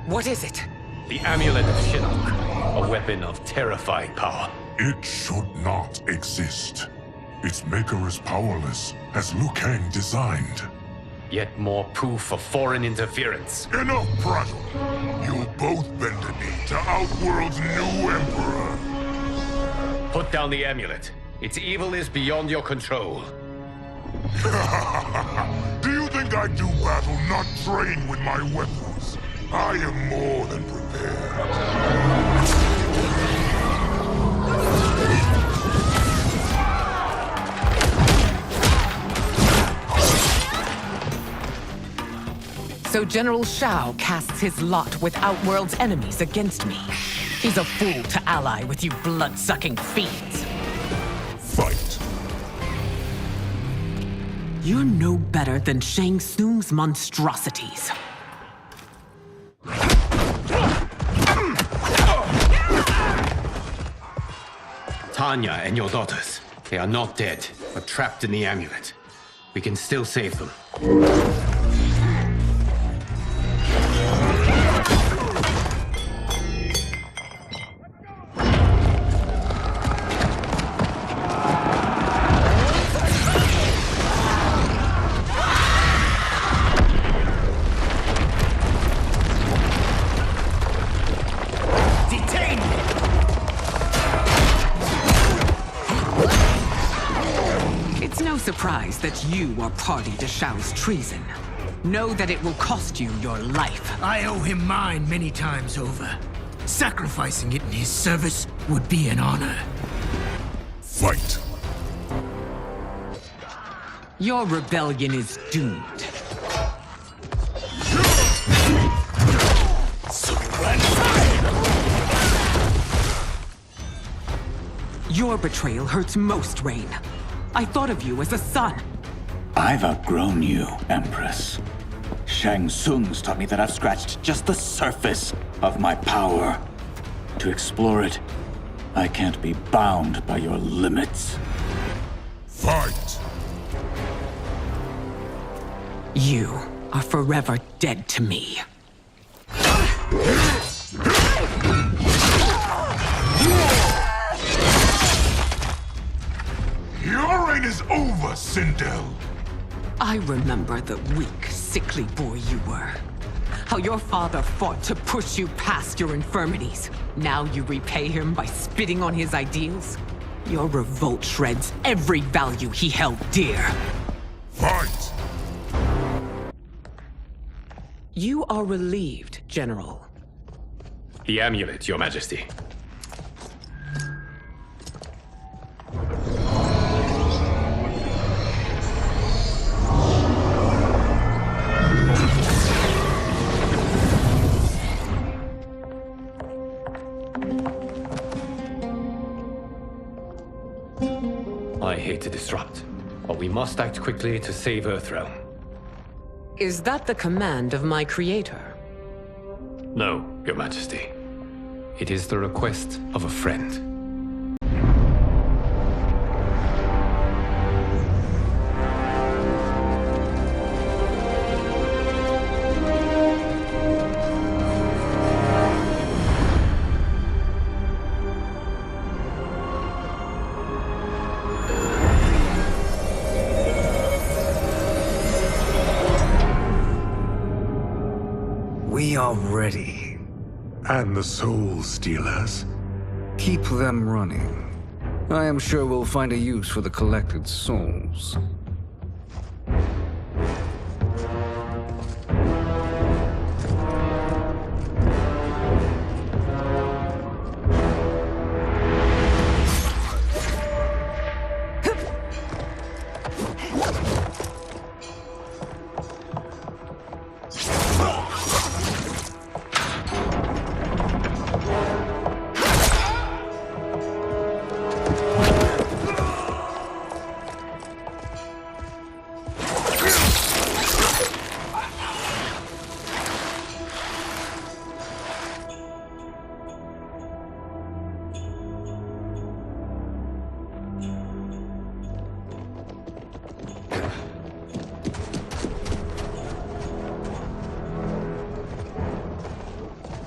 What is it? The Amulet of Shinnok, a weapon of terrifying power. It should not exist. Its maker is powerless, as Liu Kang designed. Yet more proof of foreign interference. Enough prattle. You'll both bend a knee to Outworld's new emperor. Put down the amulet. Its evil is beyond your control. Do you think I do battle not trained with my weapons? I am more than prepared. So General Shao casts his lot with Outworld's enemies against me. He's a fool to ally with you blood-sucking fiends. Fight. You're no better than Shang Tsung's monstrosities. Tanya and your daughters, they are not dead, but trapped in the amulet. We can still save them. Surprised that you are party to Shao's treason. Know that it will cost you your life. I owe him mine many times over. Sacrificing it in his service would be an honor. Fight. Your rebellion is doomed. Your betrayal hurts most, Rain. I thought of you as a son. I've outgrown you, Empress. Shang Tsung's taught me that I've scratched just the surface of my power. To explore it, I can't be bound by your limits. Fight! You are forever dead to me. Your reign is over, Sindel. I remember the weak, sickly boy you were. How your father fought to push you past your infirmities. Now you repay him by spitting on his ideals? Your revolt shreds every value he held dear. Fight! You are relieved, General. The amulet, Your Majesty. I hate to disrupt, but we must act quickly to save Earthrealm. Is that the command of my creator? No, Your Majesty. It is the request of a friend. We are ready. And the Soul Stealers? Keep them running. I am sure we'll find a use for the collected souls.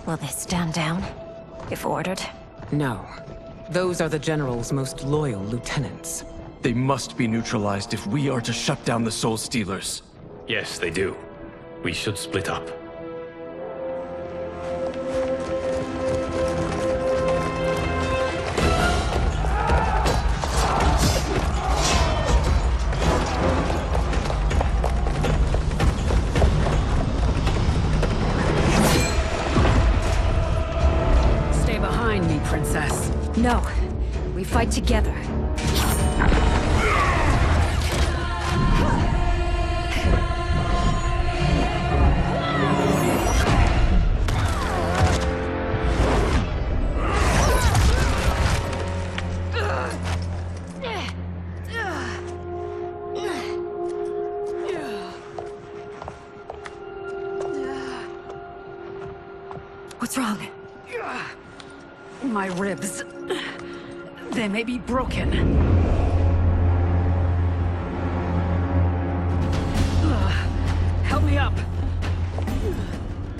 Will they stand down, if ordered? No. Those are the General's most loyal lieutenants. They must be neutralized if we are to shut down the Soul Stealers. Yes, they do. We should split up. Stay behind me, Princess. No. We fight together. What's wrong? My ribs. They may be broken. Help me up.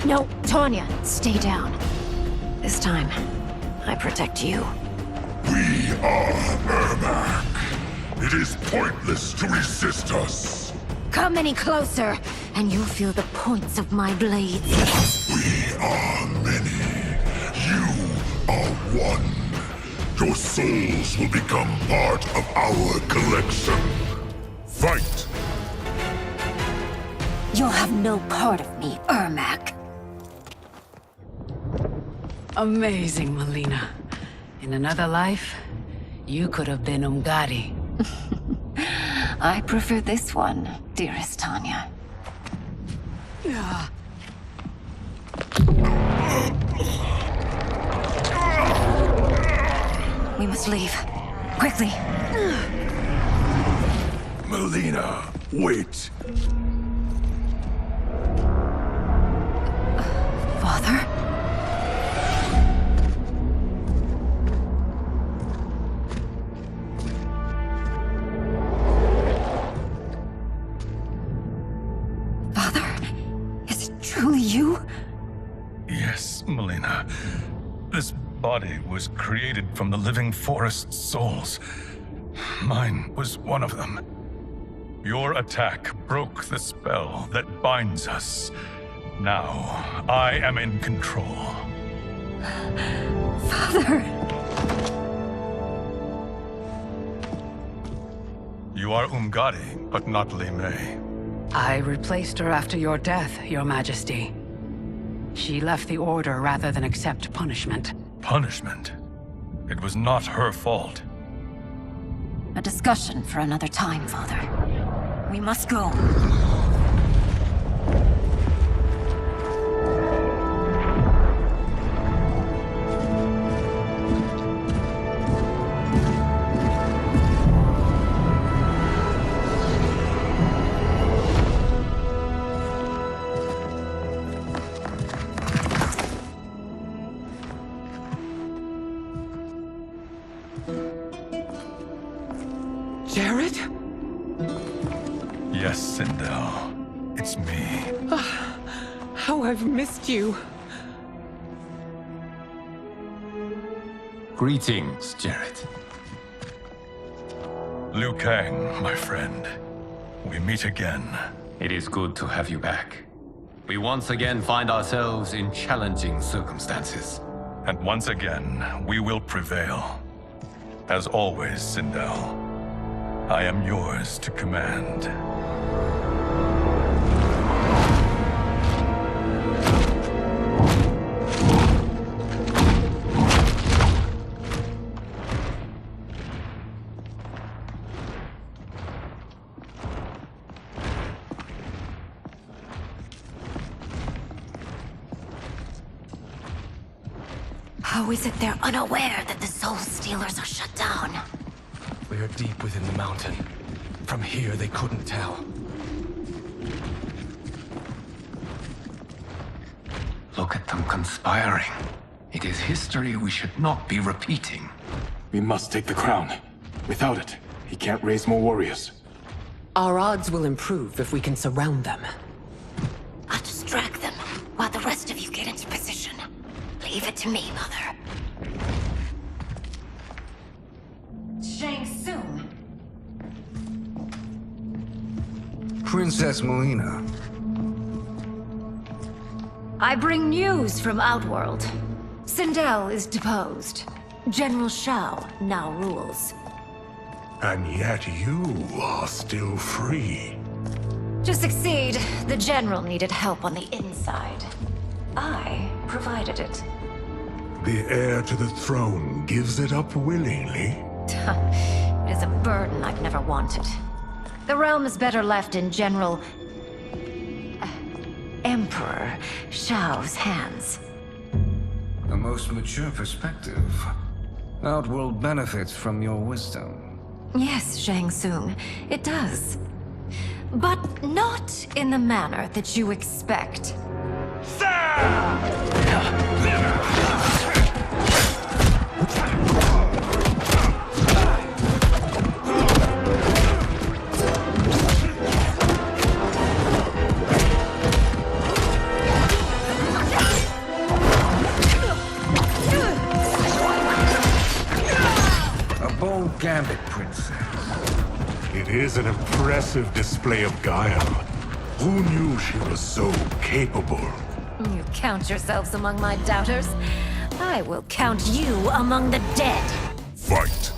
No, Tanya, stay down. This time, I protect you. We are Ermac. It is pointless to resist us. Come any closer, and you'll feel the points of my blades. We are many. You are one. Your souls will become part of our collection. Fight! You'll have no part of me, Ermac. Amazing, Melina. In another life, you could have been Umgadi. I prefer this one, dearest Tanya. We must leave. Quickly. Melina, wait. Father? Father? Is it truly you? Yes, Melina. This body was created from the living forest's souls. Mine was one of them. Your attack broke the spell that binds us. Now, I am in control. Father! You are Umgadi, but not Li Mei. I replaced her after your death, Your Majesty. She left the Order rather than accept punishment. Punishment? It was not her fault. A discussion for another time, Father. We must go. Jared? Yes, Sindel. It's me. How I've missed you. Greetings, Jared. Liu Kang, my friend. We meet again. It is good to have you back. We once again find ourselves in challenging circumstances. And once again, we will prevail. As always, Sindel, I am yours to command. How is it they're unaware that the Soul Stealers are shut down? We are deep within the mountain. From here, they couldn't tell. Look at them conspiring. It is history we should not be repeating. We must take the crown. Without it, he can't raise more warriors. Our odds will improve if we can surround them. I'll distract them while the rest of you get into position. Leave it to me, Mother. Shang Tsung. Princess Melina. I bring news from Outworld. Sindel is deposed. General Shao now rules. And yet you are still free. To succeed, the General needed help on the inside. I provided it. The heir to the throne gives it up willingly. It is a burden I've never wanted. The realm is better left in General... Emperor Shao's hands. A most mature perspective. Outworld benefits from your wisdom. Yes, Shang Tsung, it does. But not in the manner that you expect. A bold gambit, Princess. It is an impressive display of guile. Who knew she was so capable? You count yourselves among my doubters. I will count you among the dead. Fight!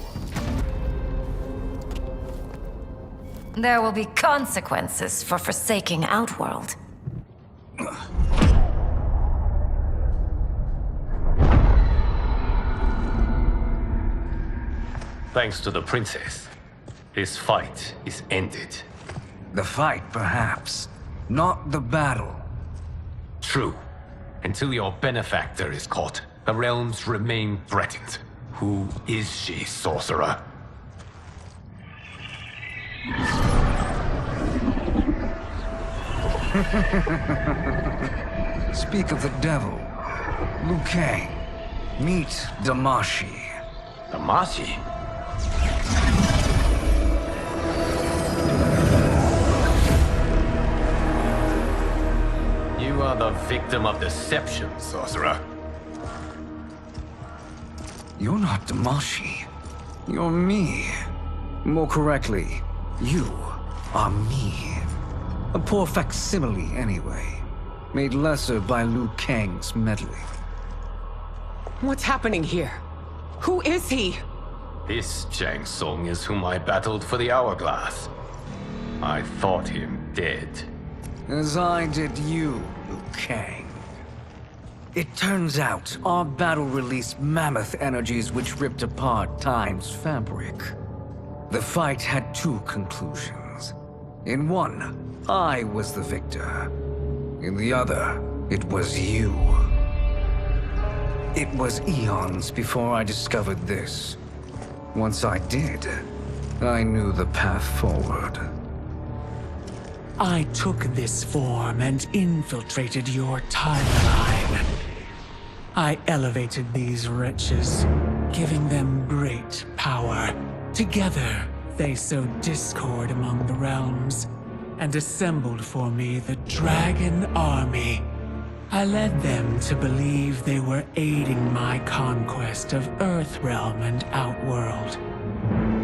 There will be consequences for forsaking Outworld. Thanks to the princess, this fight is ended. The fight, perhaps. Not the battle. True. Until your benefactor is caught, the realms remain threatened. Who is she, sorcerer? Speak of the devil. Liu Kang. Meet Damashi. Damashi? You are the victim of deception, sorcerer. You're not Damashi. You're me. More correctly, you are me. A poor facsimile, anyway. Made lesser by Liu Kang's meddling. What's happening here? Who is he? This Shang Tsung is whom I battled for the Hourglass. I thought him dead. As I did you, Liu Kang. It turns out our battle released mammoth energies which ripped apart time's fabric. The fight had two conclusions. In one, I was the victor. In the other, it was you. It was eons before I discovered this. Once I did, I knew the path forward. I took this form and infiltrated your timeline. I elevated these wretches, giving them great power. Together, they sowed discord among the realms, and assembled for me the Dragon Army. I led them to believe they were aiding my conquest of Earthrealm and Outworld.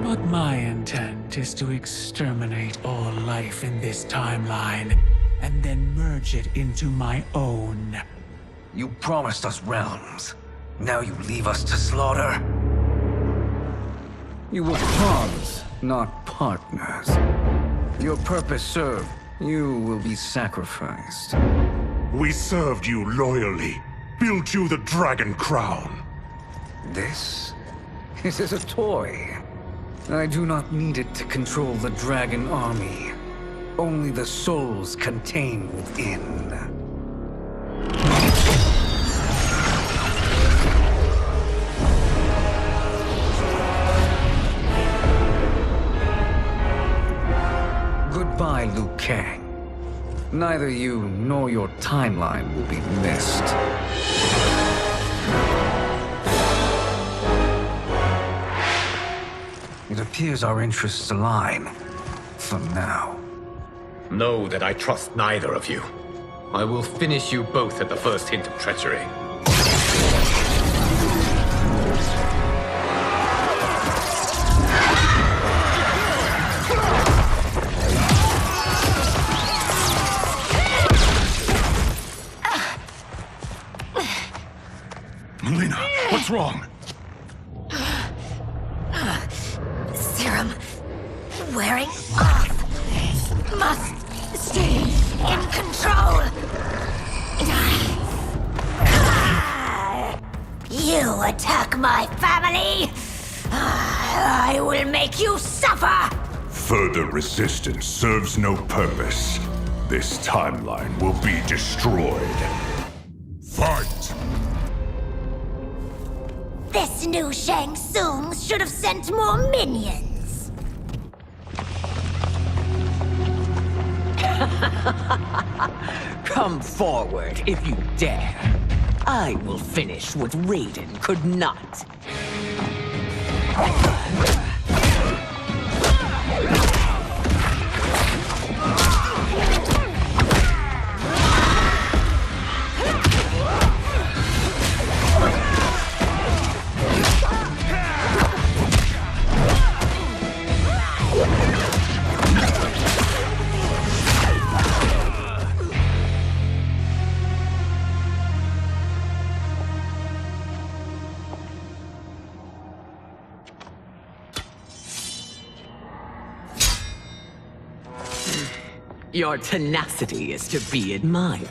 But my intent is to exterminate all life in this timeline, and then merge it into my own. You promised us realms. Now you leave us to slaughter? You were pawns, not partners. Your purpose served, you will be sacrificed. We served you loyally, built you the Dragon Crown. This is a toy. I do not need it to control the Dragon Army. Only the souls contained within. Goodbye, Liu Kang. Neither you nor your timeline will be missed. It appears our interests align. For now. Know that I trust neither of you. I will finish you both at the first hint of treachery. Melina, what's wrong? Serum wearing off. Must stay in control. You attack my family. I will make you suffer. Further resistance serves no purpose. This timeline will be destroyed. Fight! This new Shang Tsung should have sent more minions. Come forward if you dare. I will finish what Raiden could not. Your tenacity is to be admired.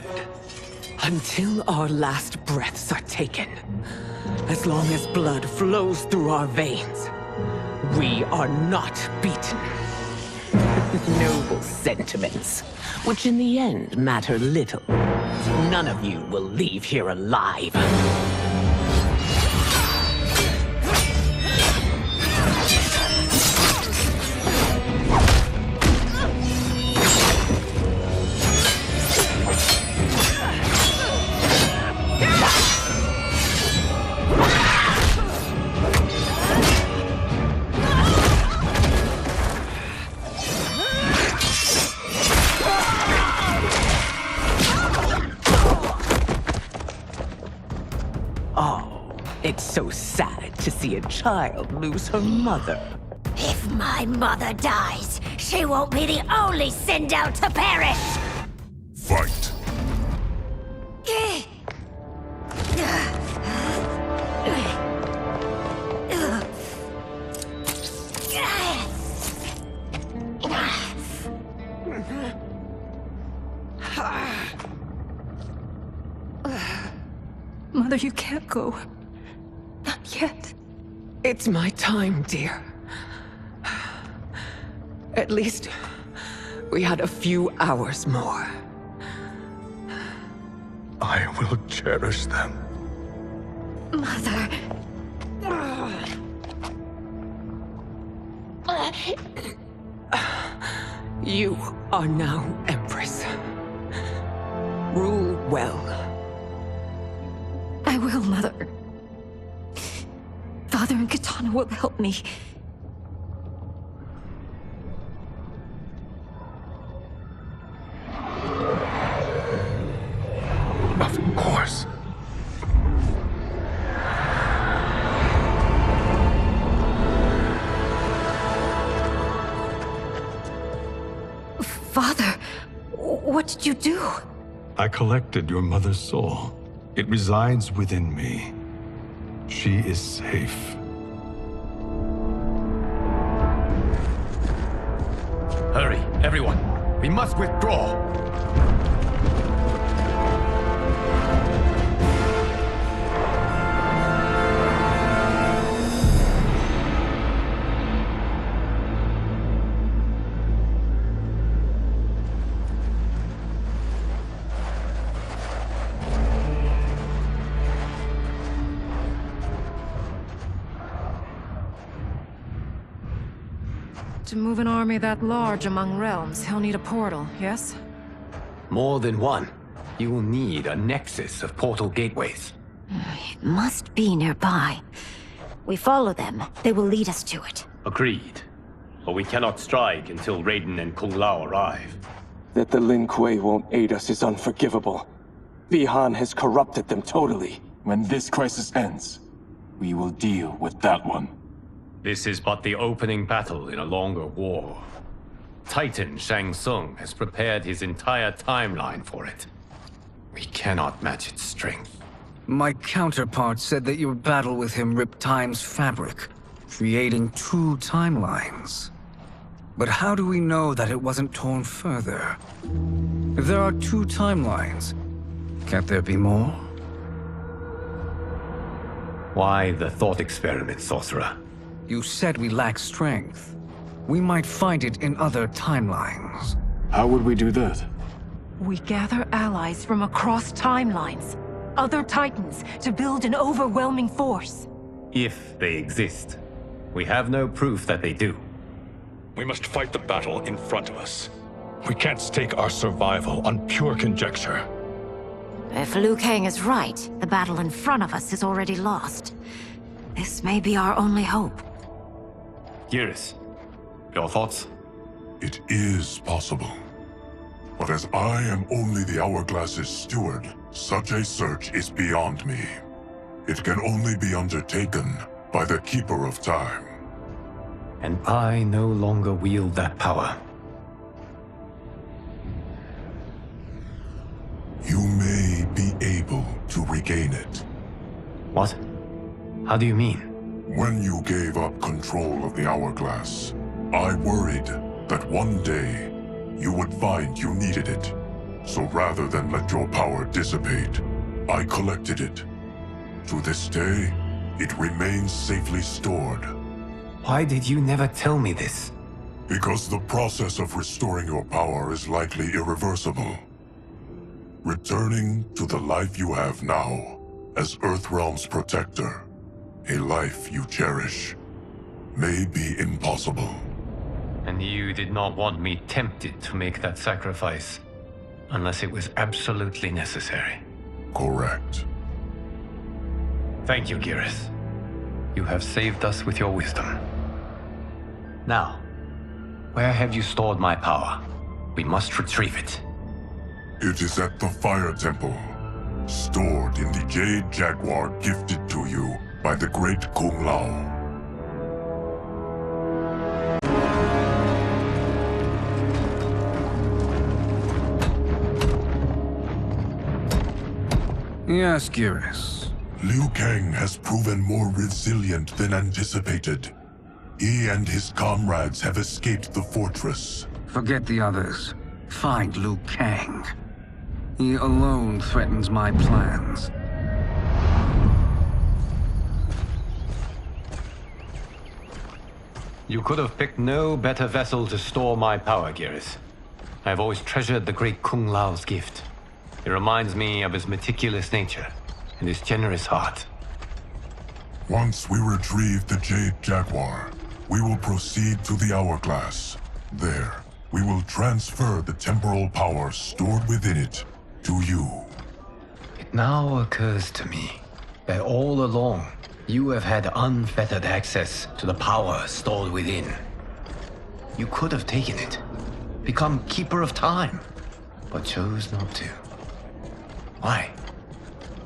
Until our last breaths are taken, as long as blood flows through our veins, we are not beaten. Noble sentiments, which in the end matter little. None of you will leave here alive. It's so sad to see a child lose her mother. If my mother dies, she won't be the only sinned out to perish! Fight! Mother, you can't go. Not yet. It's my time, dear. At least we had a few hours more. I will cherish them. Mother... You are now Empress. Rule well. I will, Mother. Father and Katana will help me. Of course. Father, what did you do? I collected your mother's soul. It resides within me. She is safe. Hurry, everyone. We must withdraw. To move an army that large among realms, he'll need a portal, yes? More than one. You will need a nexus of portal gateways. It must be nearby. We follow them, they will lead us to it. Agreed. But we cannot strike until Raiden and Kung Lao arrive. That the Lin Kuei won't aid us is unforgivable. Bi-Han has corrupted them totally. When this crisis ends, we will deal with that one. This is but the opening battle in a longer war. Titan Shang Tsung has prepared his entire timeline for it. We cannot match its strength. My counterpart said that your battle with him ripped time's fabric, creating 2 timelines. But how do we know that it wasn't torn further? If there are 2 timelines, can't there be more? Why the thought experiment, Sorcerer? You said we lack strength. We might find it in other timelines. How would we do that? We gather allies from across timelines, other Titans, to build an overwhelming force. If they exist. We have no proof that they do. We must fight the battle in front of us. We can't stake our survival on pure conjecture. If Liu Kang is right, the battle in front of us is already lost. This may be our only hope. Geras, your thoughts? It is possible. But as I am only the Hourglass's steward, such a search is beyond me. It can only be undertaken by the Keeper of Time. And I no longer wield that power. You may be able to regain it. What? How do you mean? When you gave up control of the Hourglass, I worried that one day you would find you needed it. So rather than let your power dissipate, I collected it. To this day, it remains safely stored. Why did you never tell me this? Because the process of restoring your power is likely irreversible. Returning to the life you have now, as Earthrealm's protector, a life you cherish, may be impossible. And you did not want me tempted to make that sacrifice, unless it was absolutely necessary. Correct. Thank you, Geras. You have saved us with your wisdom. Now, where have you stored my power? We must retrieve it. It is at the Fire Temple, stored in the Jade Jaguar gifted to you by the great Kung Lao. Yes, Kchewz. Liu Kang has proven more resilient than anticipated. He and his comrades have escaped the fortress. Forget the others. Find Liu Kang. He alone threatens my plans. You could have picked no better vessel to store my power, Kchewz. I've always treasured the great Kung Lao's gift. It reminds me of his meticulous nature and his generous heart. Once we retrieve the Jade Jaguar, we will proceed to the Hourglass. There, we will transfer the temporal power stored within it to you. It now occurs to me that all along, you have had unfettered access to the power stored within. You could have taken it, become Keeper of Time, but chose not to. Why?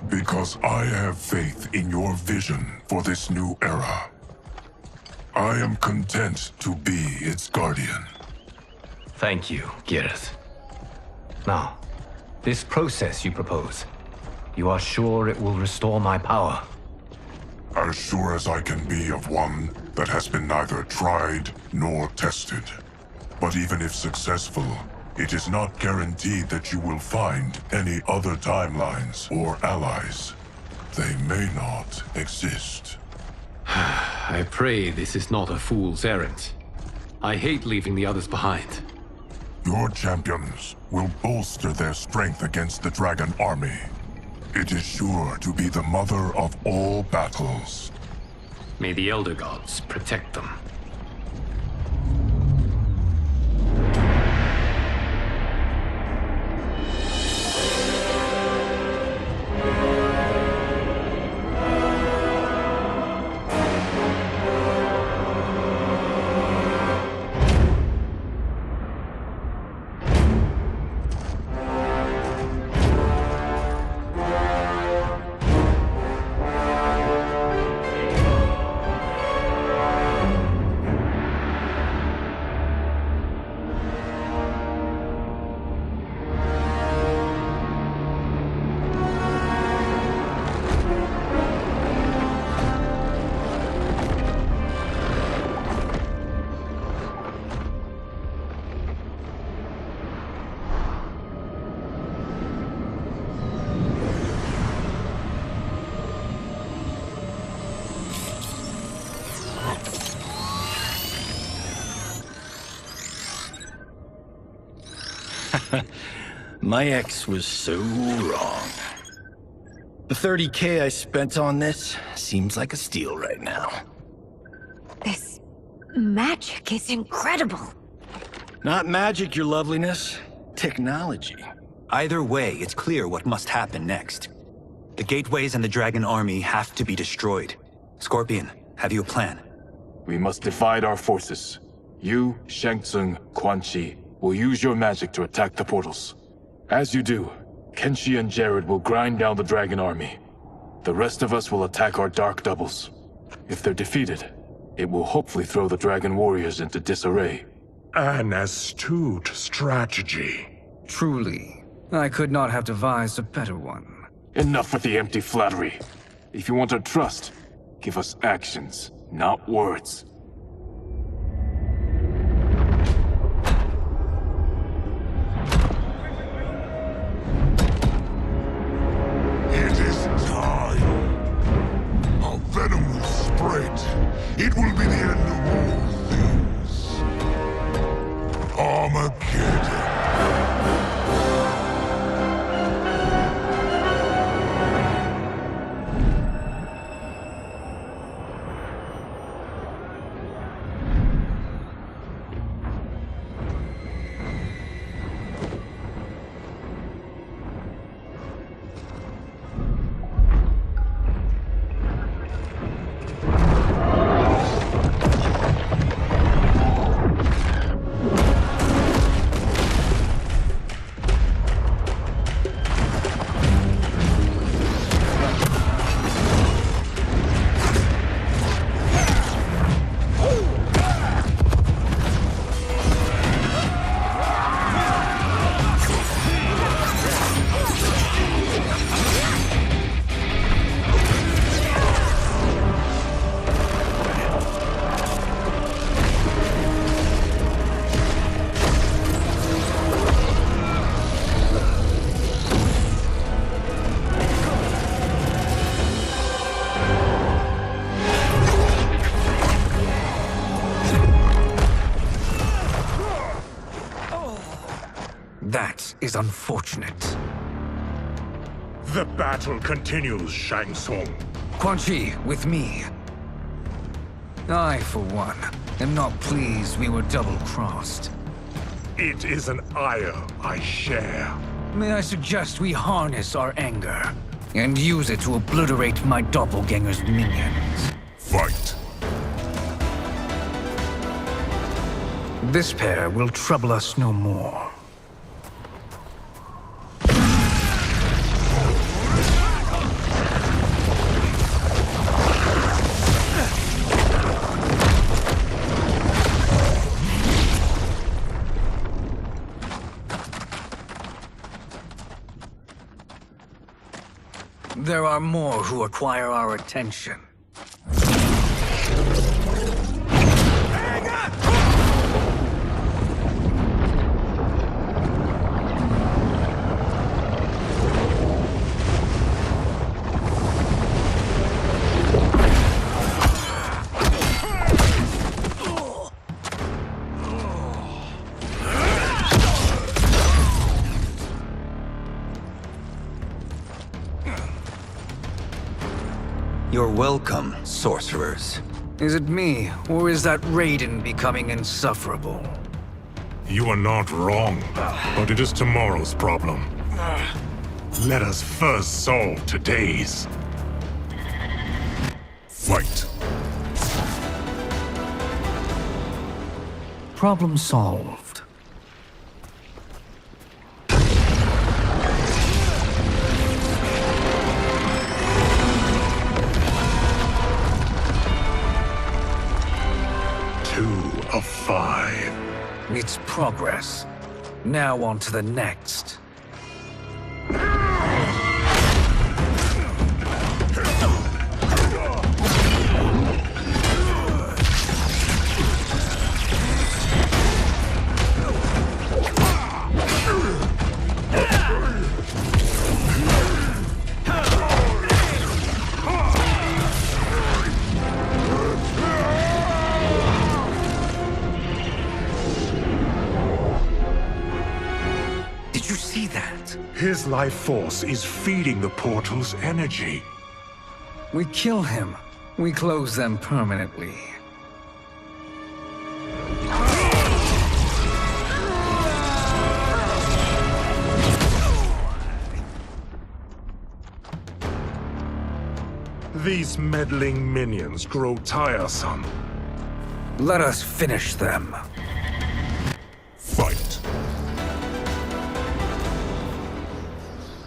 Because I have faith in your vision for this new era. I am content to be its guardian. Thank you, Kchewz. Now, this process you propose, you are sure it will restore my power? As sure as I can be of one that has been neither tried nor tested. But even if successful, it is not guaranteed that you will find any other timelines or allies. They may not exist. I pray this is not a fool's errand. I hate leaving the others behind. Your champions will bolster their strength against the Dragon Army. It is sure to be the mother of all battles. May the Elder Gods protect them. My ex was so wrong. The 30K I spent on this seems like a steal right now. This magic is incredible. Not magic, your loveliness. Technology. Either way, it's clear what must happen next. The gateways and the Dragon Army have to be destroyed. Scorpion, have you a plan? We must divide our forces. You, Shang Tsung, Quan Chi will use your magic to attack the portals. As you do, Kenshi and Jared will grind down the Dragon Army. The rest of us will attack our dark doubles. If they're defeated, it will hopefully throw the Dragon Warriors into disarray. An astute strategy. Truly, I could not have devised a better one. Enough with the empty flattery. If you want our trust, give us actions, not words. It is time. Our venom will spread. It will be the end of all things. Armageddon. is unfortunate. The battle continues, Shang Tsung. Quan Chi, with me. I, for one, am not pleased we were double-crossed. It is an ire I share. May I suggest we harness our anger and use it to obliterate my doppelganger's minions? Fight! This pair will trouble us no more. There are more who require our attention. You're welcome, sorcerers. Is it me, or is that Raiden becoming insufferable? You are not wrong, but it is tomorrow's problem. Let us first solve today's. Fight! Problem solved. Of 5. It's progress. Now on to the next. His life force is feeding the portal's energy. We kill him. We close them permanently. These meddling minions grow tiresome. Let us finish them. Fight!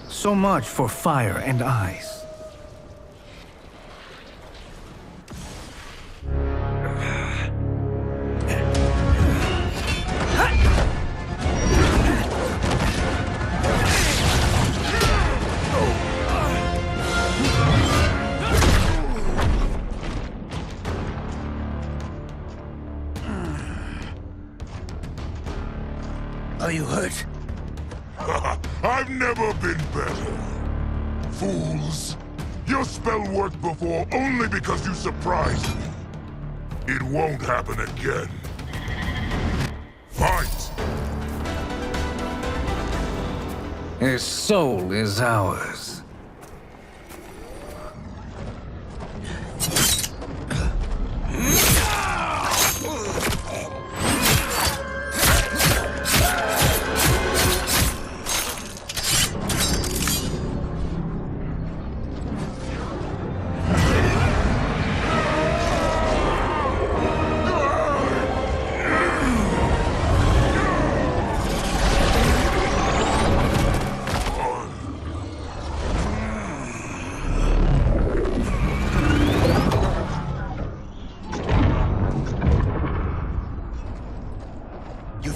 So much for fire and ice. Are you hurt? I've never been better. Fools! Your spell worked before only because you surprised me. It won't happen again. Fight! His soul is ours.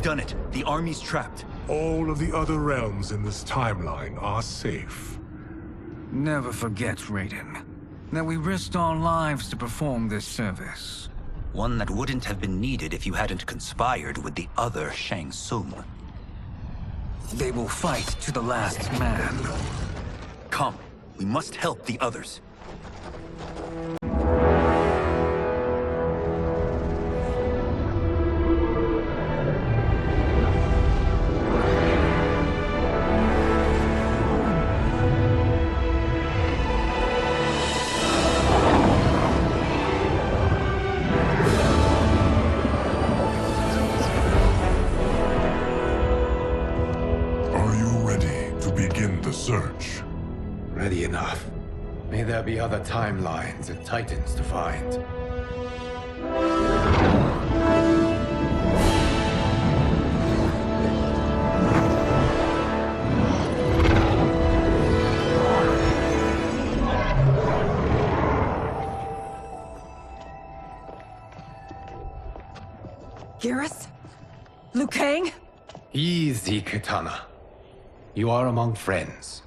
Done it. The army's trapped. All of the other realms in this timeline are safe. Never forget, Raiden, that we risked our lives to perform this service. One that wouldn't have been needed if you hadn't conspired with the other Shang Tsung. They will fight to the last man. Come, we must help the others. May there be other timelines and titans to find. Garrus? Liu Kang? Easy, Kitana. You are among friends.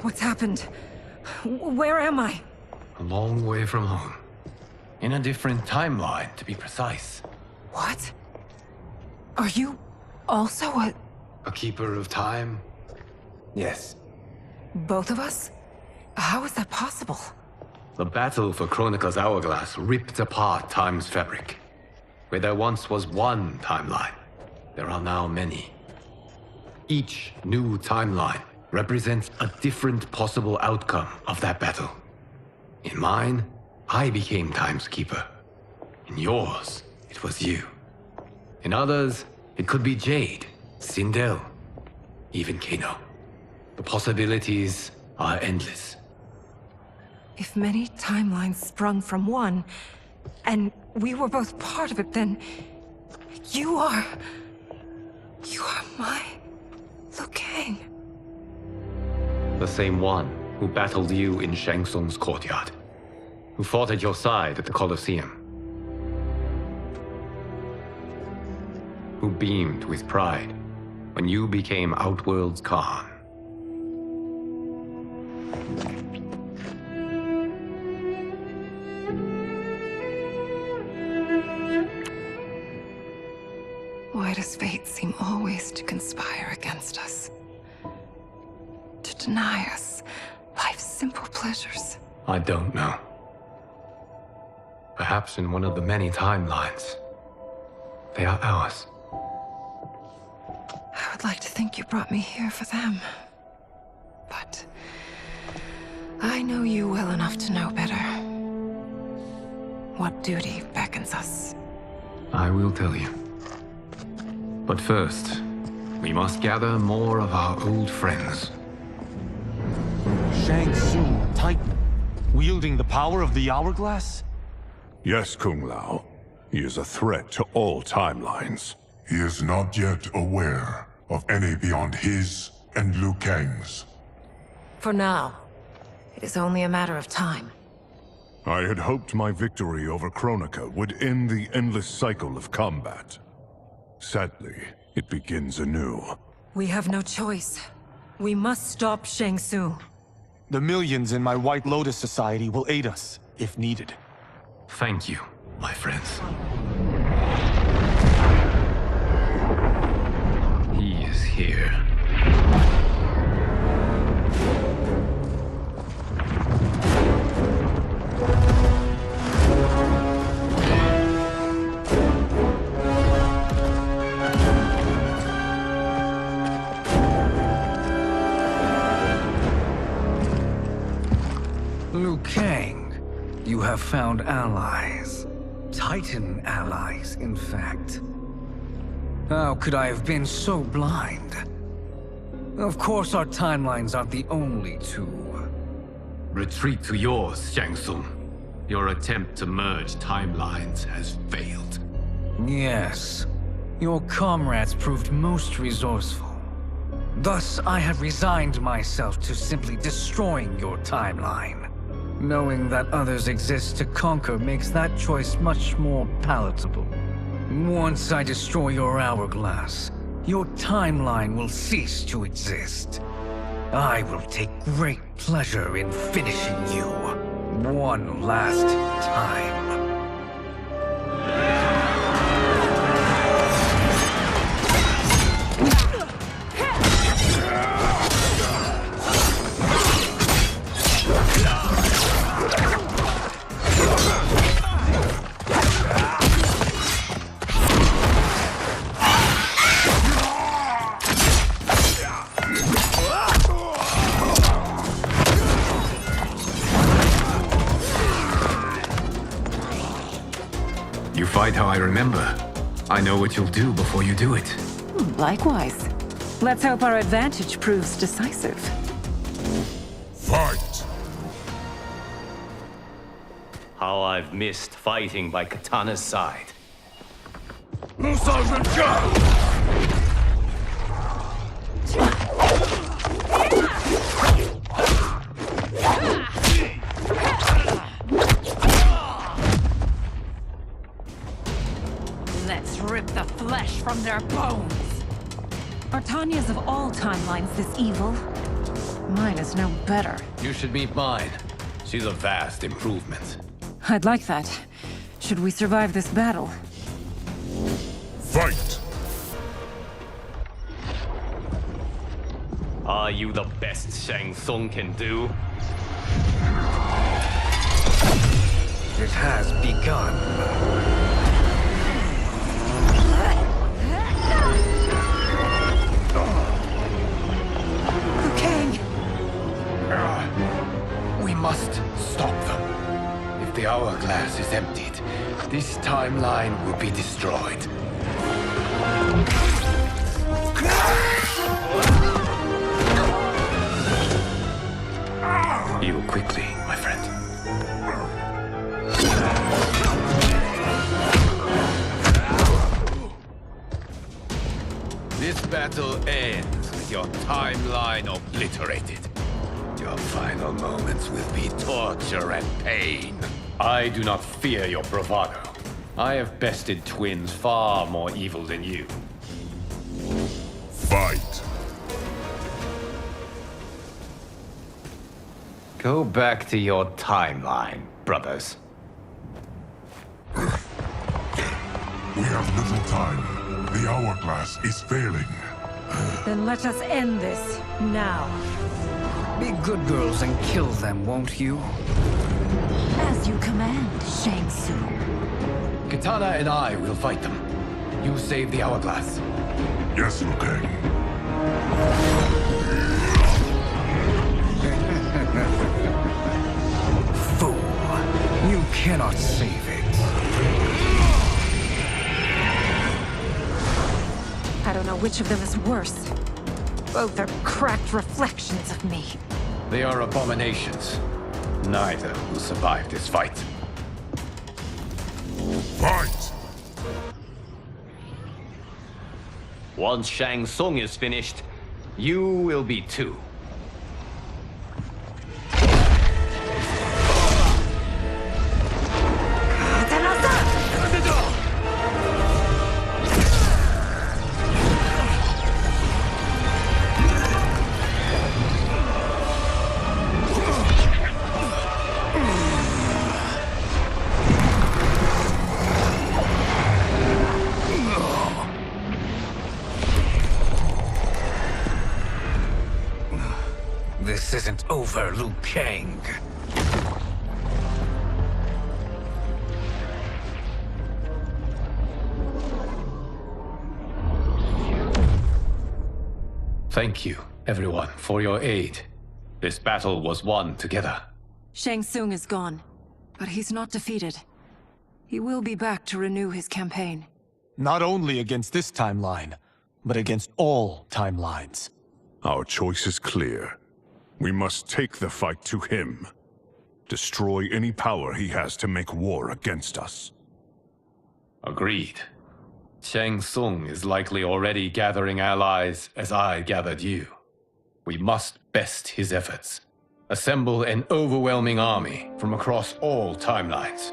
What's happened? Where am I? A long way from home. In a different timeline, to be precise. What? Are you also a keeper of time? Yes. both of us? How is that possible? The battle for Chronica's hourglass ripped apart time's fabric. Where there once was one timeline, there are now many. Each new timeline represents a different possible outcome of that battle. In mine, I became Time's Keeper. In yours, it was you. In others, it could be Jade, Sindel, even Kano. The possibilities are endless. If many timelines sprung from one, and we were both part of it, then you are my Liu Kang. The same one who battled you in Shang Tsung's courtyard, who fought at your side at the Colosseum, who beamed with pride when you became Outworld's Khan. Why does fate seem always to conspire against us? To deny us life's simple pleasures? I don't know. Perhaps in one of the many timelines, they are ours. I would like to think you brought me here for them. But I know you well enough to know better. What duty beckons us? I will tell you. But first, we must gather more of our old friends. Shang Tsung, Titan, wielding the power of the hourglass? Yes, Kung Lao. He is a threat to all timelines. He is not yet aware of any beyond his and Liu Kang's. For now, it is only a matter of time. I had hoped my victory over Chronica would end the endless cycle of combat. Sadly, it begins anew. We have no choice. We must stop Shang Tsung. The millions in my White Lotus Society will aid us, if needed. Thank you, my friends. He is here. Liu Kang, you have found allies. Titan allies, in fact. How could I have been so blind? Of course our timelines aren't the only two. Retreat to yours, Shang Tsung. Your attempt to merge timelines has failed. Yes. Your comrades proved most resourceful. Thus, I have resigned myself to simply destroying your timeline. Knowing that others exist to conquer makes that choice much more palatable. Once I destroy your hourglass, your timeline will cease to exist. I will take great pleasure in finishing you one last time. You fight how I remember. I know what you'll do before you do it. Likewise. Let's hope our advantage proves decisive. Fight! How I've missed fighting by Katana's side. Let's rip the flesh from their bones. Are Tanya's of all timelines this evil? Mine is no better. You should meet mine. She's a vast improvement. I'd like that. Should we survive this battle? Fight! Are you the best Shang Tsung can do? It has begun. We must stop them. If the hourglass is emptied, this timeline will be destroyed. Heal quickly, my friend. This battle ends with your timeline obliterated. Your final moments will be torture and pain. I do not fear your bravado. I have bested twins far more evil than you. Fight! Go back to your timeline, brothers. We have little time. The hourglass is failing. Then let us end this, now. Be good girls and kill them, won't you? As you command, Shang Tsung. Katana and I will fight them. You save the hourglass. Yes, Liu Kang. Fool. You cannot save it. I don't know which of them is worse. Both are cracked reflections of me. They are abominations. Neither will survive this fight. Fight! Once Shang Tsung is finished, you will be too. This isn't over, Liu Kang. Thank you, everyone, for your aid. This battle was won together. Shang Tsung is gone, but he's not defeated. He will be back to renew his campaign. Not only against this timeline, but against all timelines. Our choice is clear. We must take the fight to him. Destroy any power he has to make war against us. Agreed. Shang Tsung is likely already gathering allies as I gathered you. We must best his efforts. Assemble an overwhelming army from across all timelines.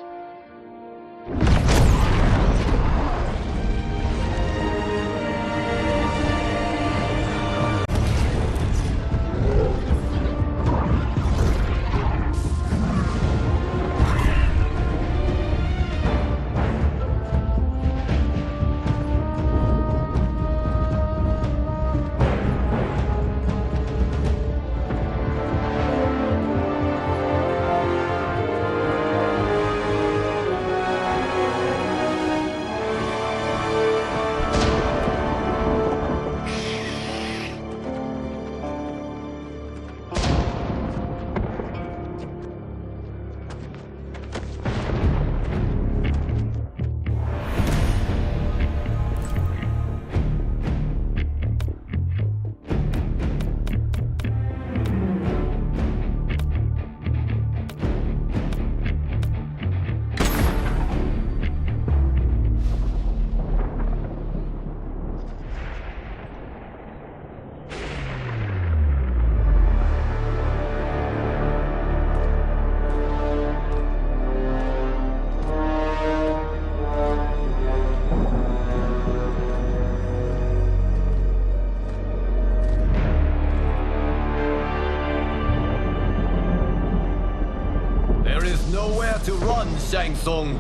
There is nowhere to run, Shang Tsung.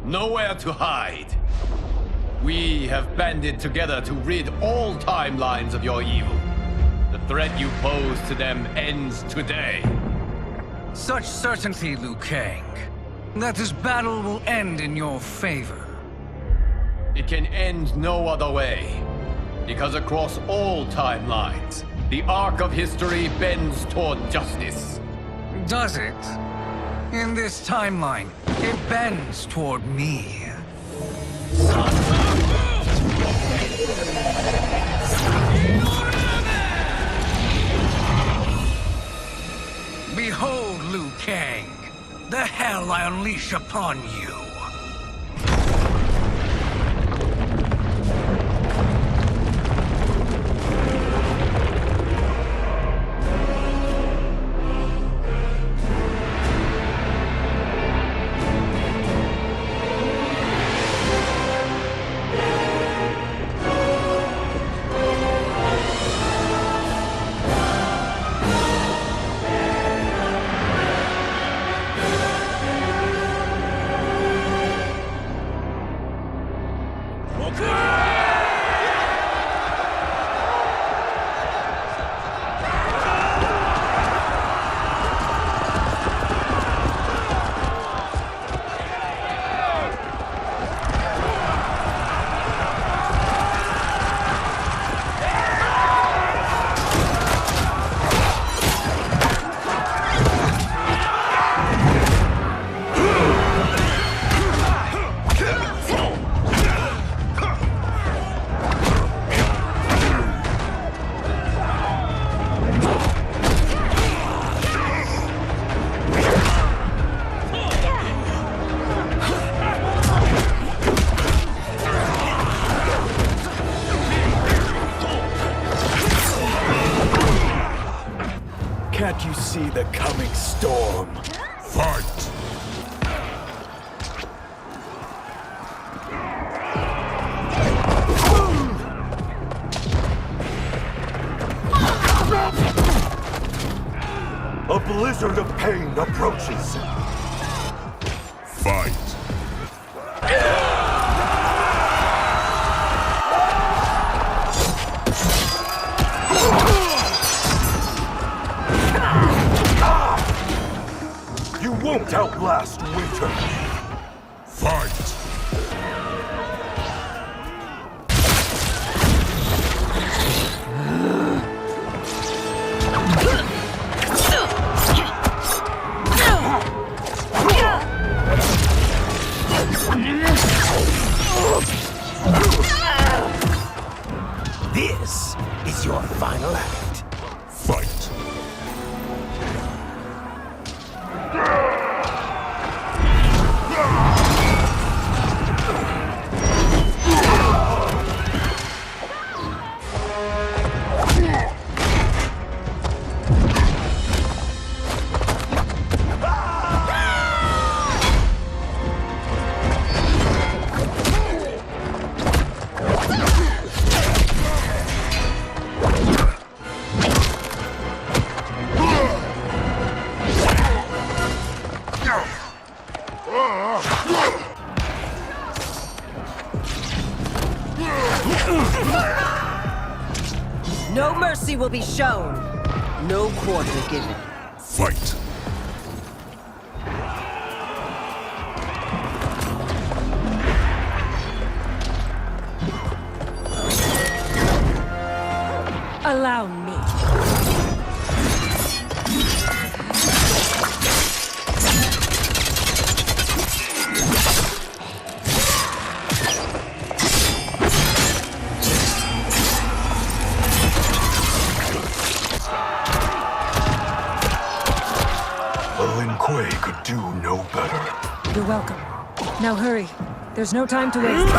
Nowhere to hide. We have banded together to rid all timelines of your evil. The threat you pose to them ends today. Such certainty, Liu Kang, that this battle will end in your favor. It can end no other way. Because across all timelines, the arc of history bends toward justice. Does it? In this timeline, it bends toward me. Behold, Liu Kang, the hell I unleash upon you. Can't you see the coming storm? Fight! A blizzard of pain approaches. Fight! You won't outlast winter. Fight! This is your final act. Fight! No mercy will be shown. No quarter given. Fight! Allow me. Quay could do no better. You're welcome. Now hurry. There's no time to waste.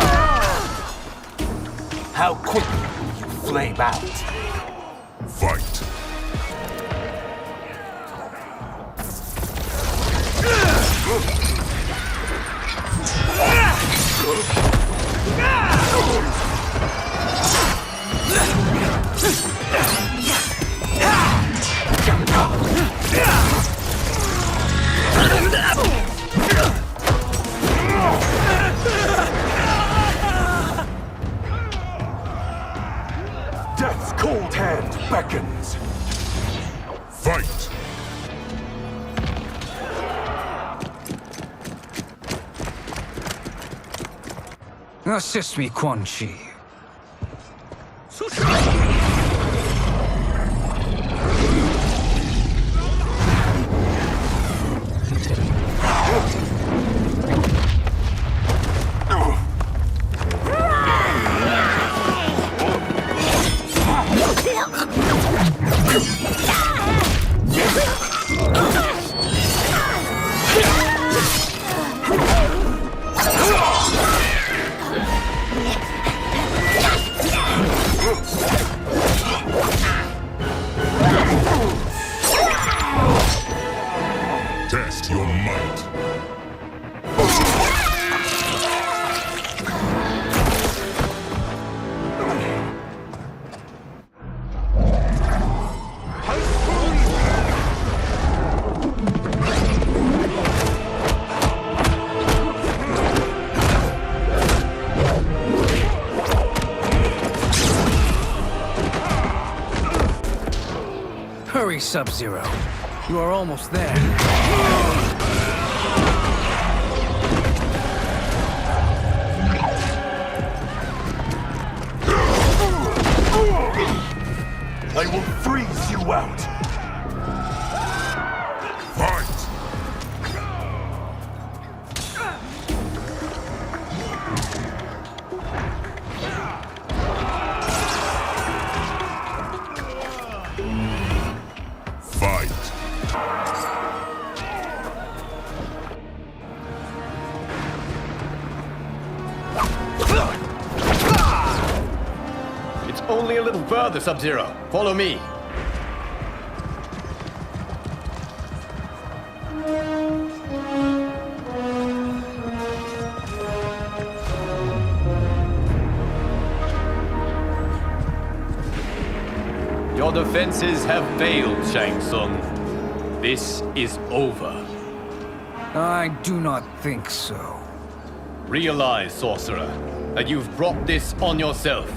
How quickly will you flame out? Fight! Assist me, Quan Chi. Test your might. Hurry, Sub-Zero. You are almost there. I will freeze you out! Fight! It's only a little further, Sub-Zero. Follow me. Your defenses have failed, Shang Tsung. This is over. I do not think so. Realize, Sorcerer, that you've brought this on yourself.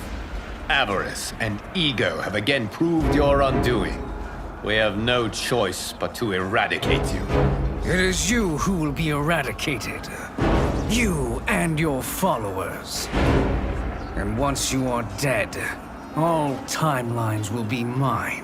Avarice and ego have again proved your undoing. We have no choice but to eradicate you. It is you who will be eradicated. You and your followers. And once you are dead, all timelines will be mine.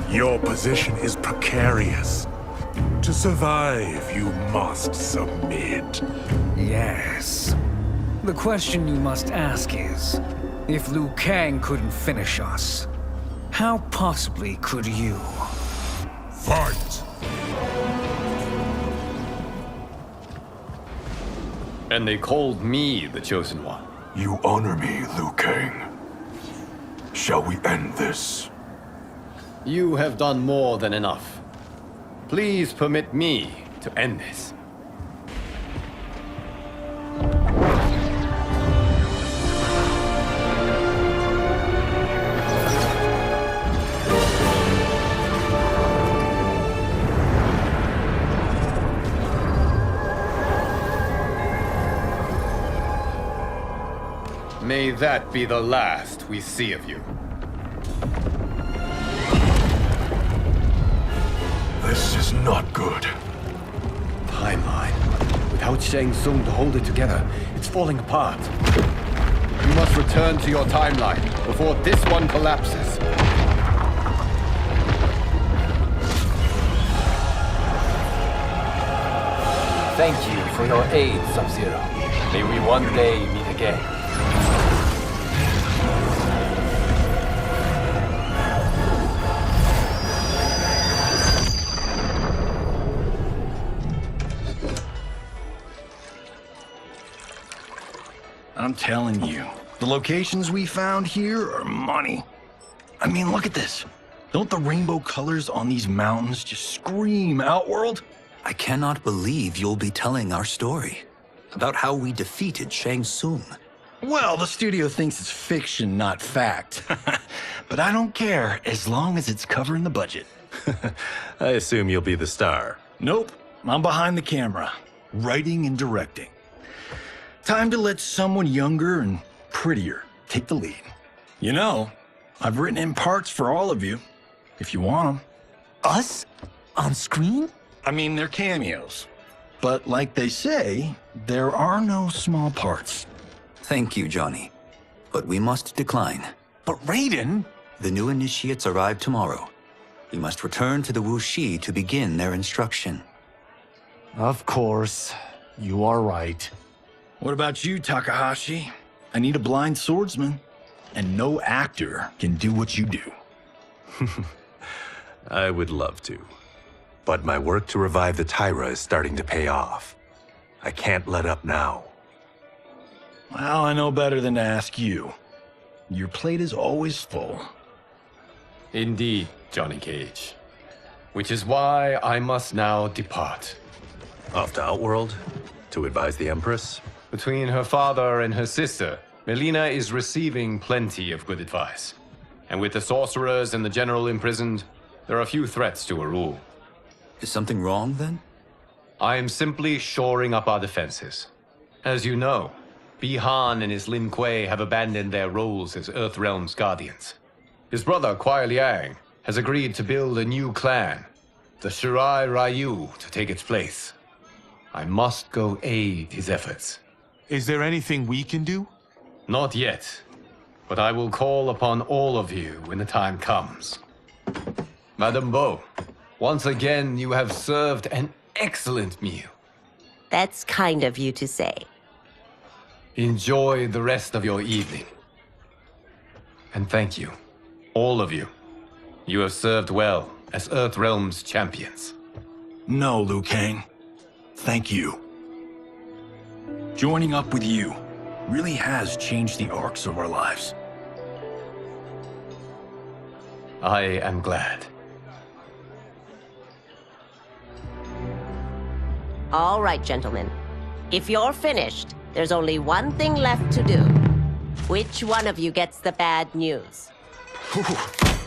Your position is precarious. To survive, you must submit. Yes. The question you must ask is, if Liu Kang couldn't finish us, how possibly could you? Fight! And they called me the Chosen One. You honor me, Liu Kang. Shall we end this? You have done more than enough. Please permit me to end this. May that be the last we see of you. This is not good. Timeline. Without allowed Shang Tsung to hold it together. It's falling apart. You must return to your timeline before this one collapses. Thank you for your aid, Sub-Zero. May we one day meet again. I'm telling you, the locations we found here are money. I mean, look at this. Don't the rainbow colors on these mountains just scream Outworld? I cannot believe you'll be telling our story about how we defeated Shang Tsung. Well, the studio thinks it's fiction, not fact. But I don't care, as long as it's covering the budget. I assume you'll be the star. Nope, I'm behind the camera, writing and directing. Time to let someone younger and prettier take the lead. You know, I've written in parts for all of you, if you want them. Us? On screen? I mean, they're cameos. But like they say, there are no small parts. Thank you, Johnny. But we must decline. But Raiden? The new initiates arrive tomorrow. We must return to the Wuxi to begin their instruction. Of course. You are right. What about you, Takahashi? I need a blind swordsman, and no actor can do what you do. I would love to. But my work to revive the Tyra is starting to pay off. I can't let up now. Well, I know better than to ask you. Your plate is always full. Indeed, Johnny Cage. Which is why I must now depart. Off to Outworld? To advise the Empress? Between her father and her sister, Melina is receiving plenty of good advice. And with the sorcerers and the general imprisoned, there are few threats to her rule. Is something wrong, then? I am simply shoring up our defenses. As you know, Bi-Han and his Lin Kuei have abandoned their roles as Earthrealm's guardians. His brother, Kuai Liang, has agreed to build a new clan, the Shirai Ryu, to take its place. I must go aid his efforts. Is there anything we can do? Not yet, but I will call upon all of you when the time comes. Madame Bo, once again you have served an excellent meal. That's kind of you to say. Enjoy the rest of your evening. And thank you, all of you. You have served well as Earthrealm's champions. No, Liu Kang. Thank you. Joining up with you really has changed the arcs of our lives. I am glad. All right, gentlemen. If you're finished, there's only one thing left to do. Which one of you gets the bad news?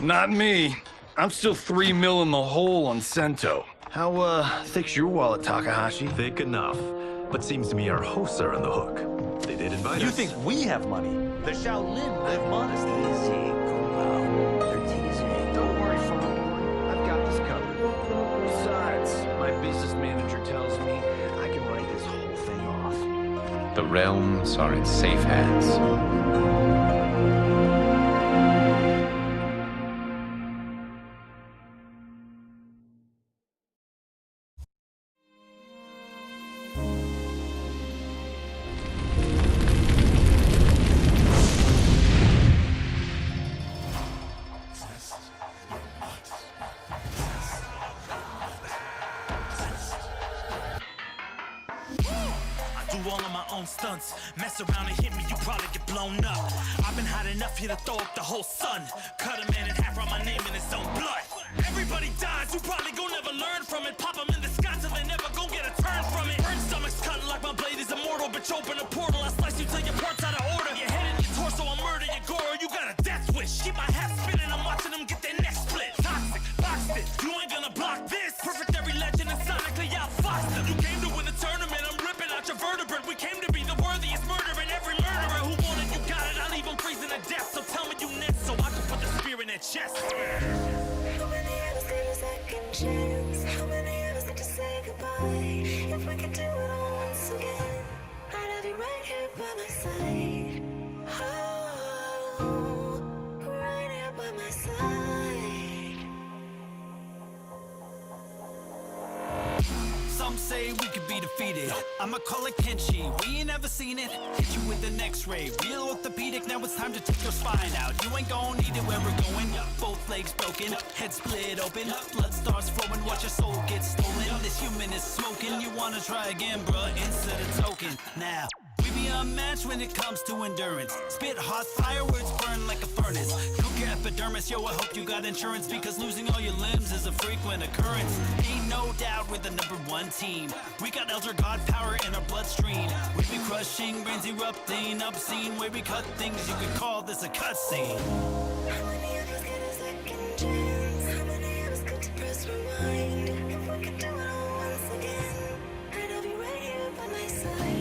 Not me. I'm still 3 mil in the hole on Sento. How, thick's your wallet, Takahashi? Thick enough. But seems to me our hosts are on the hook. They did invite us. You think we have money? The Shaolin live modestly. Easy, Kameo. They're teasing. Don't worry, Father. I've got this covered. Besides, my business manager tells me I can write this whole thing off. The realms are in safe hands. Stunts. Mess around and hit me, you probably get blown up. I've been hot enough here to throw up the whole sun. Cut a man in half, write my name in his own blood. Everybody dies, you probably gon' never learn from it. Pop them in the sky till they never gon' get a turn from it. Burn stomachs cutting like my blade is immortal. Bitch, open a portal, I slice you till your parts out of order. Your head and your torso, I murder your gore. You got a death wish. Keep my hat spinning, I'm watching them get their necks split. Toxic, boxed it, you ain't gonna block this. Perfect every legend and sonically outfoxed them. You came to win the tournament, I'm ripping out your vertebrae. We came to be the worthiest murdering every murderer who wanted you got it. I'll leave them freezing to death. So tell me you next so I can put the spear in their chest. How many of us need a second chance? How many of us need to say goodbye? If we could do it all once again. some say we could be defeated. I'ma call it Kenshi, we ain't never seen it. Hit you with an x-ray, real orthopedic. Now it's time to take your spine out. You ain't gon' need it where we're going. Both legs broken, head split open. Blood starts flowing, watch your soul get stolen. This human is smoking, you wanna try again, bruh, insert a token. Now we be unmatched when it comes to endurance. Spit hot fire, words burn like a furnace. Cook your epidermis, yo, I hope you got insurance, because losing all your limbs is a frequent occurrence. Ain't no doubt we're the #1 team. We got Elder God power in our bloodstream. We be crushing, brains erupting, obscene. Way we cut things, you could call this a cutscene. How many of us get a second chance? How many of us get to press rewind? If we could do it all once again, and I'll be right here by my side.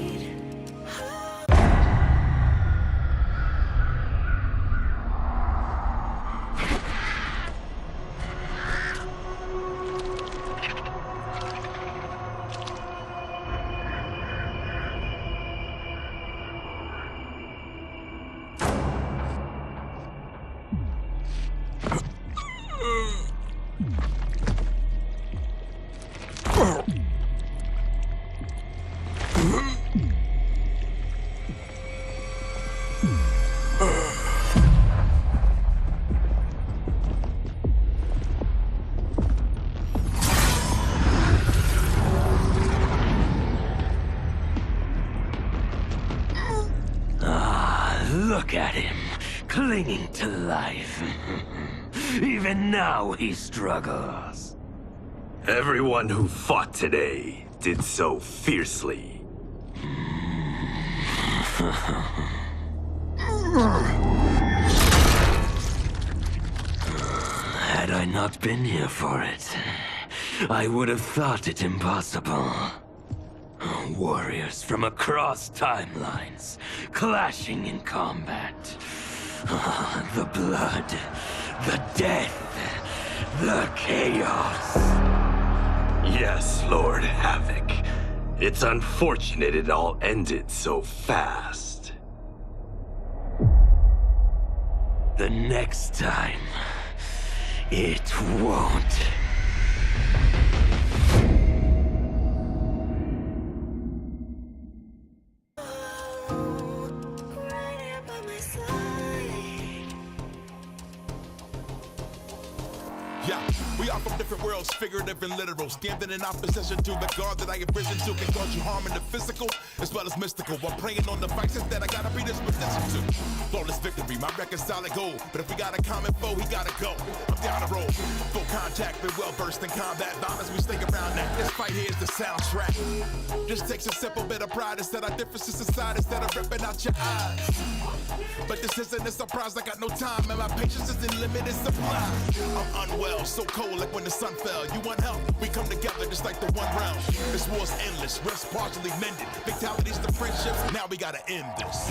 Look at him, clinging to life. Even now he struggles. Everyone who fought today did so fiercely. Had I not been here for it, I would have thought it impossible. Warriors from across timelines, clashing in combat. The blood, the death, the chaos. Yes, Lord Havoc. It's unfortunate it all ended so fast. The next time, it won't. Yeah, we are from different worlds, figurative and literal. Standing in opposition to the God that I have risen to can cause you harm in the physical as well as mystical. While praying on the vices that I gotta be disposition to. Flawless victory, my record's solid gold. But if we got a common foe, he gotta go. I'm down the road, full contact, been well versed in combat. Violence, we stick around that. This fight here is the soundtrack. Just takes a simple bit of pride instead of differences aside, instead of ripping out your eyes. But this isn't a surprise, I got no time, and my patience is in limited supply. I'm unwell, so cold like when the sun fell. You want help? We come together just like the one round. This war's endless, rest partially mended. Fatalities to friendships, now we gotta end this.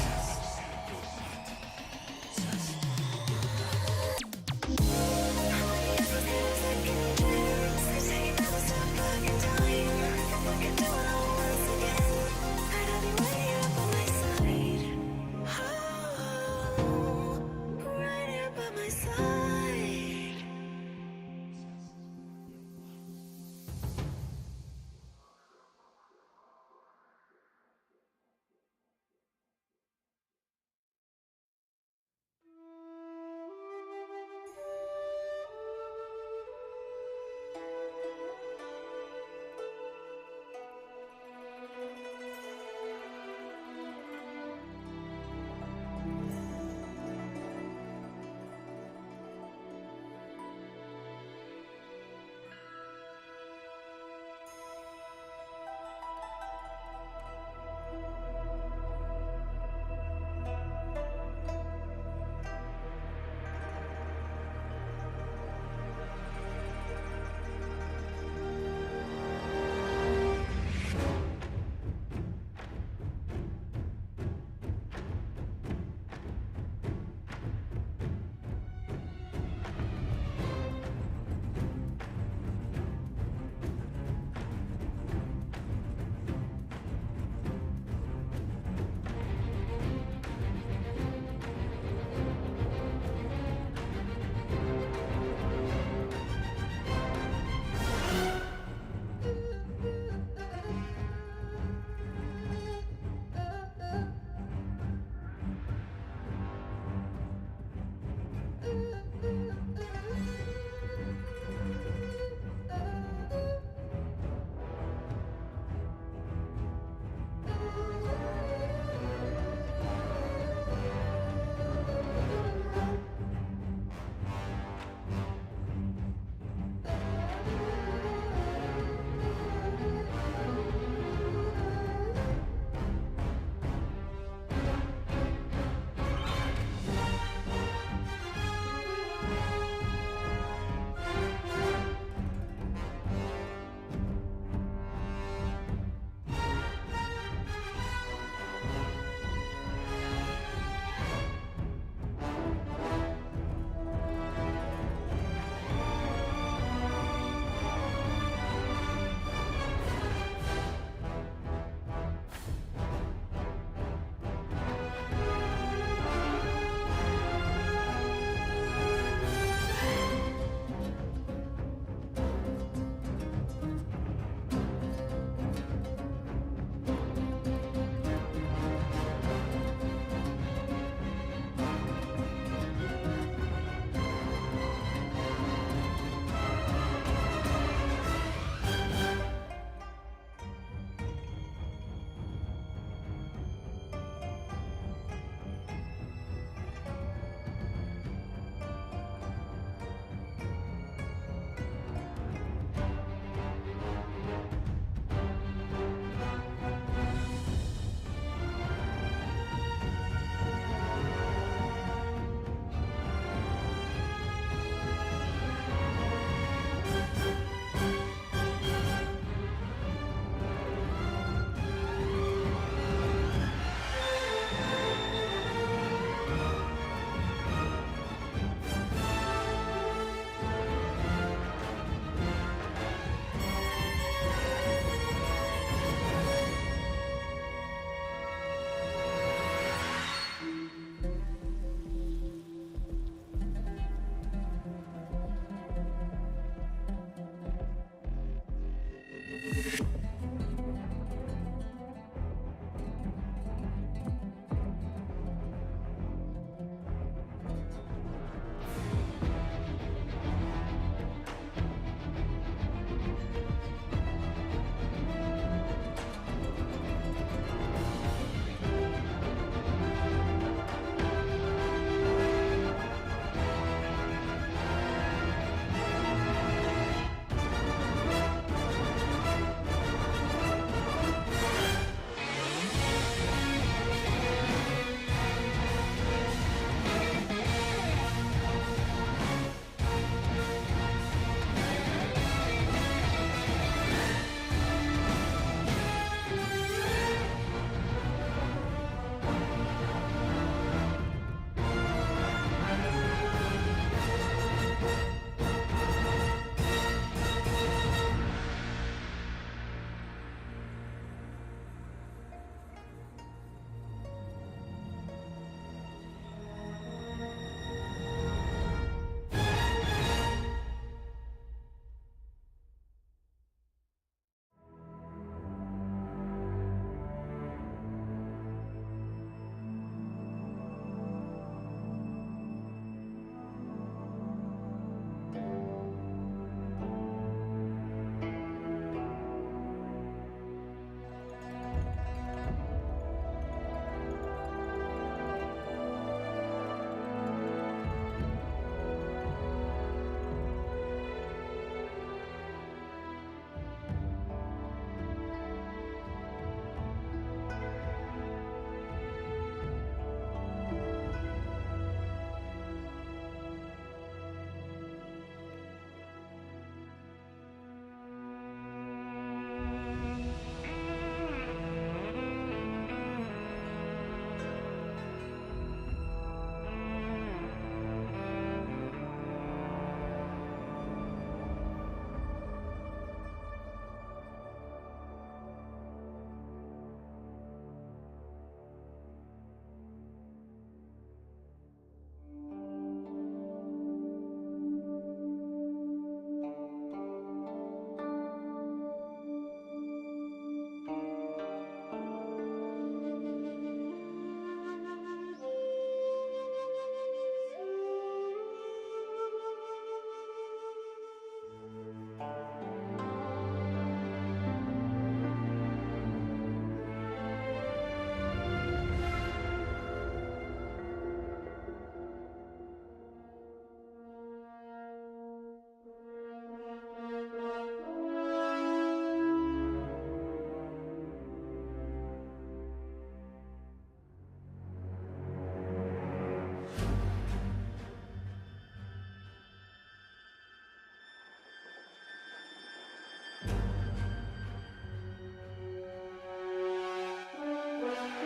Thank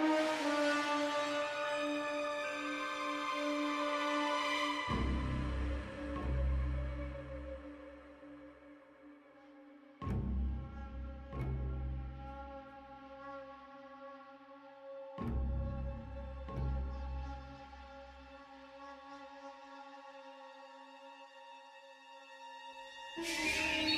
you.